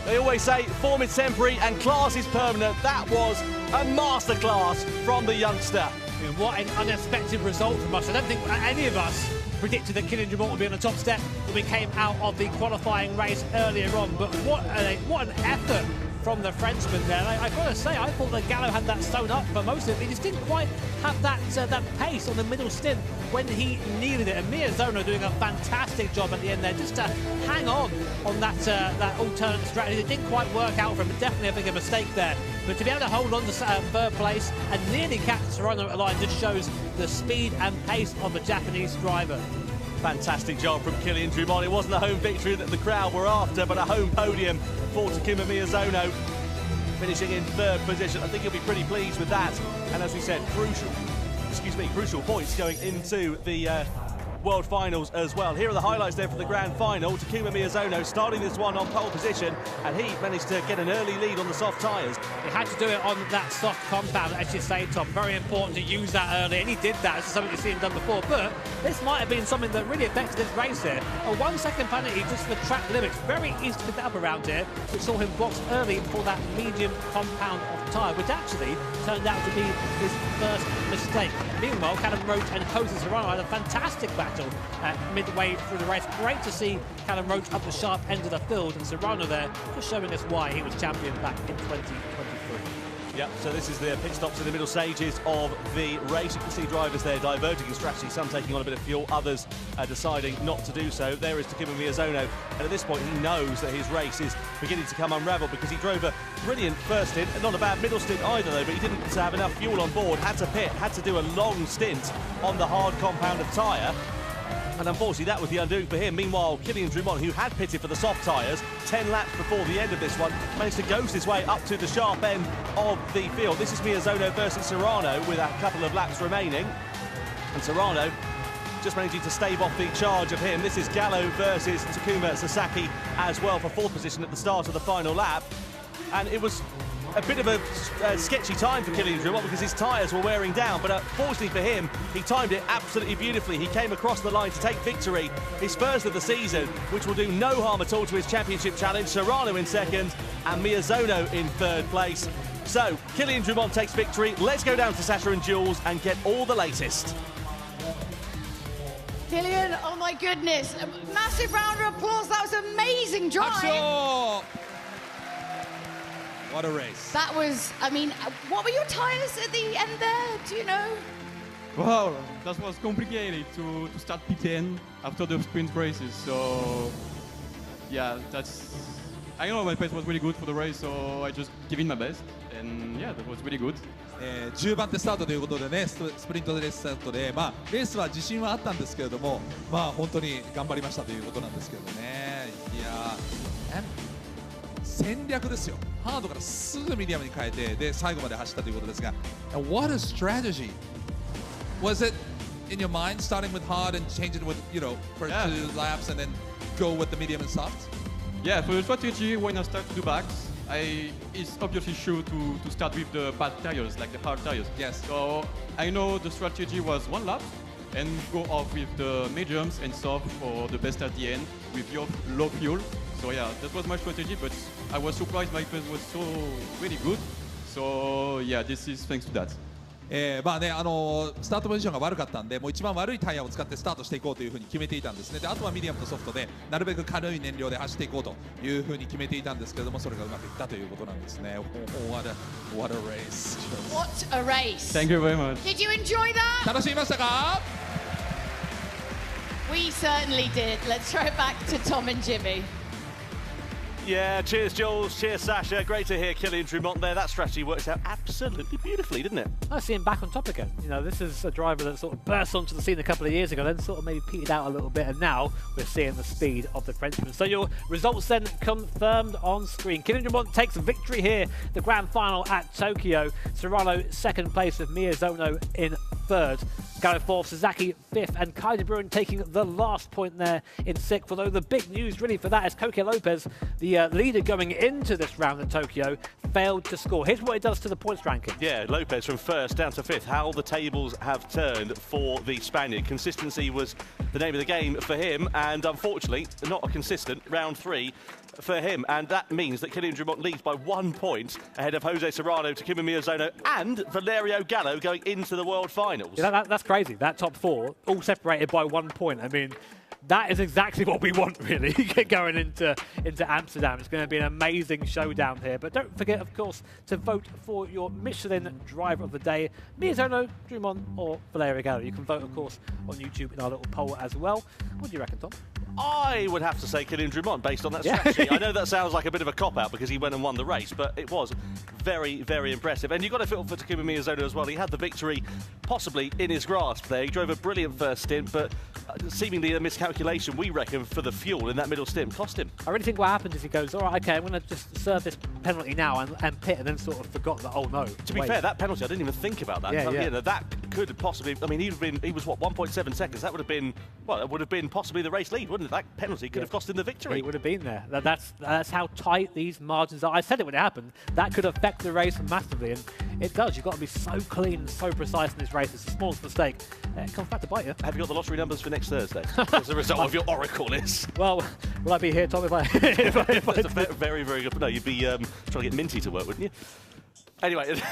they always say form is temporary and class is permanent. That was a masterclass from the youngster. And what an unexpected result from us. I don't think any of us predicted that Kylian Drumont would be on the top step when we came out of the qualifying race earlier on, but what an effort from the Frenchman there. I've got to say, I thought that Gallo had that sewn up for most of it. He just didn't quite have that pace on the middle stint when he needed it. And Miyazono doing a fantastic job at the end there, just to hang on that alternate strategy. It didn't quite work out for him. Definitely a big mistake there. But to be able to hold on to 3rd place and nearly catch Serrano at the line just shows the speed and pace of the Japanese driver. Fantastic job from Kylian Drumont. It wasn't a home victory that the crowd were after, but a home podium for Takuma Miyazono, finishing in 3rd position. I think he'll be pretty pleased with that. And as we said, crucial points going into the World Finals as well. Here are the highlights there for the Grand Final. Takuma Miyazono starting this one on pole position, and he managed to get an early lead on the soft tyres. He had to do it on that soft compound, as you say, Tom. Very important to use that early, and he did that. This is something you've seen him done before, but this might have been something that really affected this race here. A 1 second penalty just for track limits. Very easy to pick that up around here, which saw him box early for that medium compound of tyre, which actually turned out to be his first mistake. Meanwhile, Callum Roach and Jose Serrano had a fantastic battle midway through the race. Great to see Callum Roach up the sharp end of the field, and Serrano there just showing us why he was champion back in 2023. Yep, so this is the pit stops in the middle stages of the race. You can see drivers there diverging in strategy, some taking on a bit of fuel, others deciding not to do so. There is Takuma Miyazono, and at this point he knows that his race is beginning to come unraveled because he drove a brilliant first stint, not a bad middle stint either though, but he didn't have enough fuel on board, had to pit, had to do a long stint on the hard compounded tyre. And unfortunately, that was the undoing for him. Meanwhile, Kylian Drumont, who had pitted for the soft tyres, 10 laps before the end of this one, managed to ghost his way up to the sharp end of the field. This is Miyazono versus Serrano with a couple of laps remaining. And Serrano just managing to stave off the charge of him. This is Gallo versus Takuma Sasaki as well for fourth position at the start of the final lap. And it was a bit of a sketchy time for Kylian Drumont because his tyres were wearing down, but fortunately for him, he timed it absolutely beautifully. He came across the line to take victory, his first of the season, which will do no harm at all to his championship challenge. Serrano in second and Miyazono in third place. So, Kylian Drumont takes victory. Let's go down to Sasha and Jules and get all the latest. Kylian, oh my goodness, a massive round of applause. That was an amazing drive. What a race. That was, I mean, what were your tyres at the end there? Do you know? Well, that was complicated to start P10 after the sprint races. So, yeah, I know my pace was really good for the race, so I just gave in my best. And yeah, that was really good. 10番手スタートということでね、スプリントレーススタートで、レースは自信はあったんですけれども、本当に頑張りましたということなんですけどね。いや戦略ですよ。ハードからすぐミディアムに変えて、で最後まで走ったということですが、What a strategy! Was it in your mind starting with hard and changing with for 2 laps and then go with the medium and soft? Yeah, for the strategy, when I start to do backs, it's obviously sure to start with the bad tires, like the hard tires. Yes. So I know the strategy was 1 lap and go off with the mediums and soft for the best at the end with your low fuel. So yeah, that was my strategy, but I was surprised my pace was so really good. So yeah, this is thanks to that. スタートポジションが悪かったんで、もう一番悪いタイヤを使ってスタートしていこうというふうに決めていたんですね。であとはミディアムとソフトでなるべく軽い燃料で走っていこうというふうに決めていたんですけれども、それがうまくいったということなんですね。What a race! What a race! Thank you very much. Did you enjoy that? 楽しみましたか? We certainly did. Let's throw it back to Tom and Jimmy. Yeah, cheers Jules, cheers Sasha. Great to hear Kylian Drumont there. That strategy works out absolutely beautifully, didn't it? I see him back on top again. You know, this is a driver that sort of burst onto the scene a couple of years ago, then sort of maybe petered out a little bit, and now we're seeing the speed of the Frenchman. So your results then confirmed on screen. Kylian Drumont takes victory here, the grand final at Tokyo. Serrano second place with Miyazono in third. Gallo fourth, Sasaki fifth, and Kaj de Bruin taking the last point there in sixth. Although the big news really for that is Coque López, the leader going into this round at Tokyo, failed to score. Here's what it does to the points ranking. Yeah, López from first down to fifth. How the tables have turned for the Spaniard. Consistency was the name of the game for him, and unfortunately, not a consistent round 3 for him. And that means that Kylian Drumont leads by 1 point ahead of Jose Serrano, Takuma Miyazono, and Valerio Gallo going into the World Finals. Yeah, that's crazy. That top 4, all separated by 1 point. I mean, that is exactly what we want, really, going into Amsterdam. It's going to be an amazing showdown here. But don't forget, of course, to vote for your Michelin driver of the day, Miyazono, Drumont, or Valerio Gallo. You can vote, of course, on YouTube in our little poll as well. What do you reckon, Tom? I would have to say Kylian Drumont based on that strategy. I know that sounds like a bit of a cop-out because he went and won the race, but it was very, very impressive. And you've got to feel for Takuma Miyazono as well. He had the victory possibly in his grasp there. He drove a brilliant first stint, but seemingly a miscalculation, we reckon, for the fuel in that middle stint cost him. I really think what happened is he goes, all right, okay, I'm going to just serve this penalty now and pit, and then sort of forgot that, oh no. To be fair, that penalty, I didn't even think about that. Yeah. You know, that could have possibly, I mean, he was what, 1.7 seconds? That would have been, well, it would have been possibly the race lead, wouldn't it? That penalty could have cost him the victory. He would have been there. That's how tight these margins are. I said it when it happened. That could affect the race massively, and it does. You've got to be so clean and so precise in this race. It's the smallest mistake. It comes back to bite you. Have you got the lottery numbers for next Thursday as a result of your Oracle list? Well, will I be here, Tom, if I... That's a very, very good... No, you'd be trying to get Minty to work, wouldn't you? Anyway, yeah,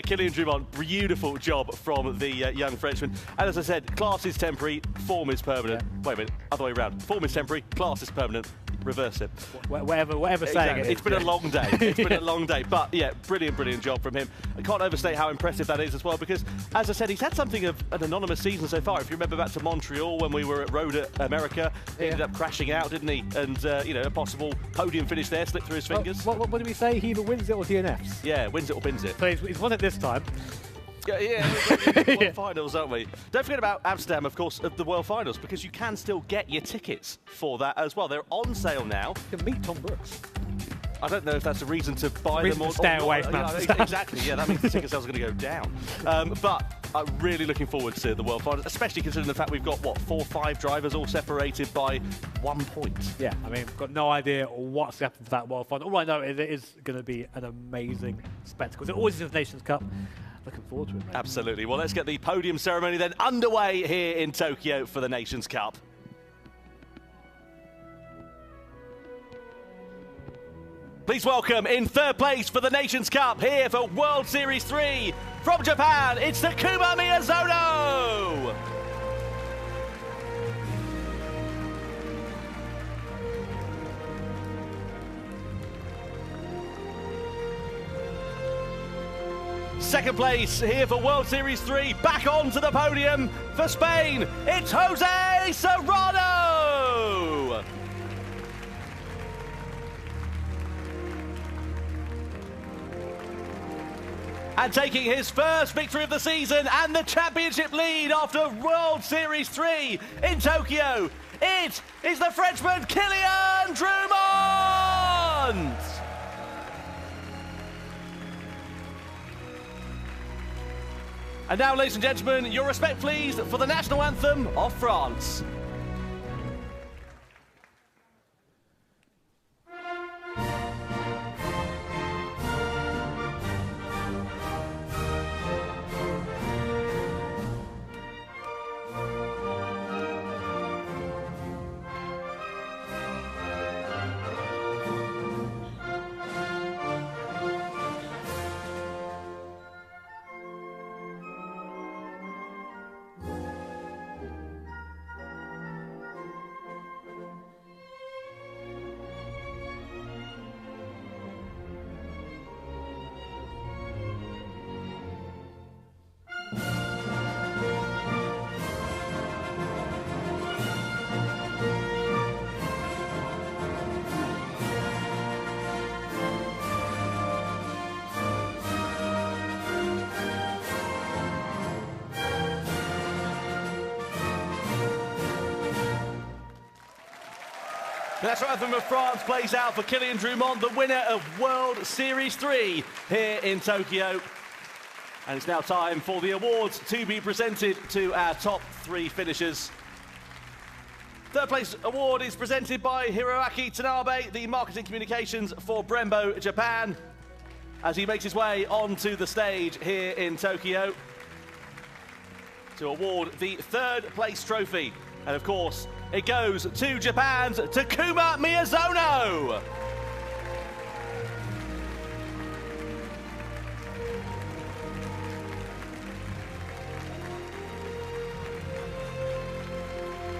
Kylian Drumont, beautiful job from the young Frenchman. And as I said, class is temporary, form is permanent. Yeah. Wait a minute, other way around. Form is temporary, class is permanent. reverse it. Whatever saying it is. It's been a long day. It's been a long day. But yeah, brilliant job from him. I can't overstate how impressive that is as well, because as I said, he's had something of an anonymous season so far. If you remember back to Montreal when we were at Road America, he ended up crashing out, didn't he? And you know, a possible podium finish there slipped through his fingers. What did we say? He either wins it or DNFs. Yeah, wins it or bins it. So he's won it this time. Yeah, World Finals, aren't we? Don't forget about Amsterdam, of course, of the World Finals, because you can still get your tickets for that as well. They're on sale now. You can meet Tom Brooks. I don't know if that's a reason to buy them or stay away from Amsterdam. Exactly, yeah, that means the ticket sales are going to go down. But I'm really looking forward to the World Finals, especially considering the fact we've got, what, 4 or 5 drivers all separated by 1 point. Yeah, I mean, I've got no idea what's happened for that World Final. All I know is it is going to be an amazing spectacle. It always is the Nations Cup. Looking forward to it, mate. Absolutely. Well, let's get the podium ceremony then underway here in Tokyo for the Nations Cup. Please welcome in 3rd place for the Nations Cup here for World Series 3 from Japan, it's Takuma Miyazono! Second place here for World Series 3, back onto the podium for Spain, it's Jose Serrano! And taking his first victory of the season and the championship lead after World Series 3 in Tokyo, it is the Frenchman Kylian Drumont! And now, ladies and gentlemen, your respect please for the national anthem of France. The national anthem of France plays out for Kylian Drumont, the winner of World Series 3 here in Tokyo. And it's now time for the awards to be presented to our top 3 finishers. Third place award is presented by Hiroaki Tanabe, the marketing communications for Brembo Japan, as he makes his way onto the stage here in Tokyo to award the 3rd place trophy. And of course, it goes to Japan's Takuma Miyazono.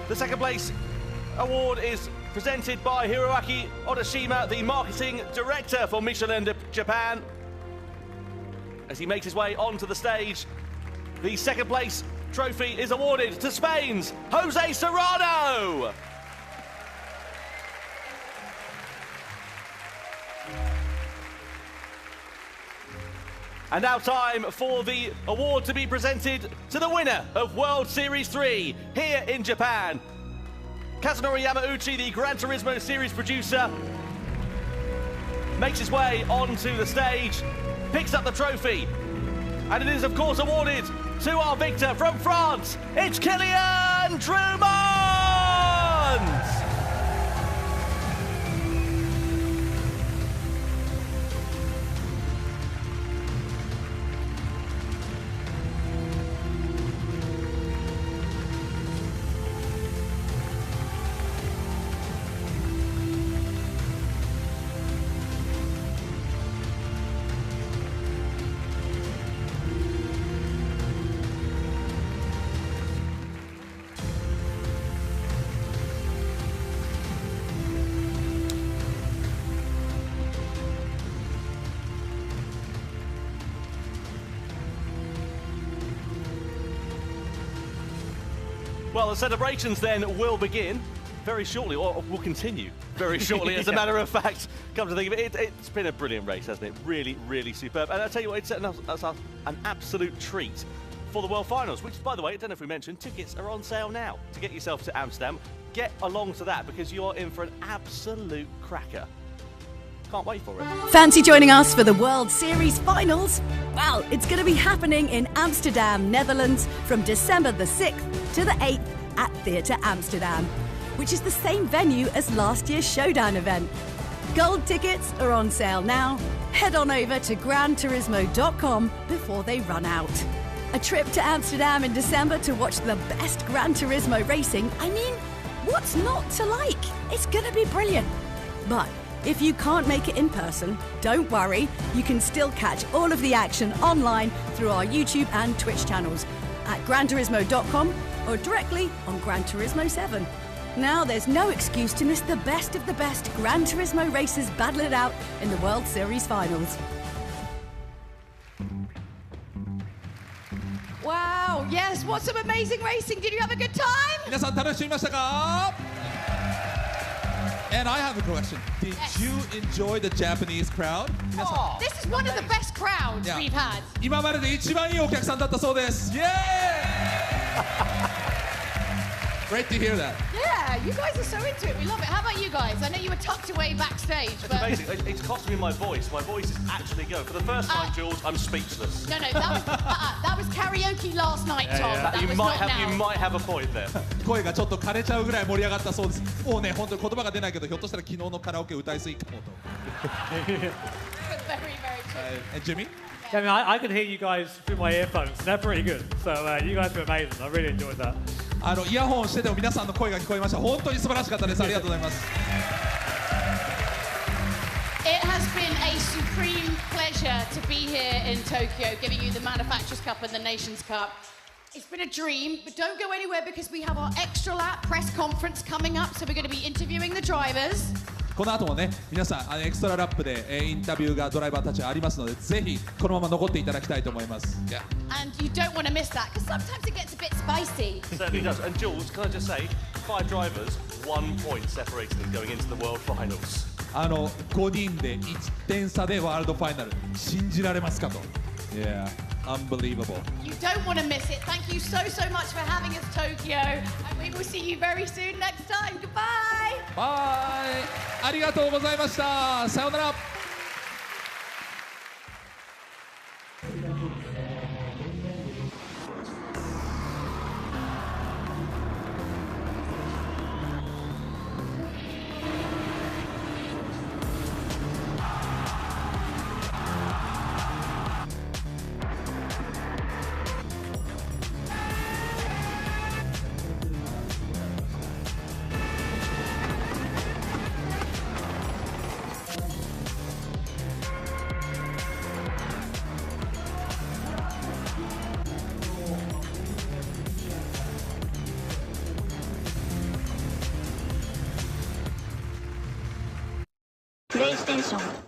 The 2nd place award is presented by Hiroaki Odashima, the marketing director for Michelin Japan, as he makes his way onto the stage. The 2nd place trophy is awarded to Spain's Jose Serrano. And now time for the award to be presented to the winner of World Series 3 here in Japan. Kazunori Yamauchi, the Gran Turismo series producer, makes his way onto the stage, picks up the trophy, and it is of course awarded to our victor from France, it's Kylian Drumont! Well, the celebrations then will begin very shortly, or will continue very shortly, as a matter of fact. Come to think of it, it's been a brilliant race, hasn't it? Really, really superb. And I'll tell you what, it's an absolute treat for the World Finals, which, by the way, I don't know if we mentioned, tickets are on sale now to get yourself to Amsterdam. Get along to that, because you're in for an absolute cracker. Can't wait for it. Fancy joining us for the World Series Finals? Well, it's going to be happening in Amsterdam, Netherlands from December the 6th to the 8th at Theatre Amsterdam, which is the same venue as last year's Showdown event. Gold tickets are on sale now. Head on over to GranTurismo.com before they run out. A trip to Amsterdam in December to watch the best Gran Turismo racing. I mean, what's not to like? It's going to be brilliant. But if you can't make it in person, don't worry. You can still catch all of the action online through our YouTube and Twitch channels at GranTurismo.com or directly on Gran Turismo 7. Now there's no excuse to miss the best of the best Gran Turismo racers battle it out in the World Series Finals. Wow, yes, what some amazing racing. Did you have a good time? 皆さん楽しみましたか? And I have a question. Did you enjoy the Japanese crowd? 皆さん This is one of the best crowds Yeah. we've had. 今までで一番いいお客さんだったそうです。イエーイ Great to hear that. Yeah, you guys are so into it. We love it. How about you guys? I know you were tucked away backstage, It's but... amazing. It's cost me my voice. My voice is actually going. For the first time, Jules, I'm speechless. No, that was karaoke last night, Tom. That You was might not have, now. you might have a point there. 声がちょっと枯れちゃうぐらい盛り上がったそうです。もうね、本当に言葉が出ないけど、ひょっとしたら昨日のカラオケ歌いすぎかもと。Very, very true. And Jimmy? Yeah, I mean, I could hear you guys through my earphones. They're pretty good. So you guys were amazing. I really enjoyed that. イヤホンしてても皆さんの声が聞こえました。本当に素晴らしかったです。ありがとうございます。It has been a supreme pleasure to be here in Tokyo, giving you the Manufacturers' Cup and the Nations Cup. It's been a dream, but don't go anywhere because we have our extra lap press conference coming up, so we're going to be interviewing the drivers. この後もね、皆さんエクストララップでインタビューがドライバーたちありますので、ぜひこのまま残っていただきたいと思います。Yeah. And you don't want to miss that because sometimes it gets a bit spicy. It certainly does. And Jules, can I just say, 5 drivers, 1 point separated them going into the World Finals. 5人で1点差でワールドファイナル、信じられますかと。Yeah, unbelievable. You don't want to miss it. Thank you so much for having us, Tokyo. And we will see you very soon next time. Goodbye. Bye. ありがとうございました。さようなら。プレイステーション。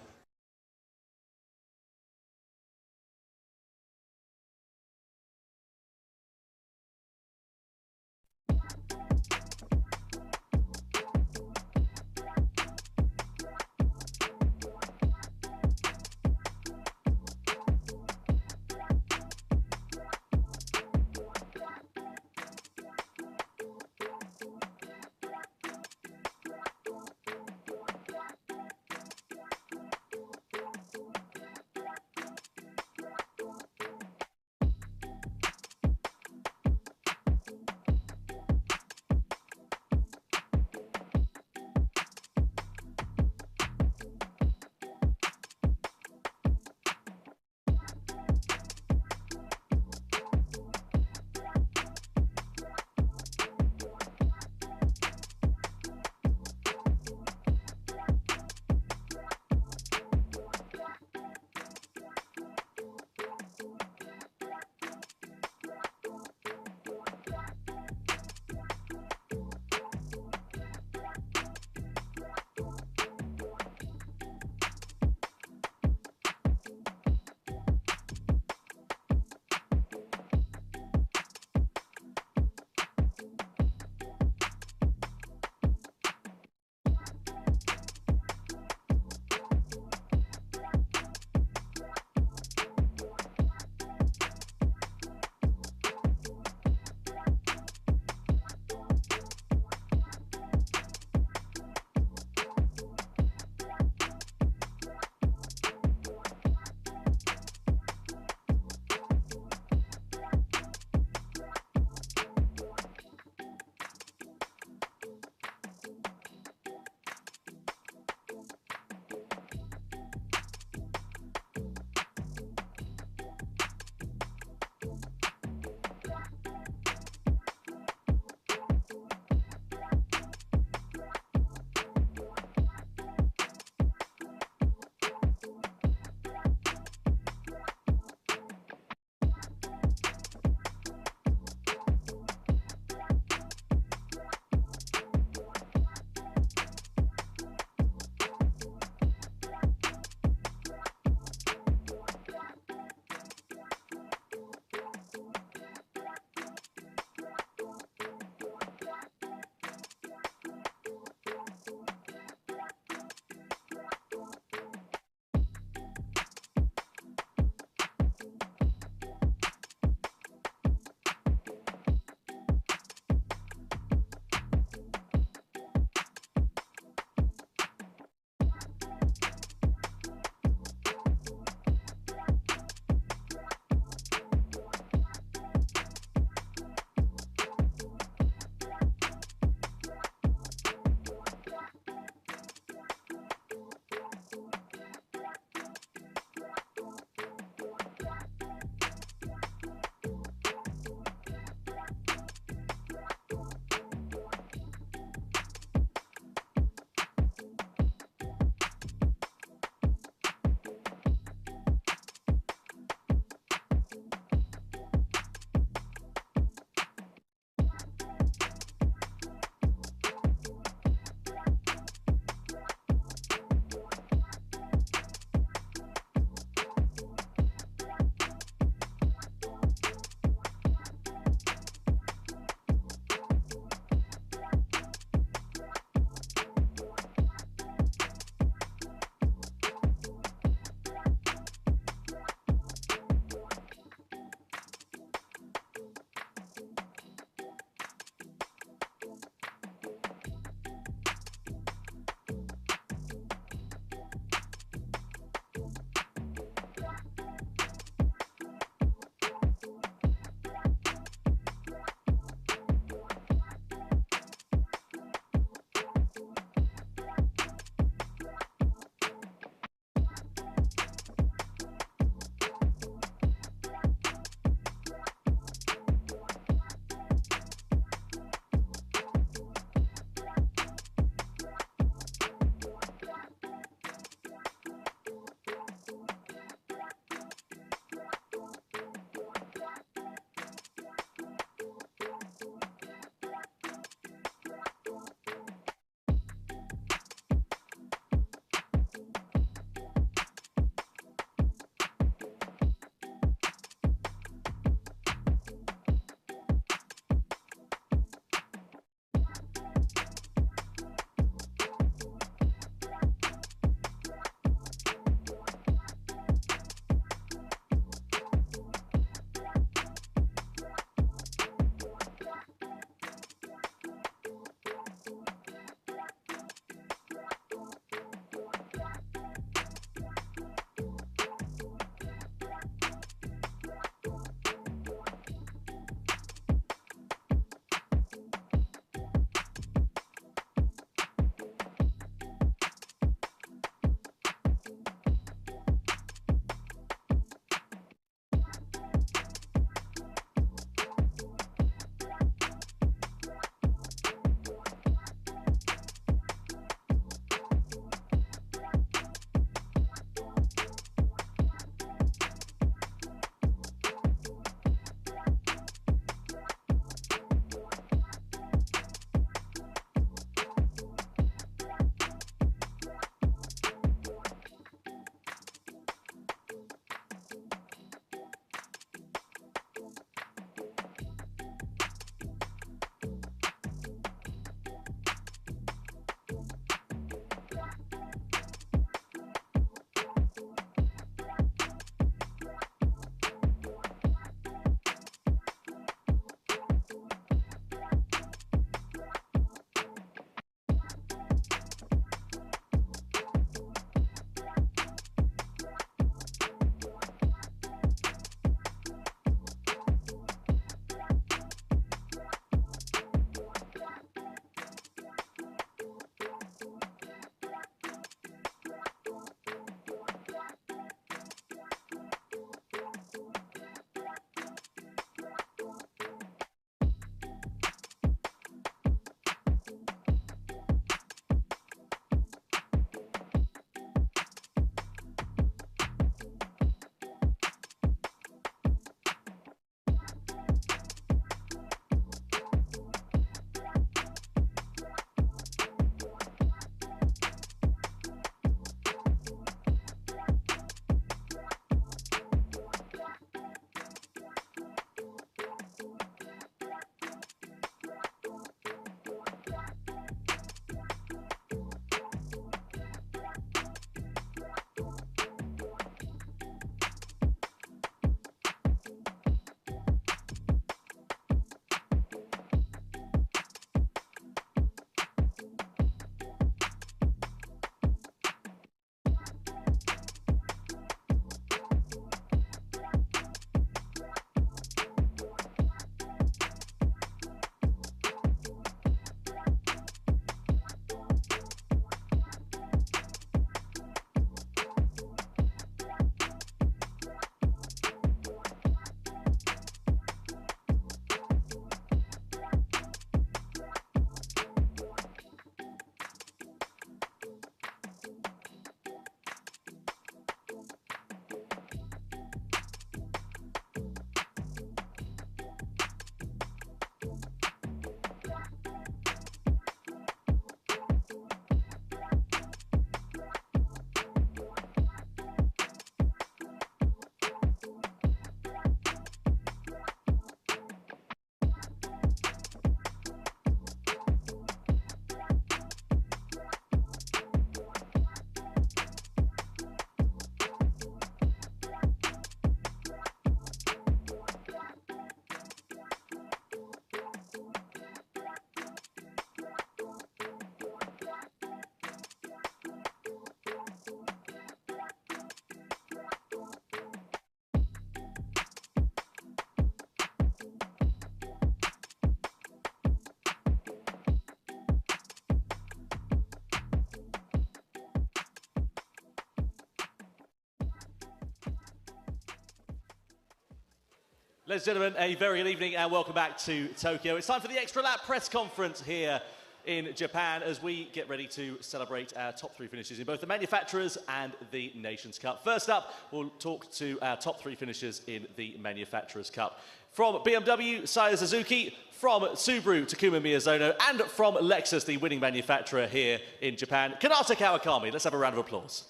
Ladies and gentlemen, a very good evening and welcome back to Tokyo. It's time for the Extra Lap press conference here in Japan as we get ready to celebrate our top 3 finishes in both the Manufacturers and the Nations Cup. First up, we'll talk to our top 3 finishers in the Manufacturers Cup. From BMW, Saya Suzuki, from Subaru, Takuma Miyazono, and from Lexus, the winning manufacturer here in Japan, Kanata Kawakami. Let's have a round of applause.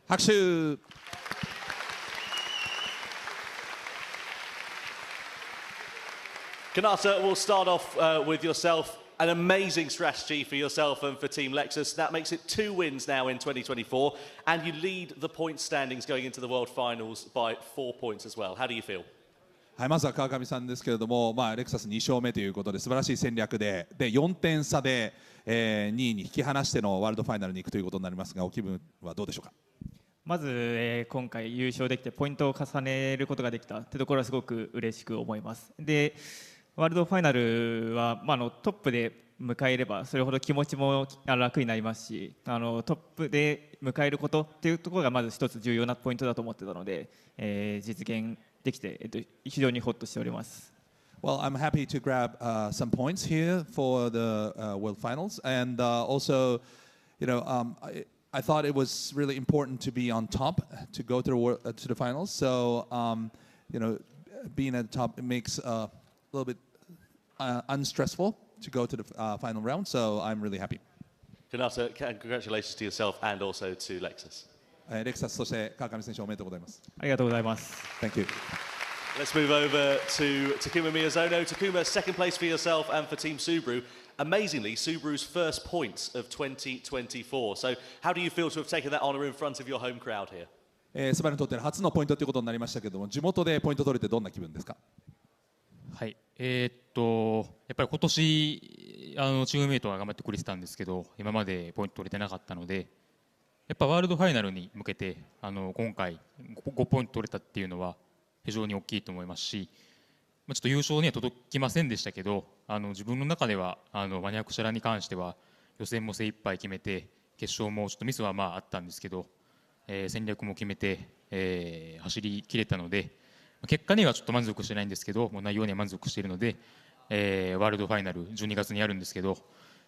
拍手 Kanata, we'll start off with yourself. An amazing strategy for yourself and for Team Lexus. That makes it 2 wins now in 2024, and you lead the point standings going into the World Finals by 4 points as well. How do you feel? はい、まずは川上さんですけれども、レクサス2勝目ということで素晴らしい戦略で4点差で、2位に引き離してのワールドファイナルに行くということになりますが、お気分はどうでしょうか。まず、今回優勝できてポイントを重ねることができたというところはすごく嬉しく思います。でワールドファイナルは、トップで迎えればそれほど気持ちも楽になりますし、トップで迎えることっていうところがまず一つ重要なポイントだと思ってたので、実現できて、非常にホッとしております。Well, I'm happy to grab some points here for the World Finals, and also, you know, I thought it was really important to be on top to go to the finals. So, you know, being at the top it makes a little bit unstressful to go to the final round. So I'm really happy. Kanata, congratulations to yourself and also to Lexus. レクサスそして川上選手おめでとうございます。ありがとうございます。Thank you. Let's move over to Takuma Miyazono. Takuma, second place for yourself and for Team Subaru. Amazingly, Subaru's first points of 2024. So how do you feel to have taken that honour in front of your home crowd here? スバルにとって初のポイントということになりましたけども、地元でポイント取れてどんな気分ですか。はい、やっぱり今年チームメイトが頑張ってくれてたんですけど、今までポイント取れてなかったので、やっぱワールドファイナルに向けて今回5ポイント取れたっていうのは非常に大きいと思いますし、ちょっと優勝には届きませんでしたけど、自分の中ではマニュアクチャラに関しては予選も精一杯決めて、決勝もちょっとミスはあったんですけど、戦略も決めて、走り切れたので、結果にはちょっと満足してないんですけど、もう内容には満足しているので、ワールドファイナル12月にあるんですけど、そ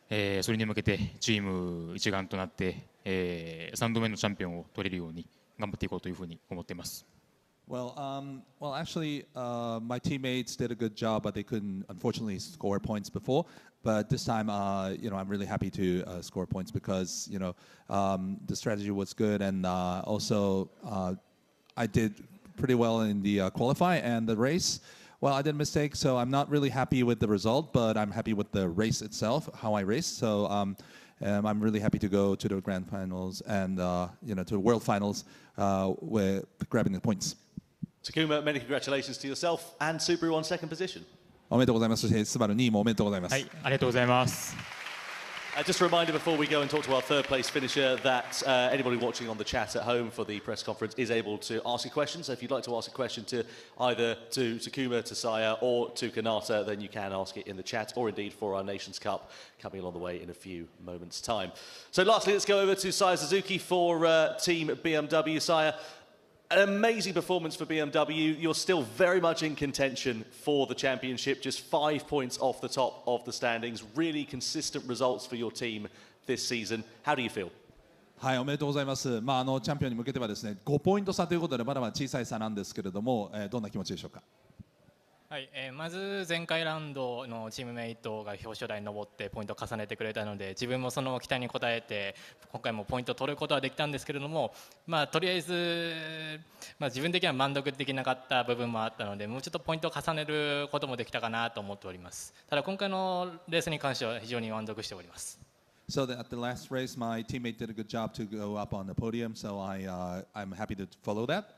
れに向けてチーム一丸となって、3度目のチャンピオンを取れるように頑張っていこうというふうに思っています。Well, actually, my teammates did a good job, but they couldn't, unfortunately, score points before. But this time, you know, I'm really happy to score points because, you know, the strategy was good, and also I did pretty well in the qualify and the race. Well, I did a mistake, so I'm not really happy with the result, but I'm happy with the race itself, how I raced. So I'm really happy to go to the Grand Finals and, you know, to the World Finals with grabbing the points. Takuma, many congratulations to yourself and Subaru on second position. おめでとうございます。そしてスバル2位もおめでとうございます。はい、ありがとうございます。Just a reminder before we go and talk to our third place finisher that anybody watching on the chat at home for the press conference is able to ask a question. So if you'd like to ask a question to either to Takuma, to Saya or to Kanata, then you can ask it in the chat or indeed for our Nations Cup coming along the way in a few moments' time. So lastly, let's go over to Saya Suzuki for Team BMW. Saya, an amazing performance for BMW. You're still very much in contention for the championship, just 5 points off the top of the standings. Really consistent results for your team this season. How do you feel? はい、おめでとうございます。チャンピオンに向けてはですね、5ポイント差ということでまだまだ小さい差なんですけれども、どんな気持ちでしょうか。はい、まず前回ラウンドのチームメイトが表彰台に上ってポイントを重ねてくれたので、自分もその期待に応えて今回もポイントを取ることはできたんですけれども、とりあえず、自分的には満足できなかった部分もあったので、もうちょっとポイントを重ねることもできたかなと思っております。ただ今回のレースに関しては非常に満足しております。So at the last race, my teammate did a good job to go up on the podium. So I'm happy to follow that.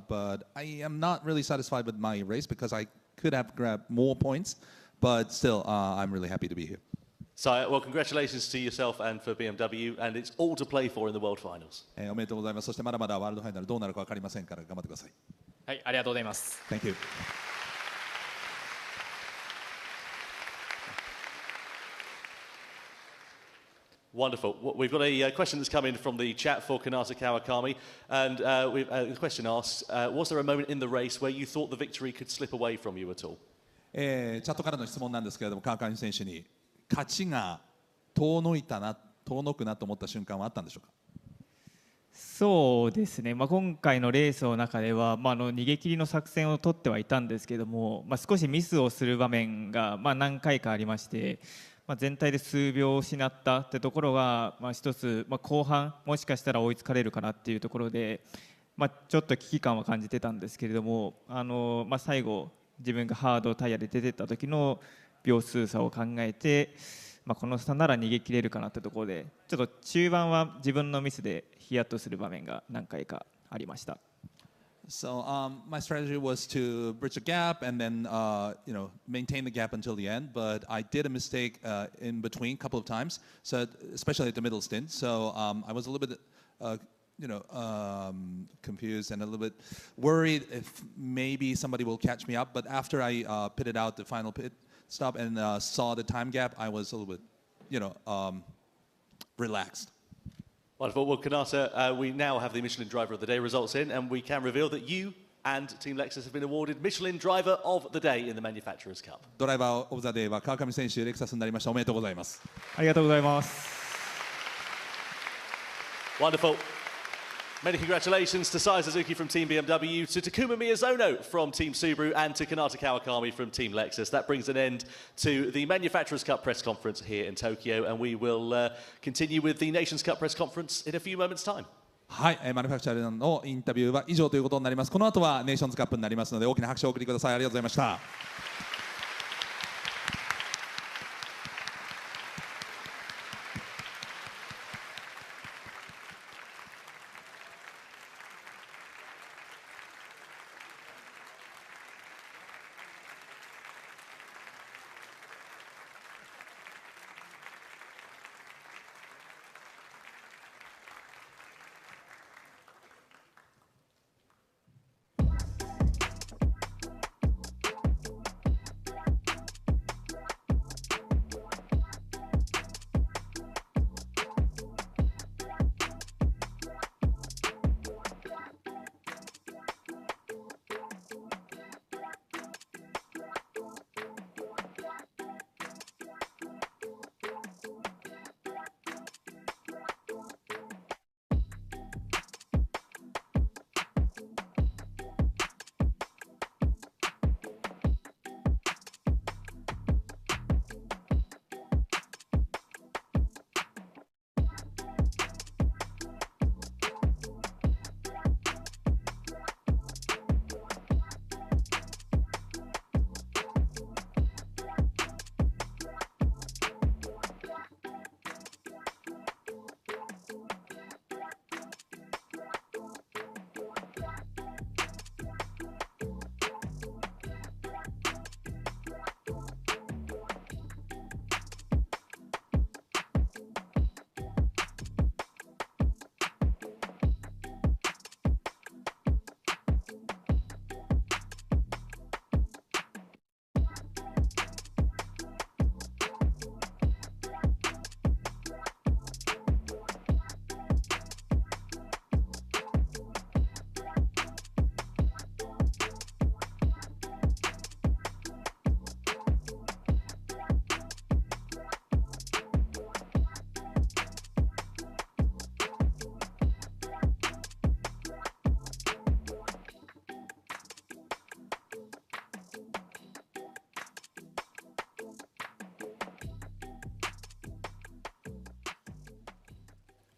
But I am not really satisfied with my race because I could have grabbed more points. But still, I'm really happy to be here. So, well, congratulations to yourself and for BMW, and it's all to play for in the World Finals. おめでとうございます。そしてまだまだワールドファイナルどうなるか分かりませんから頑張ってください。はい、ありがとうございます。Thank you. Wonderful. We've got a question that's come in from the chat for Kanata Kawakami, and the question asks, was there a moment in the race where you thought the victory could slip away from you at all? チャットからの質問なんですけれども、川上選手に勝ちが遠のくなと思った瞬間はあったんでしょうか。そうですね、今回のレースの中では、逃げ切りの作戦を取ってはいたんですけども、少しミスをする場面が、何回かありまして、全体で数秒を失ったってところが、一つ、後半もしかしたら追いつかれるかなっていうところで、ちょっと危機感は感じてたんですけれども、最後自分がハードタイヤで出てった時の秒数差を考えて、この差なら逃げ切れるかなってところで、ちょっと中盤は自分のミスでヒヤッとする場面が何回かありました。So my strategy was to bridge the gap and then maintain the gap until the end. But I did a mistake in between a couple of times, so especially at the middle stint. So I was a little bit confused and a little bit worried if maybe somebody will catch me up. But after I pitted out the final pit stop and saw the time gap, I was a little bit relaxed. Wonderful. Well, Kanata, we now have the Michelin Driver of the Day results in, and we can reveal that you and Team Lexus have been awarded Michelin Driver of the Day in the Manufacturers Cup. ドライバーオブザデーは川上選手、レクサスになりました。おめでとうございます。ありがとうございます。Wonderful. Many congratulations to Sai Suzuki from Team BMW, to Takuma Miyazono from Team Subaru, and to Kanata Kawakami from Team Lexus. That brings an end to the Manufacturers Cup press conference here in Tokyo, and we will continue with the Nations Cup press conference in a few moments' time. はい、マニュファクチャーのインタビューは以上ということになります。この後はネーションズカップになりますので、大きな拍手をお送りください。ありがとうございました。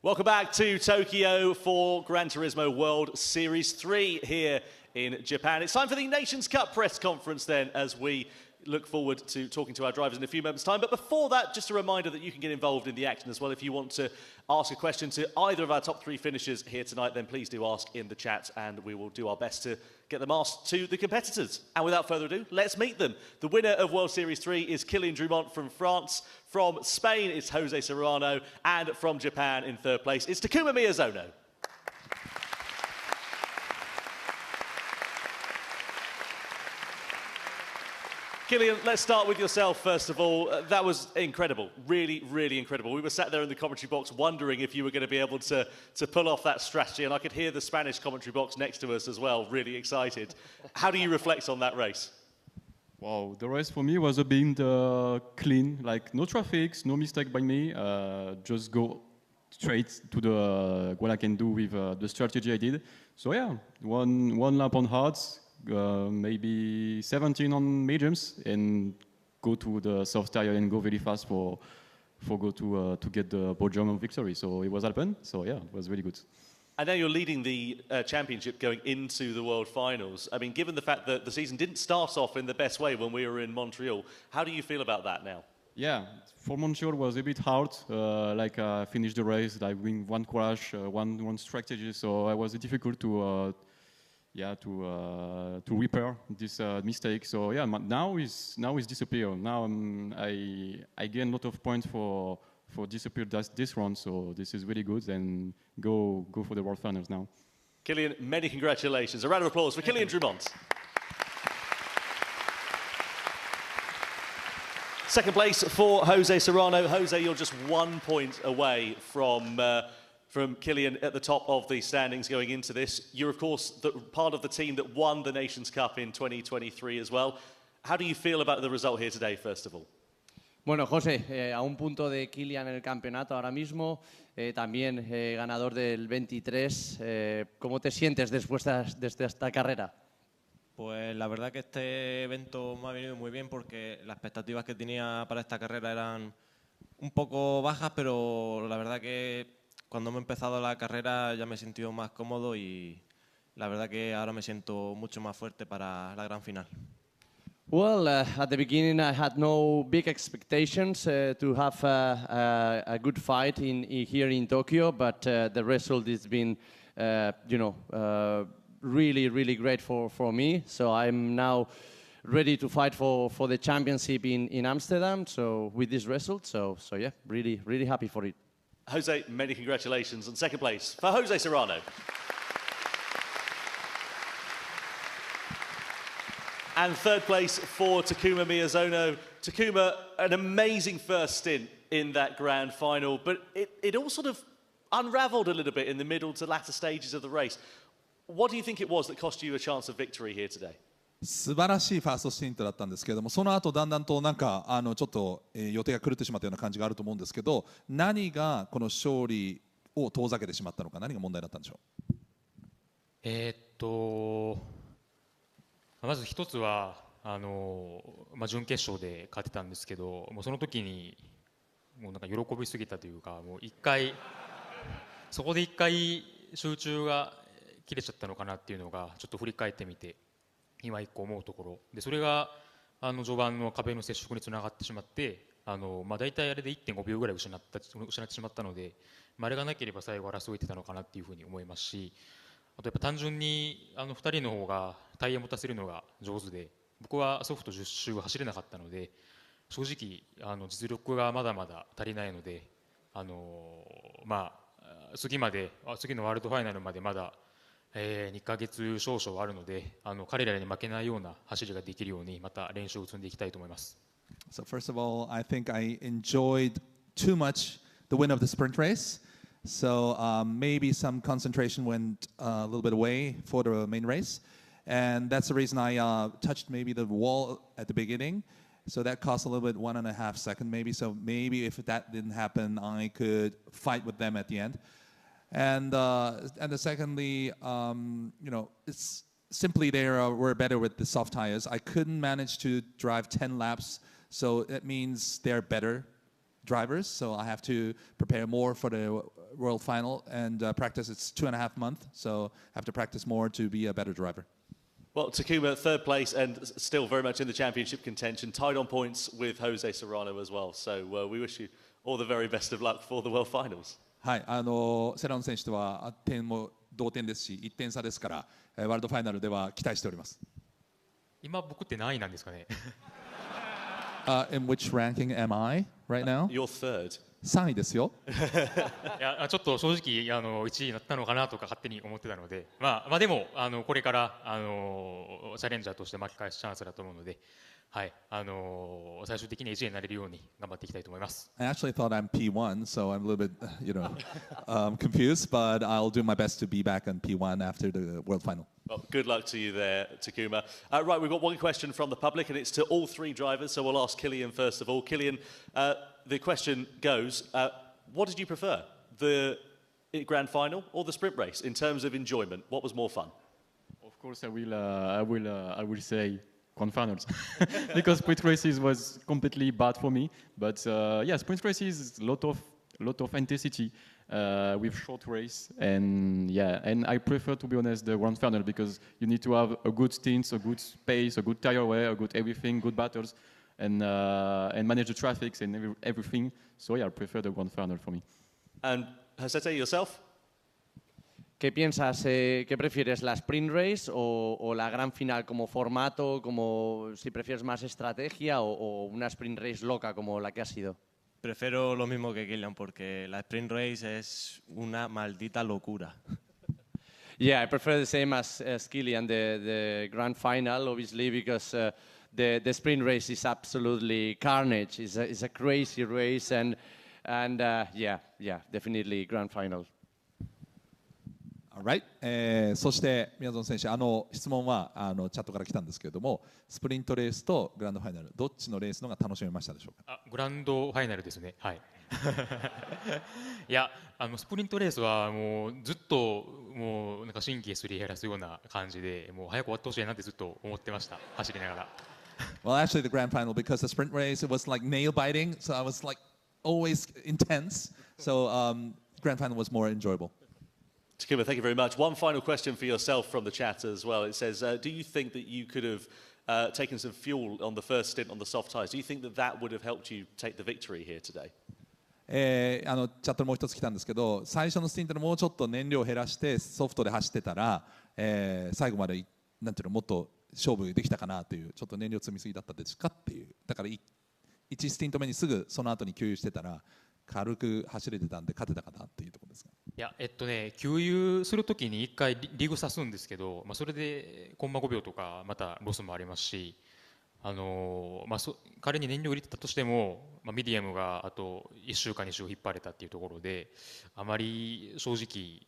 Welcome back to Tokyo for Gran Turismo World Series 3 here in Japan. It's time for the Nations Cup press conference then, as we look forward to talking to our drivers in a few moments' time. But before that, just a reminder that you can get involved in the action as well. If you want to ask a question to either of our top three finishers here tonight, then please do ask in the chat, and we will do our best to get them asked to the competitors. And without further ado, let's meet them. The winner of World Series 3 is Kylian Drumont from France. From Spain, it's Jose Serrano. And from Japan, in third place, it's Takuma Miyazono. Kylian, let's start with yourself first of all. That was incredible, really, really incredible. We were sat there in the commentary box wondering if you were going to be able to pull off that strategy, and I could hear the Spanish commentary box next to us as well, really excited. How do you reflect on that race? Wow, the race for me was a bit clean, like no traffic, no mistake by me, just go straight to the what I can do with the strategy I did. So yeah, one lap on hards, maybe 17 on mediums, and go to the soft tire and go very fast for go to get the podium victory. So it was open. So yeah, it was really good. And now you're leading the championship going into the World Finals. I mean, given the fact that the season didn't start off in the best way when we were in Montreal, how do you feel about that now? Yeah, for Montreal was a bit hard. Like I finished the race, like with one crash, one strategy. So it was difficult to repair this mistake. So yeah, now is disappear. Now I gain a lot of points for disappear this round. So this is really good, and go for the World Finals now. Kylian, many congratulations. A round of applause for Kylian Drumont. Second place for Jose Serrano. Jose, you're just 1 point away from Kylian at the top of the standings going into this. You're, of course, part of the team that won the Nations Cup in 2023 as well. How do you feel about the result here today, first of all? Bueno, José, a un punto de Kylian en el campeonato ahora mismo, también ganador del 23. ¿Cómo te sientes después de esta carrera? Pues la verdad que este evento me ha venido muy bien porque las expectativas que tenía para esta carrera eran un poco bajas, pero la verdad que cuando hemos empezado la carrera ya me he sentido más cómodo y la verdad que ahora me siento mucho más fuerte para la gran final. Well, at the beginning I had no big expectations to have a good fight here in Tokyo, but the result has been, really, really great for me. So I'm now ready to fight for the championship in Amsterdam. So with this result, so yeah, really, really happy for it. Jose, many congratulations on second place for Jose Serrano. And third place for Takuma Miyazono. Takuma, an amazing first stint in that grand final, but it all sort of unravelled a little bit in the middle to latter stages of the race. What do you think it was that cost you a chance of victory here today? 素晴らしいファーストスティントだったんですけれども、その後だんだんとなんかちょっと予定が狂ってしまったような感じがあると思うんですけど、何がこの勝利を遠ざけてしまったのか、何が問題だったんでしょう。まず一つは準決勝で勝てたんですけど、もうその時にもうなんか喜びすぎたというか、もうそこで一回集中が切れちゃったのかなっていうのがちょっと振り返ってみて今一個思うところで、それが序盤の壁の接触につながってしまって、大体あれで 1.5 秒ぐらい失ってしまったので、あれがなければ最後争えてたのかなっていうふうに思いますし、あとやっぱ単純に2人の方がタイヤ持たせるのが上手で、僕はソフト10周は走れなかったので、正直実力がまだまだ足りないので、次のワールドファイナルまでまだ2ヶ月少々あるので、彼らに負けないような走りができるようにまた練習を積んでいきたいと思います。So first of all, I think I enjoyed too much the win of the sprint race. So maybe some concentration went a little bit away for the main race. And that's the reason I touched maybe the wall at the beginning. So that cost a little bit, 1.5 seconds maybe. So maybe if that didn't happen, I could fight with them at the end. And secondly, it's simply they were better with the soft tires. I couldn't manage to drive 10 laps. So that means they're better drivers. So I have to prepare more for the World Final and practice. It's 2.5 months. So I have to practice more to be a better driver. Well, Takuma, third place and still very much in the championship contention, tied on points with Jose Serrano as well. So we wish you all the very best of luck for the World Finals. はい、セラノ選手とは点も同点ですし、1点差ですから、ワールドファイナルでは期待しております。今僕って何位なんですかね。In which ranking am I right now? You're third. 3位ですよ。いやちょっと正直1位になったのかなとか勝手に思ってたので、でもこれからチャレンジャーとして巻き返すチャンスだと思うので、はい、最終的に1位になれるように頑張っていきたいと思います。I actually thought I'm P1, so I'm a little bit, confused, but I'll do my best to be back on P1 after the World Final. Well, good luck to you there, Takuma. Right, we've got one question from the public, and it's to all three drivers, so we'll ask Kylian first of all. Kylian, the question goes, what did you prefer, the Grand Final or the sprint race, in terms of enjoyment? What was more fun? Of course, I will say Grand Finals, because sprint races was completely bad for me. But yeah, sprint races lot of intensity with short race, and yeah, and I prefer, to be honest, the Grand Final, because you need to have a good stint, a good pace, a good tire wear, a good everything, good battles, and manage the traffic and everything. So yeah, I prefer the Grand Final for me. And Josete, yourself? ¿Qué piensas? ¿Qué prefieres, la sprint race o la gran final como formato, como si prefieres más estrategia o una sprint race loca como la que ha sido? Prefiero lo mismo que Kylian, porque la sprint race es una maldita locura. Yeah, I prefer the same as Kylian, the grand final, obviously, because the sprint race is absolutely carnage. It's a crazy race, and yeah, definitely grand final. Alright. そして宮園選手、質問はチャットから来たんですけれども、スプリントレースとグランドファイナル、どっちのレースのが楽しめましたでしょうか？グランドファイナルですね。はい。いや、スプリントレースはもうずっともうなんか神経すり減らすような感じで、もう早く終わってほしいなってずっと思ってました。走りながら。Well, actually, the grand final, because the sprint race, it was like nail biting, so I was like always intense. So grand final was more enjoyable. Takuma, thank you very much. One final question for yourself from the chat as well. It says, do you think that you could have taken some fuel on the first stint on the soft tyres? Do you think that that would have helped you take the victory here today? チャットもう一つ来たんですけど、最初のスティントでもうちょっと燃料を減らしてソフトで走ってたら、最後までなんていうの、もっと勝負できたかなという、ちょっと燃料積みすぎだったですかっていう。だから1スティント目にすぐその後に給油してたら軽く走れてたんで勝てたかなっていうところですが。いや、給油するときに1回リグさすんですけど、それでコンマ5秒とかまたロスもありますし、彼に燃料を入れてたとしても、ミディアムがあと1週か2週引っ張れたっていうところで、あまり正直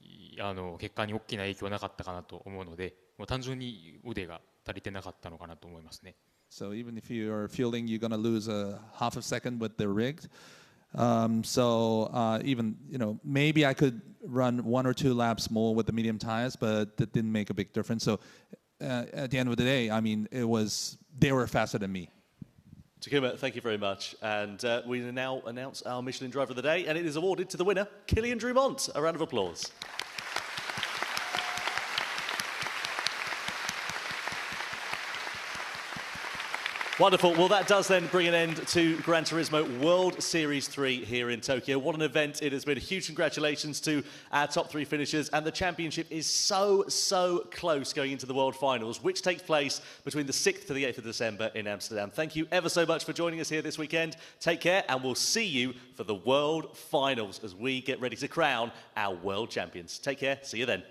結果に大きな影響はなかったかなと思うので、もう単純に腕が足りてなかったのかなと思いますね。So even if you are feeling you're gonna lose a half a second with the rigged, even maybe I could run 1 or 2 laps more with the medium tires, but that didn't make a big difference. So at the end of the day, I mean, they were faster than me. Takuma, thank you very much. And we now announce our Michelin Driver of the Day, and it is awarded to the winner, Kylian Drumont. A round of applause. Wonderful. Well, that does then bring an end to Gran Turismo World Series 3 here in Tokyo. What an event it has been. Huge congratulations to our top 3 finishers. And the championship is so close going into the World Finals, which takes place between the 6th to the 8th of December in Amsterdam. Thank you ever so much for joining us here this weekend. Take care, and we'll see you for the World Finals as we get ready to crown our world champions. Take care. See you then.